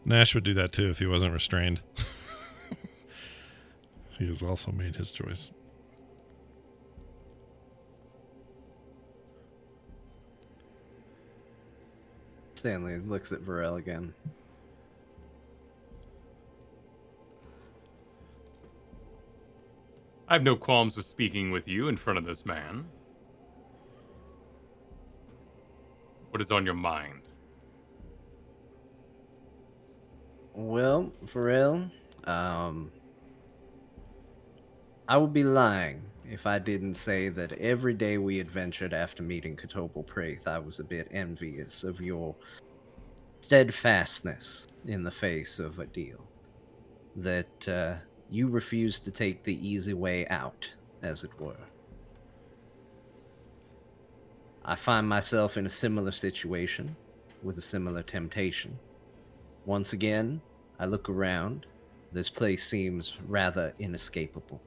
Nash would do that too if he wasn't restrained. He has also made his choice. Stanley looks at Varel again. I have no qualms with speaking with you in front of this man. What is on your mind? Well, Varel, I would be lying if I didn't say that every day we adventured after meeting TWBD, I was a bit envious of your steadfastness in the face of a deal. That you refused to take the easy way out, as it were. I find myself in a similar situation, with a similar temptation. Once again, I look around, This place seems rather inescapable.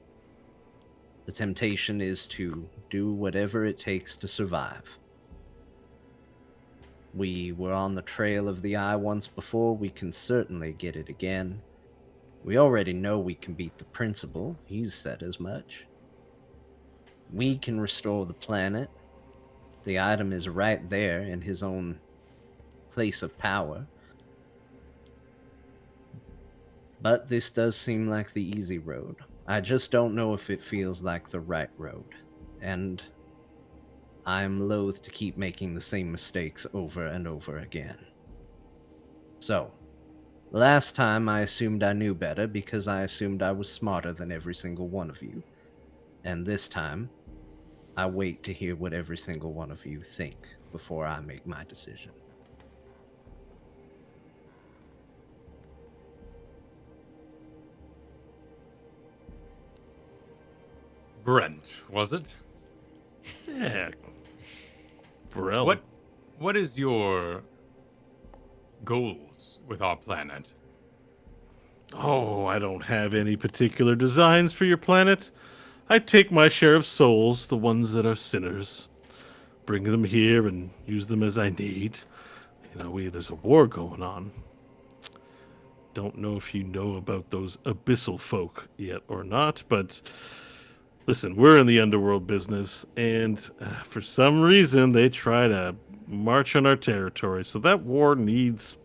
The temptation is to do whatever it takes to survive. We were on the trail of the eye once before, we can certainly get it again. We already know we can beat the principal, he's said as much. We can restore the planet. The item is right there in his own place of power. But this does seem like the easy road. I just don't know if it feels like the right road. And I'm loath to keep making the same mistakes over and over again. So, last time I assumed I knew better because I assumed I was smarter than every single one of you. And this time, I wait to hear what every single one of you think before I make my decision. Brent, was it? Yeah. Varel. What is your goals with our planet? Oh, I don't have any particular designs for your planet. I take my share of souls, the ones that are sinners, bring them here and use them as I need. You know, there's a war going on. Don't know if you know about those abyssal folk yet or not, but listen, we're in the underworld business, and for some reason they try to march on our territory. So that war needs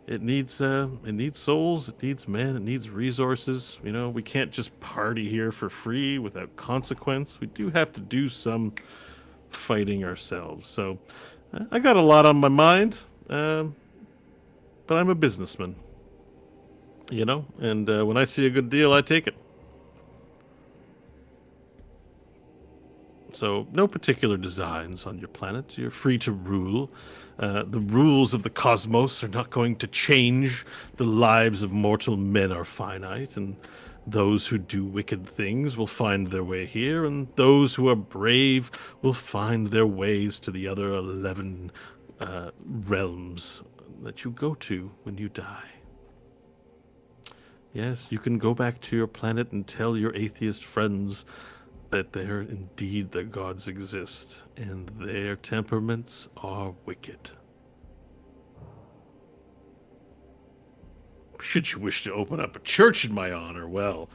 souls, it needs men, it needs resources. You know, we can't just party here for free without consequence. We do have to do some fighting ourselves. So I got a lot on my mind, but I'm a businessman, you know, and when I see a good deal, I take it. So, no particular designs on your planet. You're free to rule. The rules of the cosmos are not going to change. The lives of mortal men are finite, and those who do wicked things will find their way here, and those who are brave will find their ways to the other 11 realms that you go to when you die. Yes, you can go back to your planet and tell your atheist friends that there indeed the gods exist, and their temperaments are wicked. Should you wish to open up a church in my honor, well,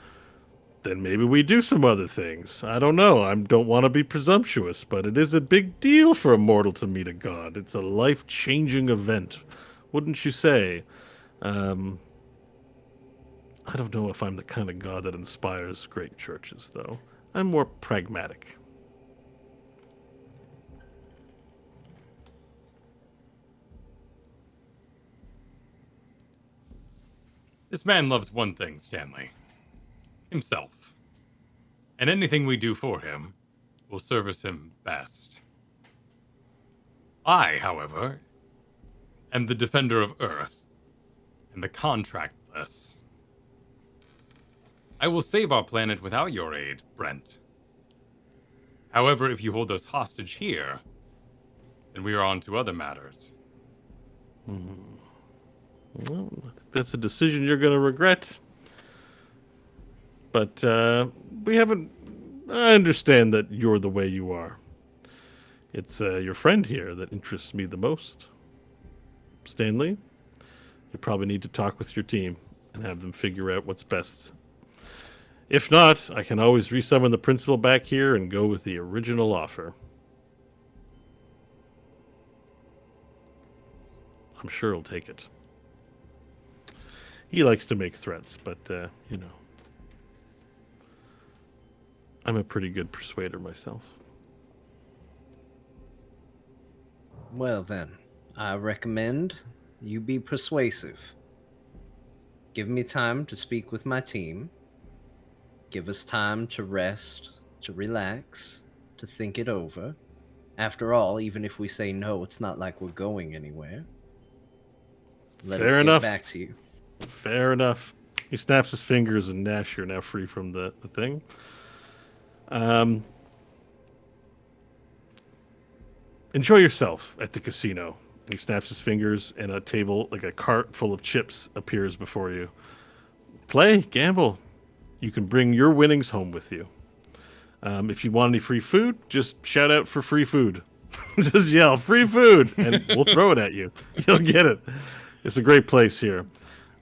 then maybe we do some other things. I don't know, I don't want to be presumptuous, but it is a big deal for a mortal to meet a god. It's a life-changing event, wouldn't you say? I don't know if I'm the kind of god that inspires great churches, though. I'm more pragmatic. This man loves one thing, Stanley. Himself. And anything we do for him will service him best. I, however, am the defender of Earth and the contractless. I will save our planet without your aid, Brent. However, if you hold us hostage here, then we are on to other matters. Well, I think that's a decision you're going to regret. But we haven't... I understand that you're the way you are. It's your friend here that interests me the most. Stanley, you probably need to talk with your team and have them figure out what's best. If not, I can always resummon the principal back here and go with the original offer. I'm sure he'll take it. He likes to make threats, but, you know. I'm a pretty good persuader myself. Well then, I recommend you be persuasive. Give me time to speak with my team. Give us time to rest, to relax, to think it over. After all, even if we say no, it's not like we're going anywhere. Let us get back to you. Fair enough. He snaps his fingers, and Nash, you're now free from the thing. Enjoy yourself at the casino. And he snaps his fingers, and a table, like a cart full of chips, appears before you. Play, gamble. You can bring your winnings home with you. If you want any free food, just shout out for free food. Just yell, free food, and we'll throw it at you. You'll get it. It's a great place here.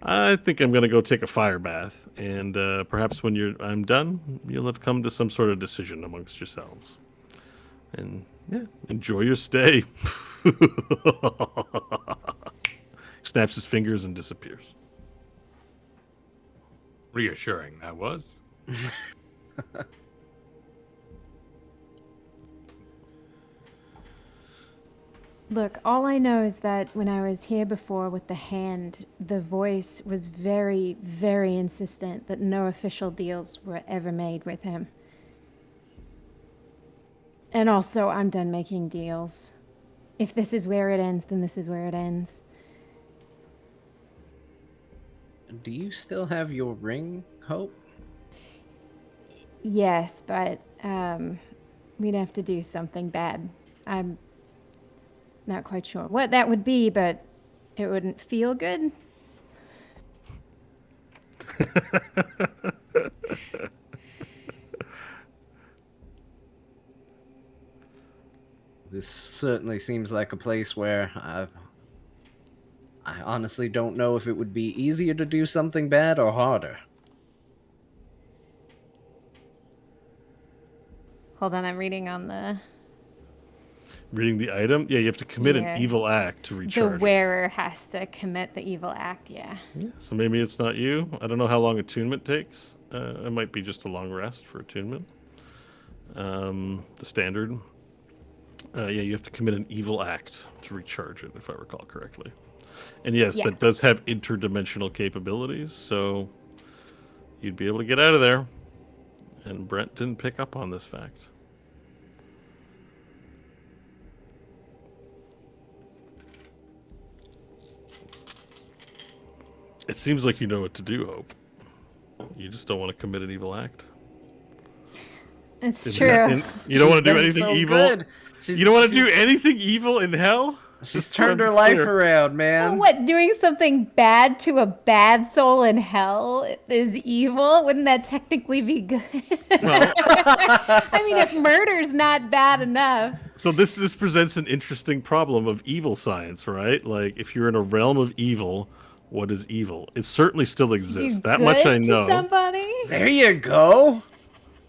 I think I'm going to go take a fire bath, and perhaps when I'm done, you'll have come to some sort of decision amongst yourselves. And yeah, enjoy your stay. Snaps his fingers and disappears. Reassuring, that was. Look, all I know is that when I was here before with the hand, the voice was very, very insistent that no official deals were ever made with him. And also, I'm done making deals. If this is where it ends, then this is where it ends. Do you still have your ring, Hope? Yes, but we'd have to do something bad. I'm not quite sure what that would be, but it wouldn't feel good. This certainly seems like a place where I honestly don't know if it would be easier to do something bad or harder. Hold on, I'm reading on the... Reading the item? Yeah, you have to commit Yeah. an evil act to The recharge. wearer has to commit the evil act, yeah. So maybe it's not you. I don't know how long attunement takes. It might be just a long rest for attunement. The standard. Yeah, you have to commit an evil act to recharge it, if I recall correctly. And yes, Yeah. that does have interdimensional capabilities, so you'd be able to get out of there. And Brent didn't pick up on this fact. It seems like you know what to do, Hope. You just don't want to commit an evil act. It's Isn't true. that- you don't want to do Been anything so evil? good. You don't want to do anything evil in hell? She's Just turned to her be life clear. around, man. What, doing something bad to a bad soul in hell is evil? Wouldn't that technically be good? Well, I mean, if murder's not bad enough. so this presents an interesting problem of evil science, right? Like, if you're in a realm of evil, what is evil? It certainly still exists. Do That much I good know. To somebody? There you go.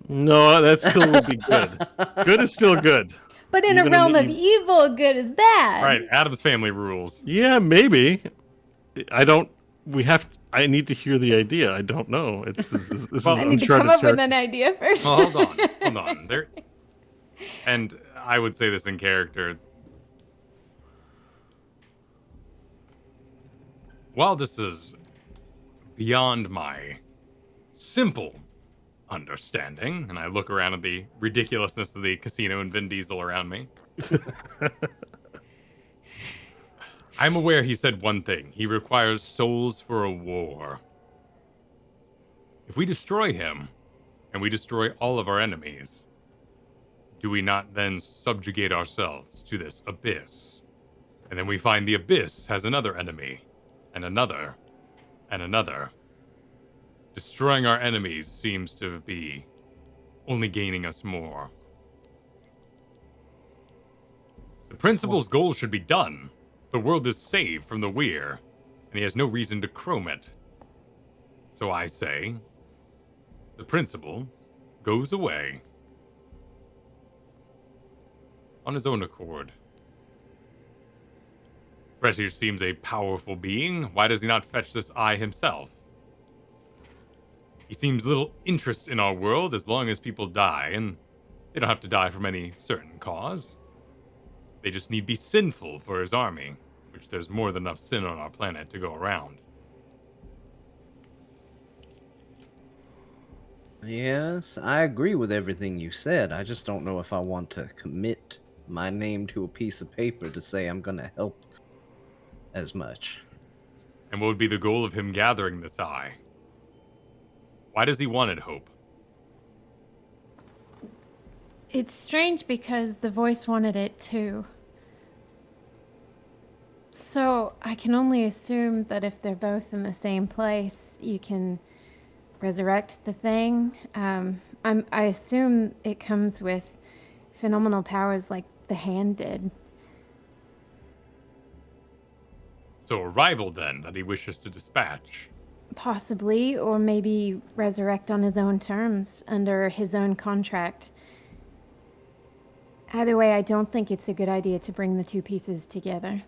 No, that still would be good. Good is still good. But in Even a in realm the of evil, good is bad. Right, Adam's family rules. Yeah, maybe. I need to hear the idea. I don't know. This is Well, I need to uncharted come up with territory. an idea first. Well, hold on. There, and I would say this in character. While this is beyond my simple understanding, and I look around at the ridiculousness of the casino and Vin Diesel around me, I'm aware he said one thing. He requires souls for a war. If we destroy him, and we destroy all of our enemies, do we not then subjugate ourselves to this abyss? And then we find the abyss has another enemy, and another, and another. Destroying our enemies seems to be only gaining us more. The principal's goal should be done. The world is saved from the weir, and he has no reason to chrome it. So I say, the principal goes away on his own accord. Pretish seems a powerful being. Why does he not fetch this eye himself? He seems little interest in our world as long as people die, and they don't have to die from any certain cause. They just need be sinful for his army, which there's more than enough sin on our planet to go around. Yes, I agree with everything you said. I just don't know if I want to commit my name to a piece of paper to say I'm going to help as much. And what would be the goal of him gathering this eye? Why does he want it, Hope? It's strange because the voice wanted it too. So I can only assume that if they're both in the same place, you can resurrect the thing. I assume it comes with phenomenal powers like the hand did. So a rival, then, that he wishes to dispatch. Possibly, or maybe resurrect on his own terms, under his own contract. Either way, I don't think it's a good idea to bring the two pieces together.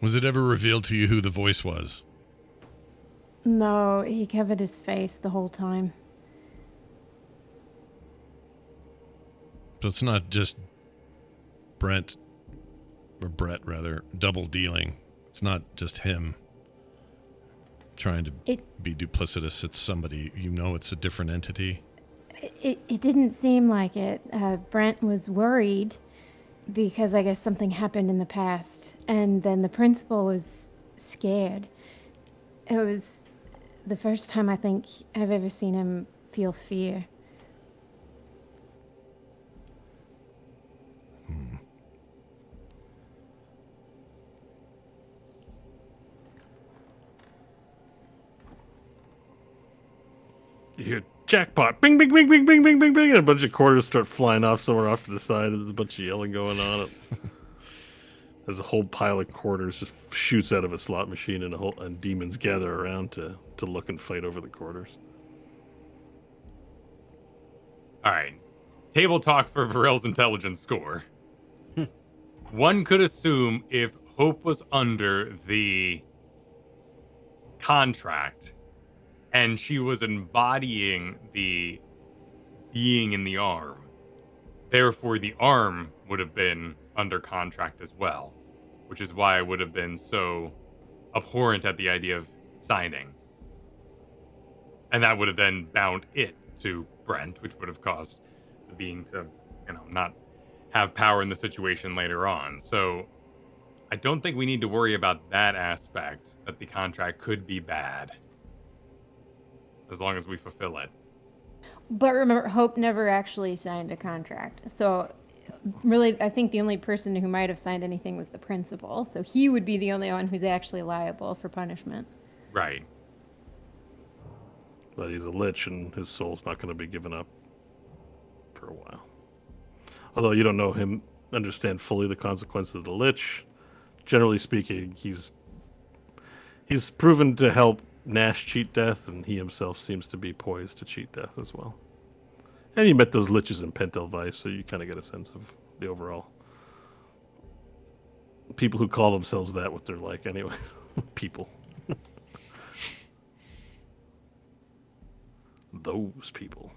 Was it ever revealed to you who the voice was? No, he covered his face the whole time. So it's not just Brett, rather, double dealing. It's not just him trying to be duplicitous. It's somebody, it's a different entity. It didn't seem like it. Brent was worried because I guess something happened in the past, and then the principal was scared. It was the first time I think I've ever seen him feel fear. You hear jackpot, bing, bing, bing, bing, bing, bing, bing, bing, and a bunch of quarters start flying off somewhere off to the side. There's a bunch of yelling going on. There's a whole pile of quarters just shoots out of a slot machine, and demons gather around to look and fight over the quarters. All right. Table talk for Varel's intelligence score. One could assume if Hope was under the contract and she was embodying the being in the arm, therefore the arm would have been under contract as well, which is why I would have been so abhorrent at the idea of signing. And that would have then bound it to Brent, which would have caused the being to, not have power in the situation later on. So I don't think we need to worry about that aspect, that the contract could be bad, as long as we fulfill it. But remember, Hope never actually signed a contract. So really, I think the only person who might have signed anything was the principal. So he would be the only one who's actually liable for punishment. Right. But he's a lich, and his soul's not going to be given up for a while. Although you don't know him understand fully the consequences of the lich. Generally speaking, he's proven to help Nash cheat death, and he himself seems to be poised to cheat death as well. And you met those liches in Pentelvice, so you kind of get a sense of the overall people who call themselves that, what they're like anyway. People. Those people.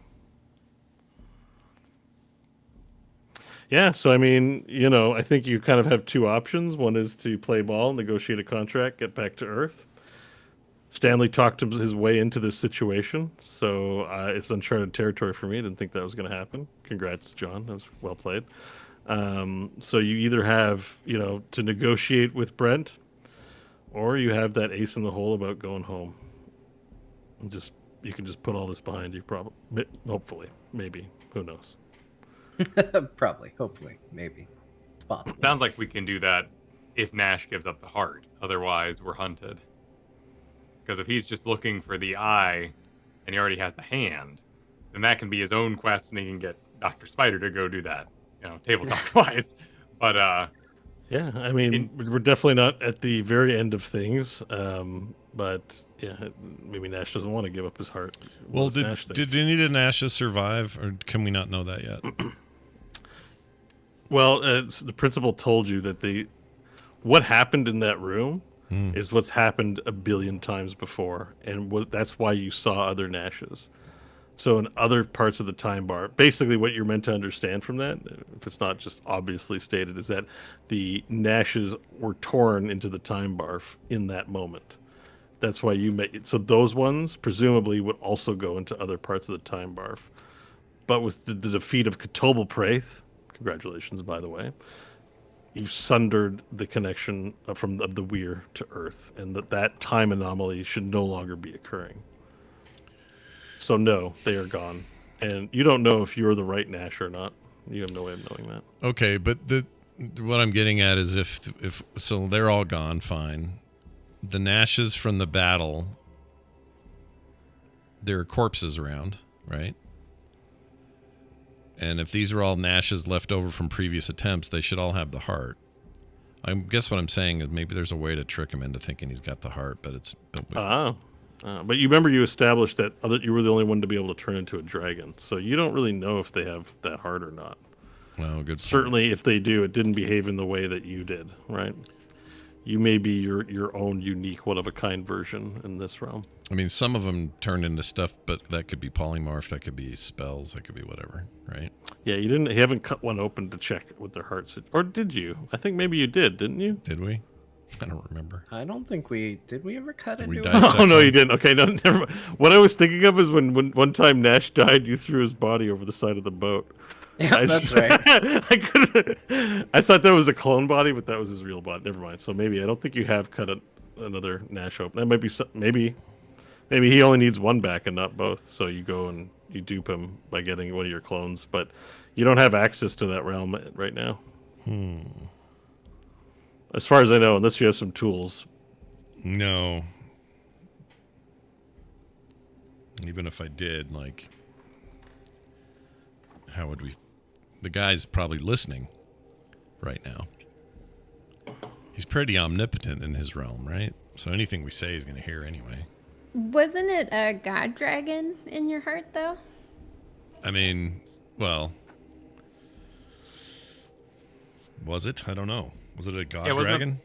Yeah, so I mean, I think you kind of have two options. One is to play ball, negotiate a contract, get back to Earth. Stanley talked his way into this situation, so it's uncharted territory for me. I didn't think that was going to happen. Congrats, John. That was well played. So you either have, to negotiate with Brent, or you have that ace in the hole about going home. You can just put all this behind you, probably, hopefully, maybe. Who knows? Probably, hopefully, maybe. Possibly. Sounds like we can do that if Nash gives up the heart. Otherwise, we're hunted. Because if he's just looking for the eye and he already has the hand, then that can be his own quest, and he can get Dr. Spider to go do that, table talk wise. But yeah, I mean, we're definitely not at the very end of things. But yeah, maybe Nash doesn't want to give up his heart. Well, did any of the Nashes survive, or can we not know that yet? Well, the principal told you that what happened in that room is what's happened a billion times before, and that's why you saw other Nashes. So in other parts of the time bar, basically what you're meant to understand from that, if it's not just obviously stated, is that the Nashes were torn into the time bar in that moment. That's why so those ones presumably would also go into other parts of the time barf. But with the defeat of Ketobel Praith, congratulations, by the way, you've sundered the connection from the Weir to Earth, and that time anomaly should no longer be occurring. So no, they are gone, and you don't know if you're the right Nash or not. You have no way of knowing that. Okay, but what I'm getting at is if so they're all gone, fine. The Nashes from the battle, there are corpses around, right? And if these are all Nashes left over from previous attempts, they should all have the heart. I guess what I'm saying is maybe there's a way to trick him into thinking he's got the heart, but it's... But you remember you established that you were the only one to be able to turn into a dragon, so you don't really know if they have that heart or not. Well, good. Certainly, if they do, it didn't behave in the way that you did, right? You may be your own unique, one-of-a-kind version in this realm. I mean, some of them turn into stuff, but that could be polymorph, that could be spells, that could be whatever, right? Yeah, you haven't cut one open to check what their hearts, or did you? I think maybe you did, didn't you? Did we? I don't remember. I don't think did we ever cut Did we into dissect it? Oh no, them? you didn't. Okay, no, never mind. What I was thinking of is when one time Nash died, you threw his body over the side of the boat. Yeah, that's right. I thought that was a clone body, but that was his real body. Never mind. So maybe I don't think you have cut another Nash open. That might be maybe he only needs one back and not both. So you go and you dupe him by getting one of your clones, but you don't have access to that realm right now. As far as I know, unless you have some tools. No. Even if I did, like, how would we... The guy's probably listening right now. He's pretty omnipotent in his realm, right? So anything we say he's going to hear anyway. Wasn't it a god dragon in your heart, though? I mean, well... Was it? I don't know. Was it a god dragon?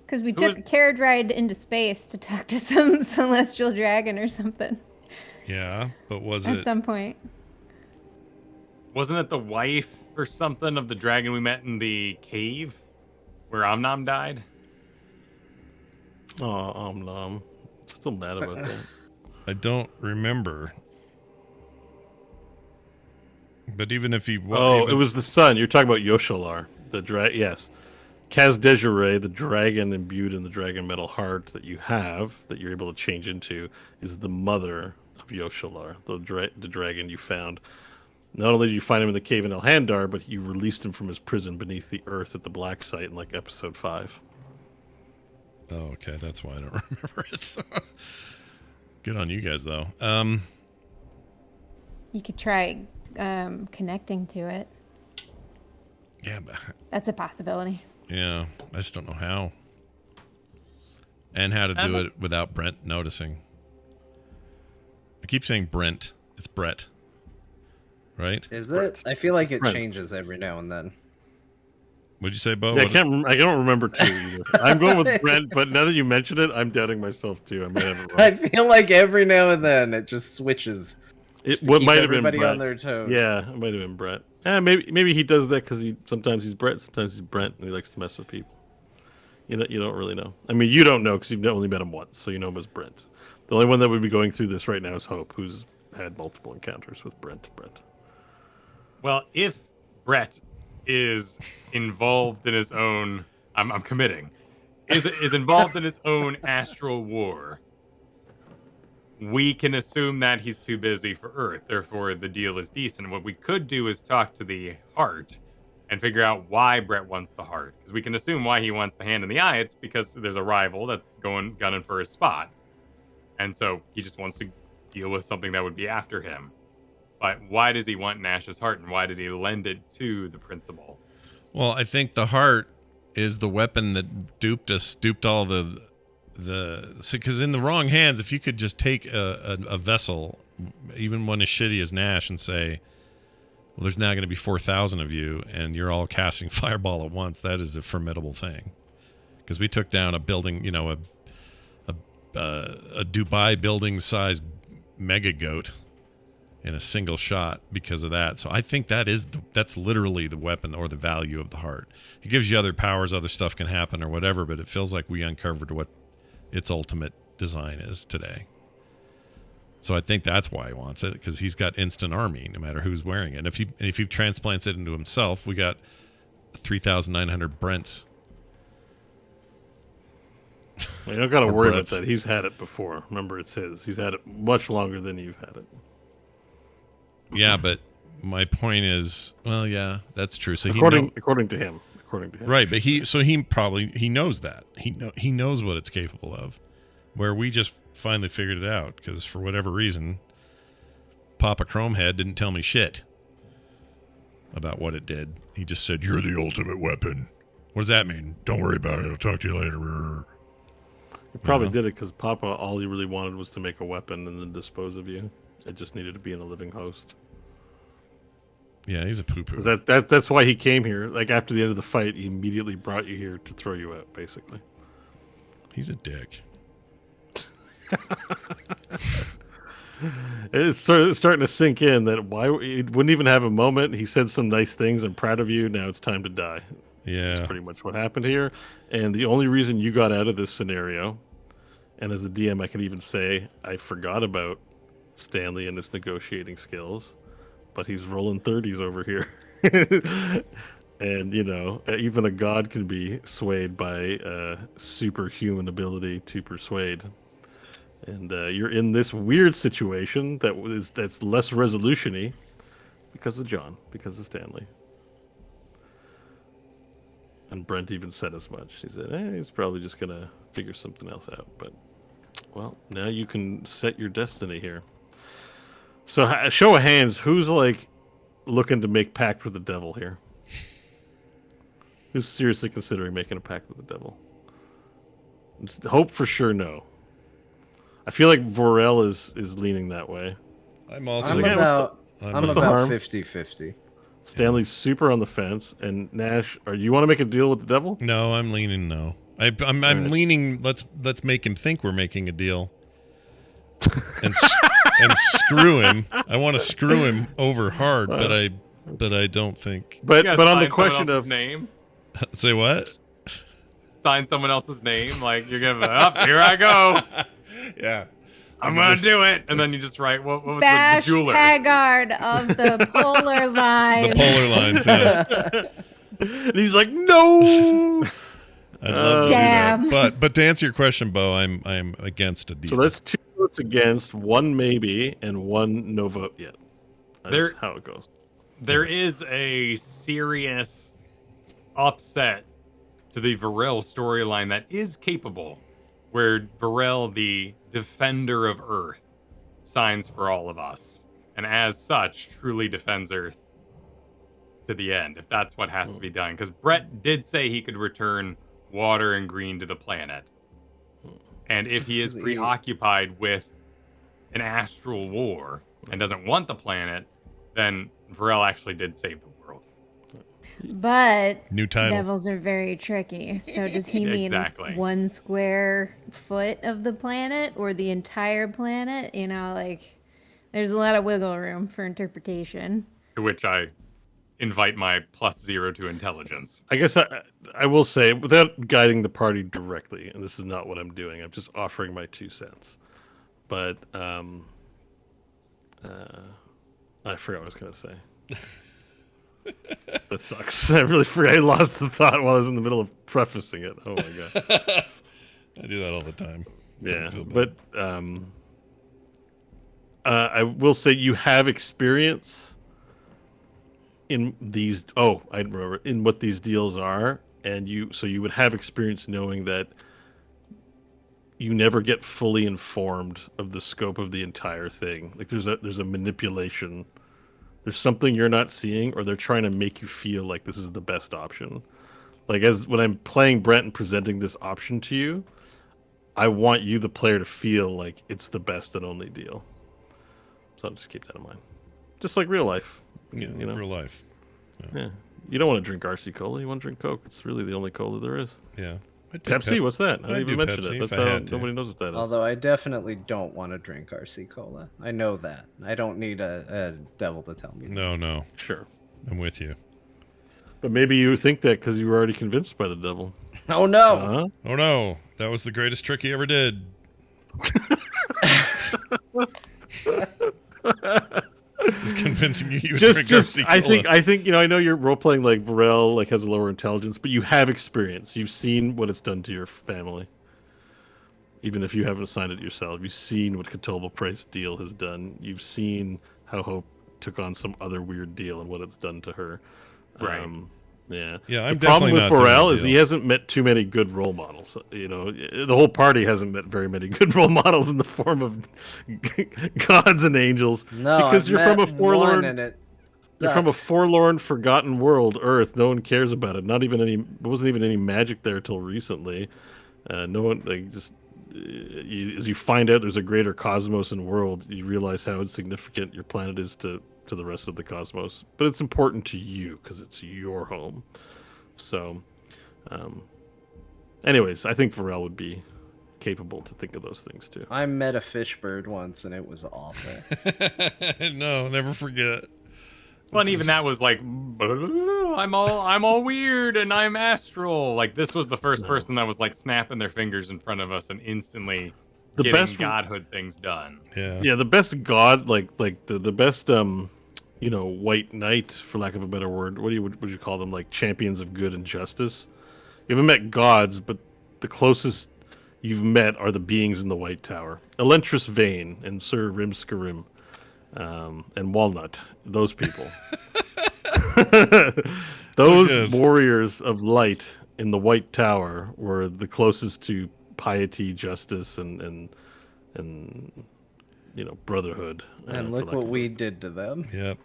Because we took a carriage ride into space to talk to some celestial dragon or something. Yeah, but was at it... some point. Wasn't it the wife or something of the dragon we met in the cave where Omnom died? Oh, Omnom. Still mad about that. I don't remember. But even if he... it was the son. You're talking about Yoshalar. Yes. Kaz Desiree, the dragon imbued in the dragon metal heart that you have, that you're able to change into, is the mother of Yoshalar, the dragon you found. Not only did you find him in the cave in Elhandar, but you released him from his prison beneath the earth at the Black Site in like episode 5. Oh, okay. That's why I don't remember it. Good on you guys, though. You could try connecting to it. Yeah, but... That's a possibility. Yeah, I just don't know how. And how to do it without Brent noticing. I keep saying Brent. It's Brett. Right? Is it? I feel like it Brent. changes every now and then. What'd you say, Bo? Yeah, I don't remember too either. I'm going with Brent, but now that you mention it, I'm doubting myself too. I might have it wrong. I feel like every now and then it just switches. What might have been everybody Brett. on their toes. Yeah, it might have been Brett. Maybe he does that because sometimes he's Brett, sometimes he's Brent, and he likes to mess with people. You don't really know. I mean, you don't know because you've only met him once, so you know him as Brent. The only one that would be going through this right now is Hope, who's had multiple encounters with Brent. Well, if Brett is involved in his own, I'm committing, is involved in his own astral war, we can assume that he's too busy for Earth. Therefore, the deal is decent. What we could do is talk to the heart and figure out why Brett wants the heart. Because we can assume why he wants the hand and the eye. It's because there's a rival that's gunning for his spot. And so he just wants to deal with something that would be after him. But why does he want Nash's heart, and why did he lend it to the principal? Well, I think the heart is the weapon that duped all the because in the wrong hands, if you could just take a vessel, even one as shitty as Nash, and say, well, there's now going to be 4,000 of you, and you're all casting fireball at once, that is a formidable thing. Because we took down a building, a Dubai building-sized mega goat in a single shot because of that. So I think that's literally the weapon or the value of the heart. It gives you other powers, other stuff can happen or whatever, but it feels like we uncovered what its ultimate design is today. So I think that's why he wants it, because he's got instant army no matter who's wearing it. And if he transplants it into himself, we got 3,900 Brents. You don't got to Or worry Brett's. about that. He's had it before. Remember, it's his. He's had it much longer than you've had it. Yeah, but my point is, well, yeah, that's true. So According to him. right, but he knows that. He knows what it's capable of. Where we just finally figured it out because for whatever reason, Papa Chromehead didn't tell me shit about what it did. He just said, "You're the ultimate weapon." What does that mean? Don't worry about it. I'll talk to you later. He probably did it because Papa, all he really wanted was to make a weapon and then dispose of you. It just needed to be in a living host. Yeah, he's a poo-poo. That's why he came here. Like, after the end of the fight, he immediately brought you here to throw you out, basically. He's a dick. It's starting to sink in that why he wouldn't even have a moment. He said some nice things. I'm proud of you. Now it's time to die. Yeah. That's pretty much what happened here. And the only reason you got out of this scenario, and as a DM, I can even say I forgot about Stanley and his negotiating skills, but he's rolling 30s over here. And, you know, even a god can be swayed by superhuman ability to persuade. And you're in this weird situation that's less resolution-y because of John, because of Stanley. And Brent even said as much. He said, he's probably just going to figure something else out. But, well, now you can set your destiny here. So, show of hands, who's, like, looking to make pact with the devil here? Who's seriously considering making a pact with the devil? Hope for sure no. I feel like Vorel is leaning that way. I'm also. I'm about harm? 50-50. Stanley's super on the fence, and Nash, you want to make a deal with the devil? No, I'm leaning no. I'm leaning. Let's make him think we're making a deal, and screw him. I want to screw him over hard, but I don't think. But You on sign the question someone of else's name, Say what? sign someone else's name, like you're gonna here I go. Yeah. I'm gonna do it, and then you just write what was the Bash jeweler? Taggart of the polar line. The polar lines. Yeah. and he's like, no. I'd love to do Damn. that. But to answer your question, Bo, I'm against a deal. So that's 2 votes against, 1 maybe, and 1 no vote yet. That's how it goes. There is a serious upset to the Varel storyline that is capable, where Varel, the defender of Earth, signs for all of us, and as such, truly defends Earth to the end, if that's what has to be done. Because Brett did say he could return water and green to the planet. And if he is preoccupied with an astral war and doesn't want the planet, then Varel actually did save the world. But New title. devils are very tricky. So does he mean Exactly. 1 square foot of the planet or the entire planet? You know, like there's a lot of wiggle room for interpretation. To which I invite my +0 to intelligence. I guess I will say, without guiding the party directly, and this is not what I'm doing, I'm just offering my 2 cents. But I forgot what I was going to say. That sucks. I really forgot. I lost the thought while I was in the middle of prefacing it. Oh my god. I do that all the time. Yeah, but I will say you have experience in these. Oh, I remember in what these deals are, and you would have experience knowing that you never get fully informed of the scope of the entire thing. Like there's a manipulation. There's something you're not seeing, or they're trying to make you feel like this is the best option. Like when I'm playing Brent and presenting this option to you, I want you, the player, to feel like it's the best and only deal. So just keep that in mind. Just like real life. Yeah, you know? real life. Yeah. You don't want to drink RC Cola. You want to drink Coke. It's really the only cola there is. Yeah. Pepsi? What's that? I I'd didn't even do mention Pepsi it. if That's I how had to. nobody knows what that is. Although I definitely don't want to drink RC Cola. I know that. I don't need a devil to tell me. No. Sure. I'm with you. But maybe you think that because you were already convinced by the devil. Oh no! Uh-huh. Oh no. That was the greatest trick he ever did. He's convincing you would just drink just Garcia I think I know you're role playing like Varel like has a lower intelligence, but you have experience. You've seen what it's done to your family. Even if you haven't assigned it yourself, you've seen what Catullable Price deal has done. You've seen how Hope took on some other weird deal and what it's done to her. Right. Yeah, The I'm problem definitely with not doing Varel a is he deal. hasn't met too many good role models. The whole party hasn't met very many good role models in the form of gods and angels. No, because I've you're from a met one forlorn, and it you're from a sucks. forlorn, forgotten world, Earth. No one cares about it. Not even any. There wasn't even any magic there till recently. No one as you find out there's a greater cosmos and world, you realize how insignificant your planet is to the rest of the cosmos. But it's important to you because it's your home. So, anyways, I think Varel would be capable to think of those things too. I met a fish bird once and it was awful. No, never forget. Well, and even that was like, I'm all weird and I'm astral. Like this was the first person that was like snapping their fingers in front of us and instantly getting godhood things done. Yeah. The best god, like the best white knight, for lack of a better word. What would you call them? Like champions of good and justice. You haven't met gods, but the closest you've met are the beings in the White Tower. Elentris Vane and Sir Rimskarim. And Walnut, those people. Those warriors of light in the White Tower were the closest to piety, justice, and brotherhood. And look what we did to them. Yep.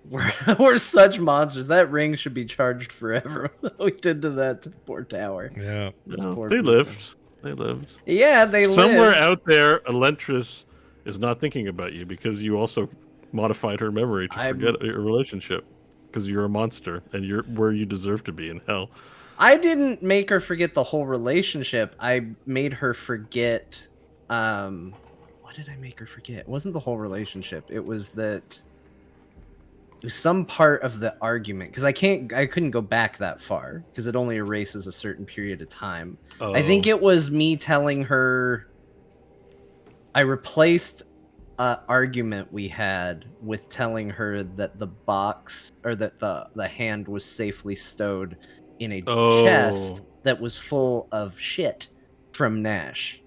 We're such monsters. That ring should be charged forever. We did to that poor tower. Yeah. They lived. They lived. Yeah, they lived. Somewhere out there, Elentris is not thinking about you because you also modified her memory to forget your relationship because you're a monster and you're where you deserve to be in hell. I didn't make her forget the whole relationship. I made her forget. What did I make her forget? It wasn't the whole relationship. It was some part of the argument because I couldn't go back that far because it only erases a certain period of time. Oh. I think it was me telling her. I replaced an argument we had with telling her that the box or that the hand was safely stowed in a chest that was full of shit from Nash.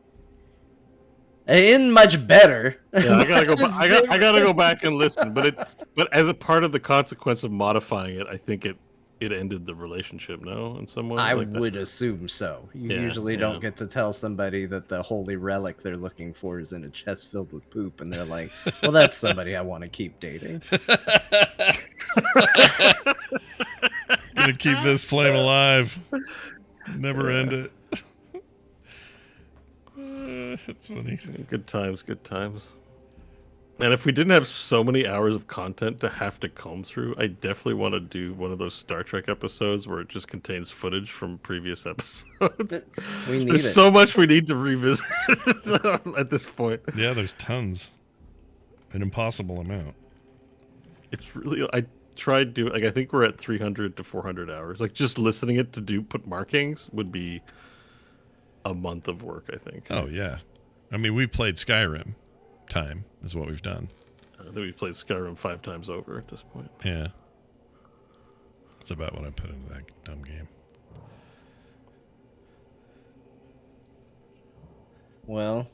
It isn't much better. Yeah, I gotta go back and listen. But as a part of the consequence of modifying it, I think it ended the relationship. No, in some way. I like would assume so. You usually don't get to tell somebody that the holy relic they're looking for is in a chest filled with poop, and they're like, "Well, that's somebody I want to keep dating." Gonna keep this flame alive. Never end it. It's funny. Good times, good times. And if we didn't have so many hours of content to have to comb through, I definitely want to do one of those Star Trek episodes where it just contains footage from previous episodes. There's so much we need to revisit at this point. Yeah, there's tons. An impossible amount. It's really... I tried doing... I think we're at 300 to 400 hours. Like, just listening it to put markings would be a month of work, I think. Oh, yeah. I mean, we've played Skyrim. Time is what we've done. I think we've played Skyrim 5 times over at this point. Yeah. That's about what I put into that dumb game. Well,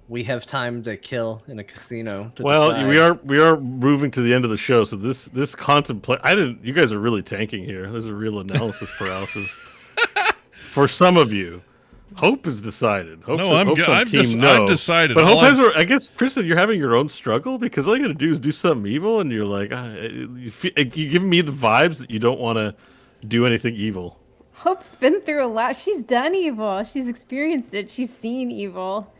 we have time to kill in a casino. Decide. we are moving to the end of the show, so this contemplate. You guys are really tanking here. There's a real analysis paralysis for some of you. Hope is decided. I've decided. But Hope has. I guess, Kristen, you're having your own struggle because all you got to do is do something evil, and you're like, you give me the vibes that you don't want to do anything evil. Hope's been through a lot. She's done evil. She's experienced it. She's seen evil.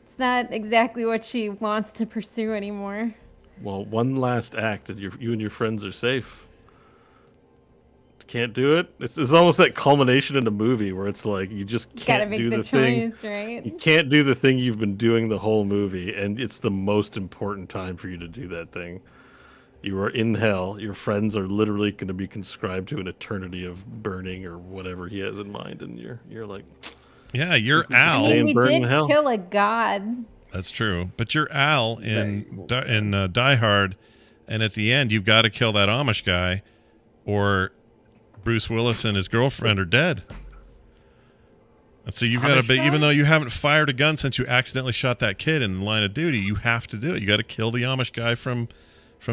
It's not exactly what she wants to pursue anymore. Well, one last act, and you and your friends are safe. Can't do it. It's almost that culmination in a movie where it's like you just can't do the thing. Right? You can't do the thing you've been doing the whole movie, and it's the most important time for you to do that thing. You are in hell. Your friends are literally going to be conscribed to an eternity of burning or whatever he has in mind, and you're like, yeah, you're out. I mean, we did kill a god That's true. But you're Al in Die Hard, and at the end, you've got to kill that Amish guy, or Bruce Willis and his girlfriend are dead. And so you've got to be, even though you haven't fired a gun since you accidentally shot that kid in the line of duty, you have to do it. You got to kill the Amish guy from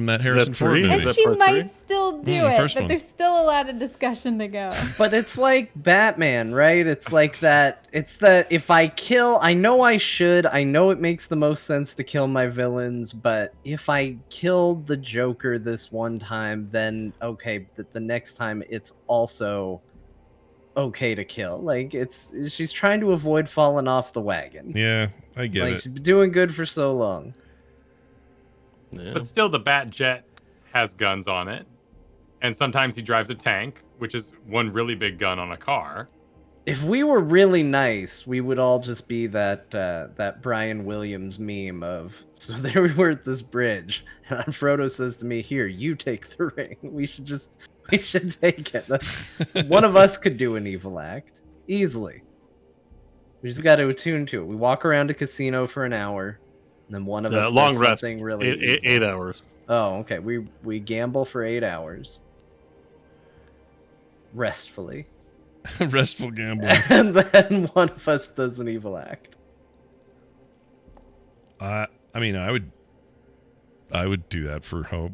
that Harrison Ford movie. And she might still do it, but one. there's still a lot of discussion to go. But it's like Batman, right? It's like that. It's that if I kill, I know I should. I know it makes the most sense to kill my villains, but if I killed the Joker this one time, then okay, the next time it's also okay to kill. Like she's trying to avoid falling off the wagon. Yeah, I get it. She's been doing good for so long. Yeah. But still, the Bat Jet has guns on it, and sometimes he drives a tank, which is one really big gun on a car. If we were really nice, we would all just be that Brian Williams meme of, so there we were at this bridge, and Frodo says to me, "Here, you take the ring." We should take it. One of us could do an evil act easily. We just got to attune to it. We walk around a casino for an hour, and then one of us long does rest. something really 8 hours. Oh, okay. We gamble for 8 hours, restfully. Restful gambling. And then one of us does an evil act. I mean, I would do that for hope.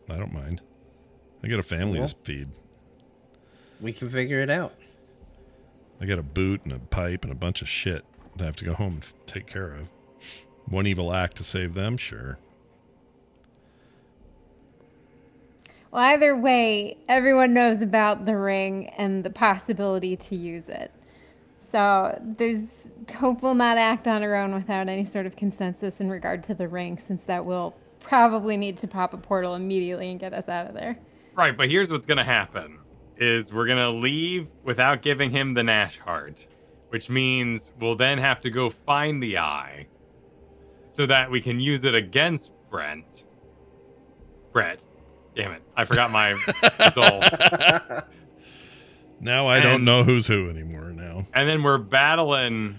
I don't mind. I got a family to feed. We can figure it out. I got a boot and a pipe and a bunch of shit that I have to go home and take care of. One evil act to save them, sure. Well, either way, everyone knows about the ring and the possibility to use it. So Hope will not act on her own without any sort of consensus in regard to the ring, since that will probably need to pop a portal immediately and get us out of there. Right, but here's what's going to happen, is we're going to leave without giving him the Nash heart, which means we'll then have to go find the eye so that we can use it against Brett. Damn it. I forgot my result. Now I don't know who's who anymore now. And then we're battling,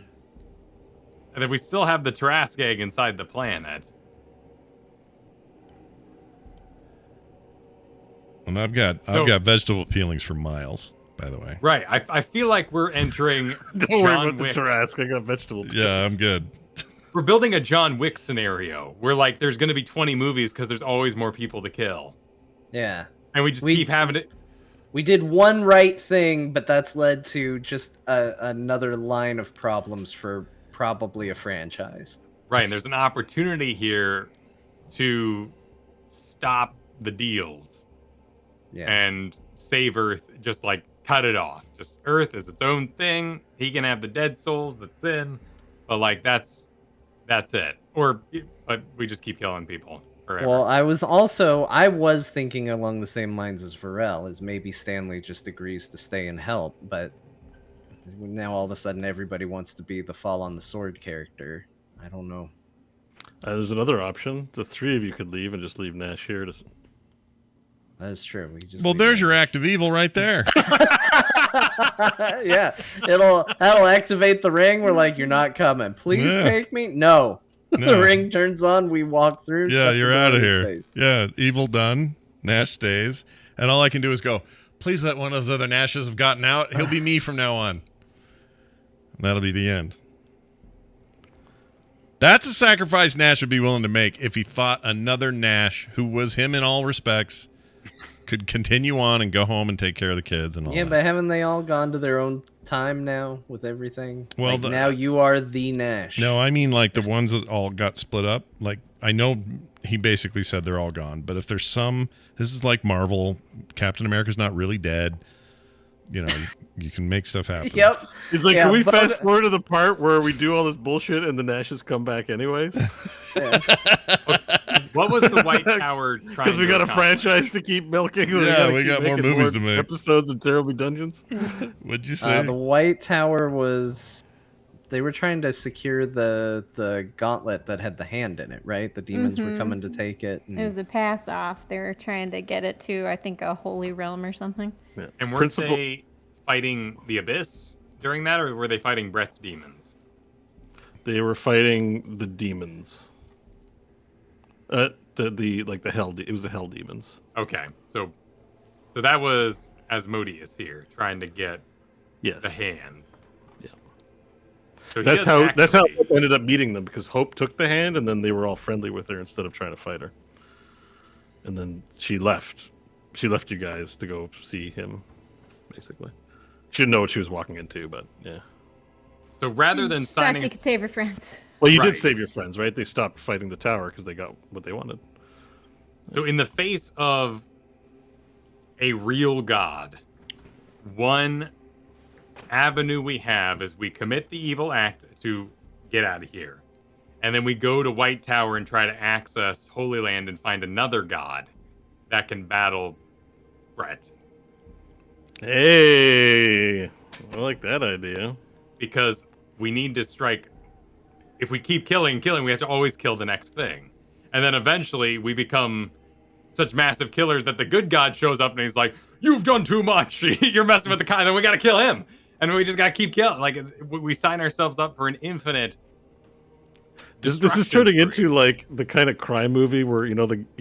and then we still have the Tarrasque egg inside the planet. And I've got vegetable peelings for miles, by the way. Right. I feel like we're entering Don't worry John about Wick. the Tarrasque. I got vegetable. Yeah, I'm good. We're building a John Wick scenario where, like, there's going to be 20 movies because there's always more people to kill. Yeah. And we keep having it. We did one right thing, but that's led to just another line of problems for probably a franchise. Right. And there's an opportunity here to stop the deals. Yeah. And save Earth, just like cut it off. Just Earth is its own thing. He can have the dead souls that sin, but like that's it. But we just keep killing people forever. Well, I was thinking along the same lines as Varel, is maybe Stanley just agrees to stay and help, but now all of a sudden everybody wants to be the fall on the sword character. I don't know. There's another option. The three of you could leave and just leave Nash here to. That is true. Well, there's your act of evil right there. Yeah, that'll activate the ring. We're like, you're not coming. Please take me. No. The ring turns on. We walk through. Yeah, you're out of here. Face. Yeah, evil done. Nash stays, and all I can do is go. Please let one of those other Nashes have gotten out. He'll be me from now on. And that'll be the end. That's a sacrifice Nash would be willing to make if he thought another Nash, who was him in all respects, could continue on and go home and take care of the kids and all that. Yeah, but haven't they all gone to their own time now with everything? Well, like now you are the Nash. No, I mean like the ones that all got split up. Like I know he basically said they're all gone, but if there's some, this is like Marvel. Captain America's not really dead. You know, you can make stuff happen. Yep. He's like, can we fast forward to the part where we do all this bullshit and the Nashes come back anyways? Yeah. What was the White Tower trying to Because we got a franchise to keep milking. Yeah, we got more movies to make. Episodes of Terrible Dungeons. What'd you say? The White Tower was... They were trying to secure the gauntlet that had the hand in it, right? The demons were coming to take it. It was a pass off. They were trying to get it to, I think, a holy realm or something. Yeah. And weren't they fighting the Abyss during that, or were they fighting Brett's demons? They were fighting the demons. The hell. It was the hell demons. Okay, so that was Asmodeus here trying to get Yes. the hand. Yeah. So That's how Hope ended up meeting them, because Hope took the hand and then they were all friendly with her instead of trying to fight her. And then she left. She left you guys to go see him, basically. She didn't know what she was walking into, but yeah. So rather than Just thought signing, you could save your friends. Well, you Right. did save your friends, right? They stopped fighting the tower because they got what they wanted. so in the face of a real god, one avenue we have is we commit the evil act to get out of here. And then we go to White Tower and try to access Holy Land and find another god that can battle Brett. Hey, I like that idea. Because we need to strike. If we keep killing, we have to always kill the next thing. And then eventually we become such massive killers that the good god shows up and he's like, "You've done too much. You're messing with the kind, then we gotta kill him." And we just gotta keep killing. Like, we sign ourselves up for an infinite. This is destruction turning spree. into like the kind of crime movie where you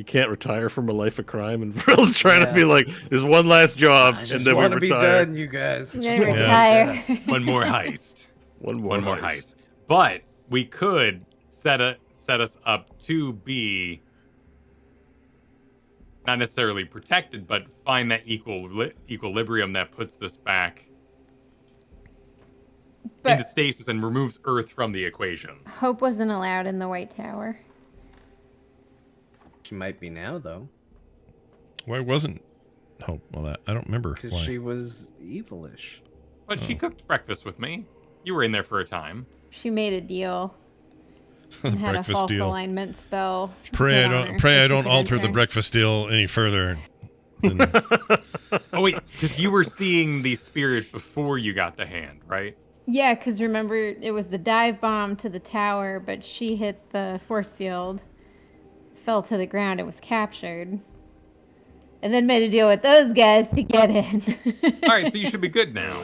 can't retire from a life of crime, and Vrill's trying to be like, "There's one last job, I and just then we want to be retire." done, you guys. Then retire. One more heist. One more heist. But we could set us up to be not necessarily protected, but find that equilibrium that puts this back into But stasis and removes Earth from the equation. Hope wasn't allowed in the White Tower. She might be now, though, Why wasn't Hope all that? I don't remember because why. she was evilish. But she cooked breakfast with me. You were in there for a time. She made a deal and had a Breakfast false deal. alignment spell. Pray I put on don't her pray so I she don't could alter the enter. breakfast deal any further. Oh wait, because you were seeing the spirit before you got the hand, right? Yeah, because remember, it was the dive bomb to the tower, but she hit the force field, fell to the ground, and was captured. And then made a deal with those guys to get in. All right, so you should be good now.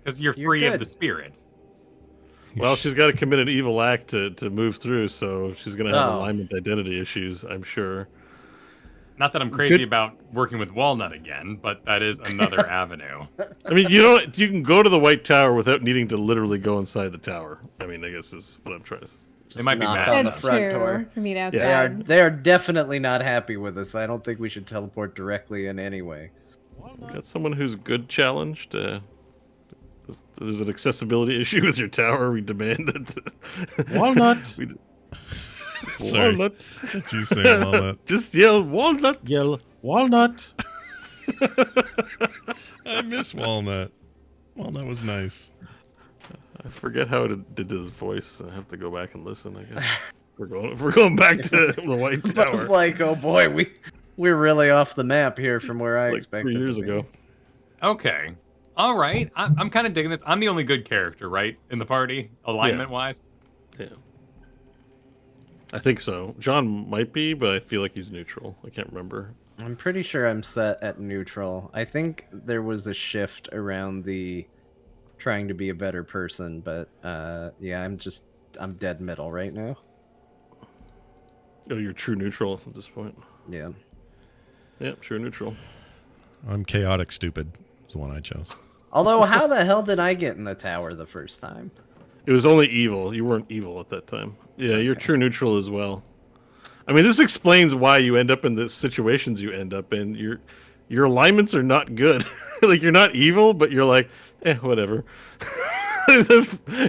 Because you're You're free of good. the spirit. Well, she's got to commit an evil act to move through, so she's going to have Oh. alignment identity issues, I'm sure. Not that I'm crazy Good- about working with Walnut again, but that is another avenue. I mean, you can go to the White Tower without needing to literally go inside the tower. I mean, I guess is what I'm trying to. Just might be knock mad. on the That's front true. door. To meet They are outside. they are definitely not happy with us. I don't think we should teleport directly in anyway. We got someone who's good challenged. There's an accessibility issue with your tower. We demand that. Walnut. we, Sorry. Walnut. Did you say walnut? Just yell walnut. Yell walnut. I miss Walnut. Walnut was nice. I forget how it did his voice. I have to go back and listen. I guess we're going back to the White I was Tower like, oh boy, we're really off the map here from where I like expected. 3 years to be. ago. Okay. All right. I'm kind of digging this. I'm the only good character, right? In the party, alignment-wise? Yeah. I think so. John might be, but I feel like he's neutral. I can't remember. I'm pretty sure I'm set at neutral. I think there was a shift around the trying to be a better person, but yeah, I'm dead middle right now. Oh, you're true neutral at this point. Yeah. Yeah, true neutral. I'm chaotic stupid. Is the one I chose. Although, how the hell did I get in the tower the first time? It was only evil. You weren't evil at that time. Yeah, you're true neutral as well. I mean, this explains why you end up in the situations you end up in. Your alignments are not good. Like, you're not evil, but you're like, whatever.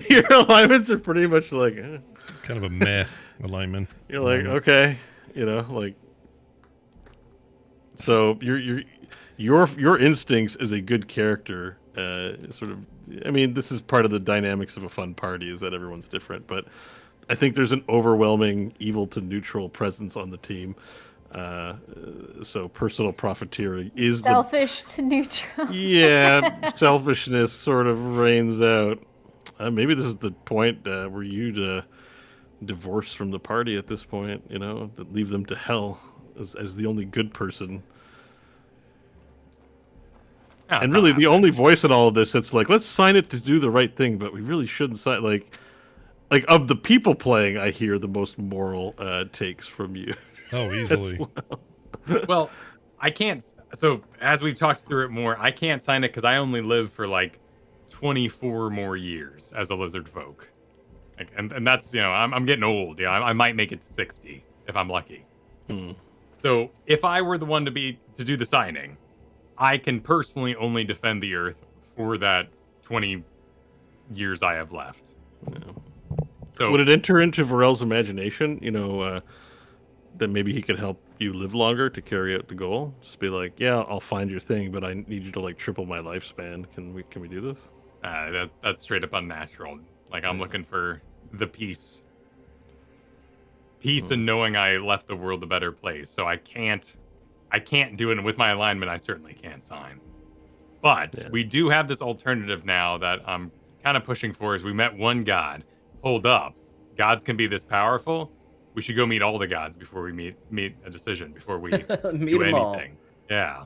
Your alignments are pretty much like, Kind of a meh alignment. you're like, okay, like. So your instincts as a good character, sort of. I mean, this is part of the dynamics of a fun party, is that everyone's different, but I think there's an overwhelming evil to neutral presence on the team. So personal profiteering is Selfish to neutral. yeah, selfishness sort of reigns out. Maybe this is the point where you divorce from the party at this point, that leave them to hell as the only good person. Yeah, And it's really, not the only voice in all of this that's like, let's sign it to do the right thing, but we really shouldn't sign. Like, like of the people playing, I hear the most moral takes from you. Oh, easily. Well, I can't. So as we've talked through it more, I can't sign it because I only live for like 24 more years as a lizard folk. Like, and that's, I'm getting old. Yeah, I might make it to 60 if I'm lucky. So if I were the one to do the signing, I can personally only defend the Earth for that 20 years I have left. Yeah. So would it enter into Varel's imagination? That maybe he could help you live longer to carry out the goal. Just be like, yeah, I'll find your thing, but I need you to like triple my lifespan. Can we do this? That's straight up unnatural. Like I'm looking for the peace and knowing I left the world a better place. So I can't do it. And with my alignment, I certainly can't sign. But we do have this alternative now that I'm kind of pushing for. Is we met one god. Hold up, gods can be this powerful. We should go meet all the gods before we meet a decision, before we Meet do them all. anything. Yeah.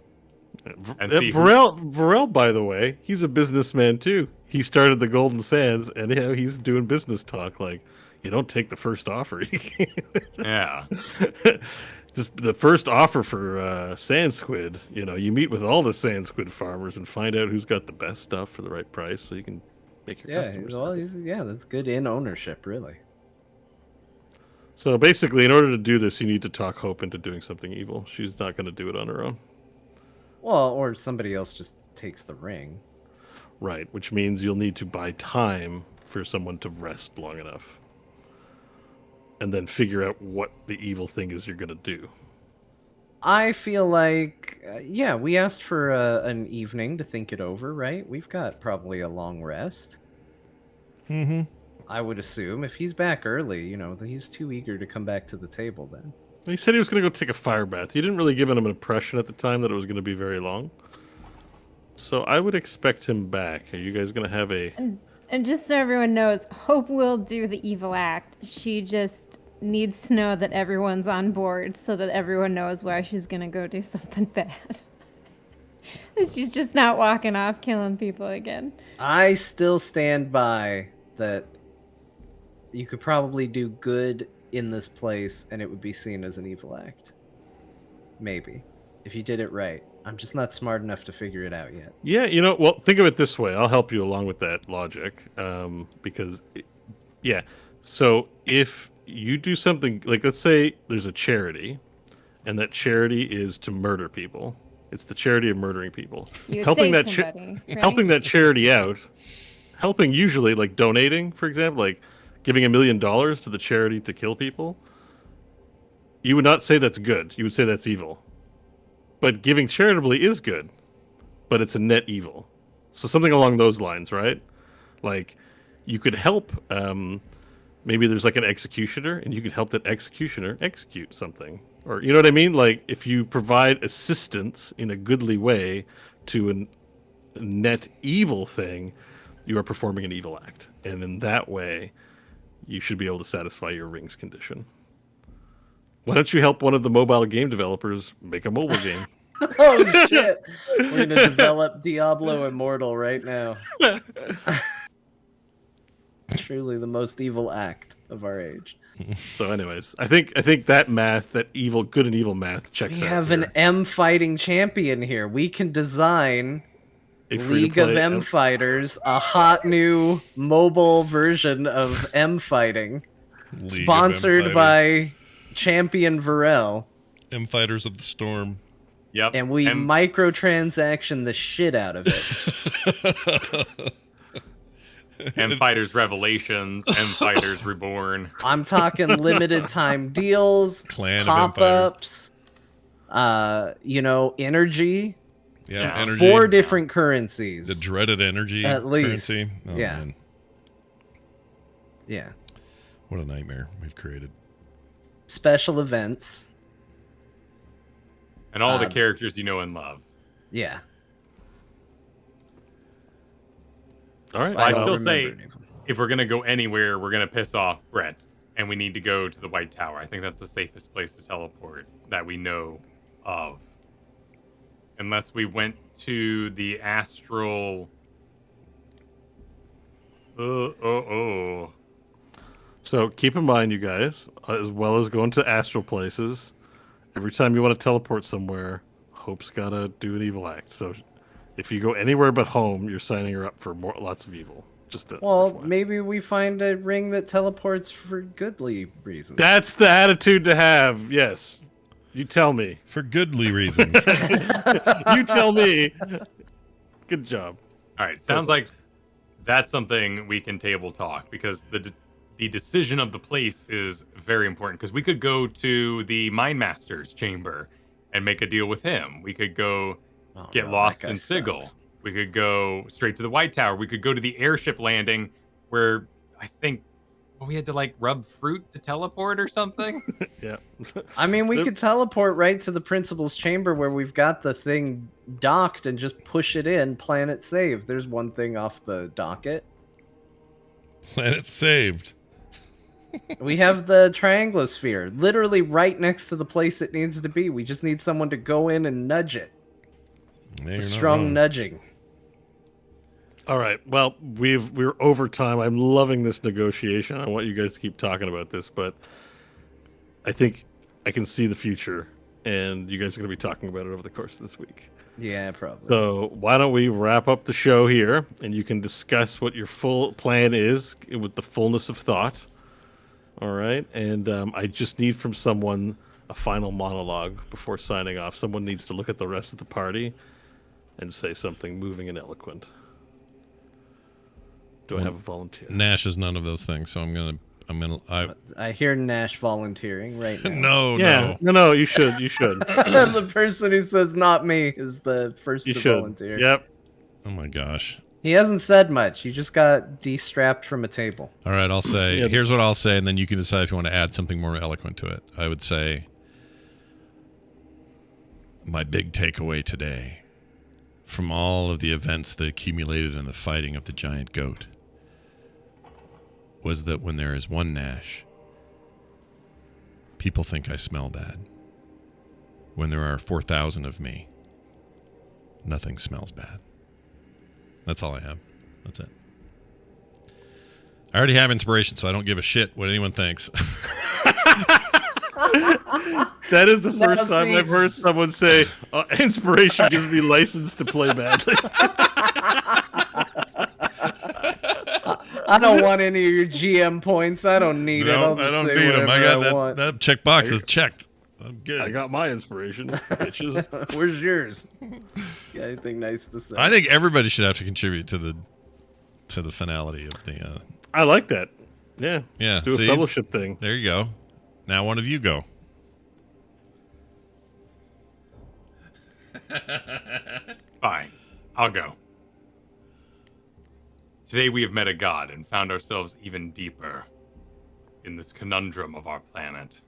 And Varel, by the way, he's a businessman too. He started the Golden Sands, and he's doing business talk. Like, you don't take the first offer. Yeah. Just the first offer for sand squid. You meet with all the sand squid farmers and find out who's got the best stuff for the right price, so you can make your customers. Well, that's good in ownership, really. So basically, in order to do this, you need to talk Hope into doing something evil. She's not going to do it on her own. Well, or somebody else just takes the ring. Right, which means you'll need to buy time for someone to rest long enough. And then figure out what the evil thing is you're going to do. I feel like, we asked for an evening to think it over, right? We've got probably a long rest. Mm-hmm. I would assume. If he's back early, he's too eager to come back to the table then. He said he was going to go take a fire bath. You didn't really give him an impression at the time that it was going to be very long. So I would expect him back. Are you guys going to have a... And just so everyone knows, Hope will do the evil act. She just needs to know that everyone's on board so that everyone knows why she's going to go do something bad. She's just not walking off killing people again. I still stand by that you could probably do good in this place and it would be seen as an evil act. Maybe. If you did it right. I'm just not smart enough to figure it out yet. Yeah, well, think of it this way. I'll help you along with that logic. So if you do something, like let's say there's a charity, and that charity is to murder people. It's the charity of murdering people. Helping that charity out, helping usually like donating, for example, like giving $1 million to the charity to kill people. You would not say that's good. You would say that's evil. But giving charitably is good, but it's a net evil. So something along those lines, right? Like, you could help, maybe there's like an executioner, and you could help that executioner execute something. Or, you know what I mean? Like, if you provide assistance in a goodly way to a net evil thing, you are performing an evil act. And in that way, you should be able to satisfy your ring's condition. Why don't you help one of the mobile game developers make a mobile game? Oh, shit. We're going to develop Diablo Immortal right now. Truly the most evil act of our age. So anyways, I think that math, that evil, good and evil math checks out. We have here. an M fighting champion here. We can design League of M Fighters, a hot new mobile version of M fighting. Sponsored by Champion Varel. M Fighters of the Storm. Yep. And we microtransaction the shit out of it. M Fighters Revelations, M Fighters Reborn. I'm talking limited time deals, pop-ups, energy. Yeah, energy. 4 different currencies. The dreaded energy at least. currency. Oh, yeah. Man. Yeah. What a nightmare we've created. Special events. And all the characters you know and love. Yeah. All right. I still say, if we're going to go anywhere, we're going to piss off Brett. And we need to go to the White Tower. I think that's the safest place to teleport that we know of. Unless we went to the astral... So keep in mind, you guys, as well as going to astral places, every time you want to teleport somewhere, Hope's got to do an evil act. So if you go anywhere but home, you're signing her up for lots of evil. Well, FYI. maybe we find a ring that teleports for goodly reasons. That's the attitude to have. Yes. You tell me. For goodly reasons. You tell me. Good job. All right, sounds like that's something we can table talk, because the decision of the place is very important, because we could go to the Mind Master's chamber and make a deal with him. We could go get lost in Sigil. Sucks. We could go straight to the White Tower. We could go to the airship landing where I think we had to like rub fruit to teleport or something. Yeah. I mean, we could teleport right to the principal's chamber where we've got the thing docked and just push it in, planet saved. There's one thing off the docket. Planet saved. We have the trianglosphere, literally right next to the place it needs to be. We just need someone to go in and nudge it. Yeah, It's a you're not strong wrong. nudging. All right. Well, we're over time. I'm loving this negotiation. I want you guys to keep talking about this, but I think I can see the future, and you guys are going to be talking about it over the course of this week. Yeah, probably. So why don't we wrap up the show here, and you can discuss what your full plan is with the fullness of thought. All right. And I just need from someone a final monologue before signing off. Someone needs to look at the rest of the party and say something moving and eloquent. Do I have a volunteer? Nash is none of those things, so I'm gonna. I hear Nash volunteering right now. No. You should. You should. The person who says "not me" is the first You to should. volunteer. Yep. Oh my gosh. He hasn't said much. He just got de-strapped from a table. All right, I'll say. Yeah. Here's what I'll say, and then you can decide if you want to add something more eloquent to it. I would say, my big takeaway today, from all of the events that accumulated in the fighting of the giant goat, was that when there is one Nash, people think I smell bad. When there are 4,000 of me, nothing smells bad. That's all I have. That's it. I already have inspiration, so I don't give a shit what anyone thinks. That is the Now, first time see- I've heard someone say, inspiration gives me license to play badly. I don't want any of your GM points. I don't need it. I'll No, I just don't say need them. I whatever got want. that checkbox is checked. I'm good. I got my inspiration, bitches. Where's yours? Got anything nice to say? I think everybody should have to contribute to the finality of the. I like that. Yeah. Yeah, Let's do see? a fellowship thing. There you go. Now one of you go. Fine, I'll go. Today we have met a god and found ourselves even deeper in this conundrum of our planet.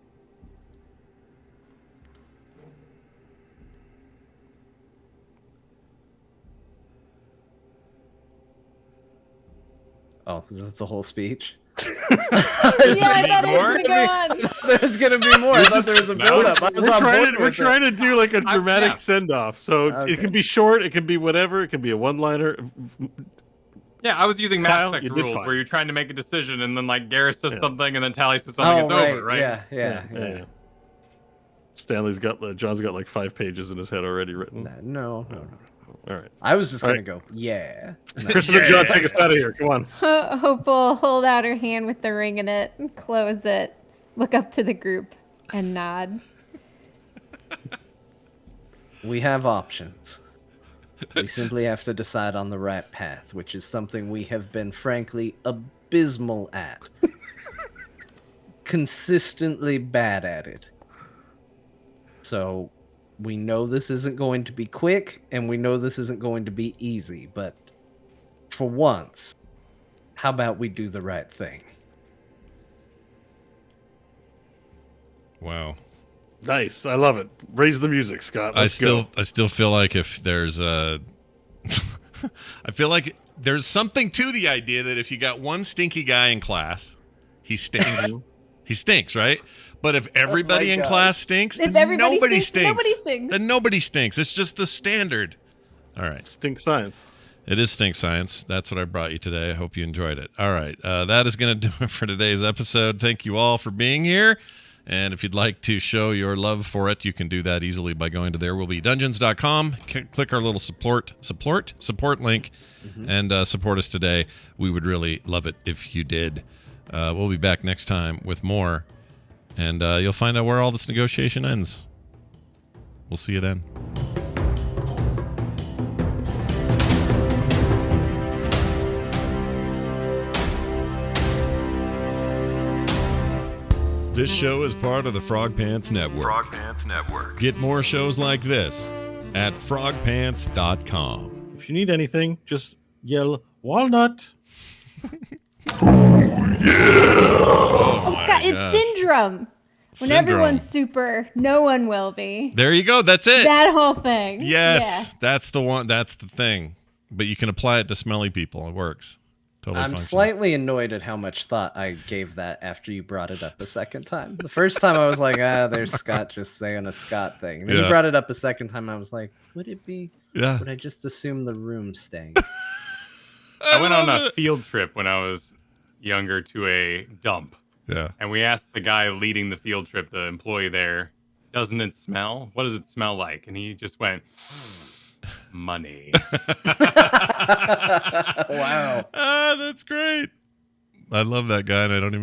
Oh, is that the whole speech? Yeah, I thought it was more? gonna go on. There's gonna be more. I thought there was a build-up. I was on board We're with it. trying to do like a dramatic yeah. send-off. So Okay. it can be short, it can be whatever, it can be a one-liner. Yeah, I was using Mass Kyle, Effect you did rules fine. where you're trying to make a decision and then like Garrus says Yeah. something and then Tally says something, Oh, it's right. over, right? Yeah. John's got like 5 pages in his head already written. No. All right. I was just All gonna right. go, yeah. Christopher, John, take us out of here. Come on. Hope will hold out her hand with the ring in it, and close it, look up to the group, and nod. We have options. We simply have to decide on the right path, which is something we have been frankly abysmal at. Consistently bad at it. So we know this isn't going to be quick, and we know this isn't going to be easy, but for once, how about we do the right thing? Wow. Nice. I love it. Raise the music, Scott. Let's go. I still feel like if there's a, I feel like there's something to the idea that if you got one stinky guy in class, he stinks. He stinks, right? But if everybody in God. class stinks, If then everybody nobody stinks, stinks. nobody stinks. Then nobody stinks. It's just the standard. All right. Stink science. It is Stink Science. That's what I brought you today. I hope you enjoyed it. All right. That is going to do it for today's episode. Thank you all for being here. And if you'd like to show your love for it, you can do that easily by going to therewillbedungeons.com. Click our little support link and support us today. We would really love it if you did. We'll be back next time with more. And you'll find out where all this negotiation ends. We'll see you then. This show is part of the Frog Pants Network. Frog Pants Network. Get more shows like this at frogpants.com. If you need anything, just yell walnut. Oh, Scott, it's syndrome. When everyone's super, no one will be. There you go. That's it. That whole thing. Yes, that's the one. That's the thing. But you can apply it to smelly people. It works. Totally I'm functions. slightly annoyed at how much thought I gave that after you brought it up a second time. The first time I was like, there's Scott just saying a Scott thing. Then you brought it up a second time. I was like, would it be? Yeah. Would I just assume the room stank? I went on a field trip when I was younger to a dump. Yeah. And we asked the guy leading the field trip, the employee there, doesn't it smell? What does it smell like? And he just went, money. Wow. That's great. I love that guy, and I don't even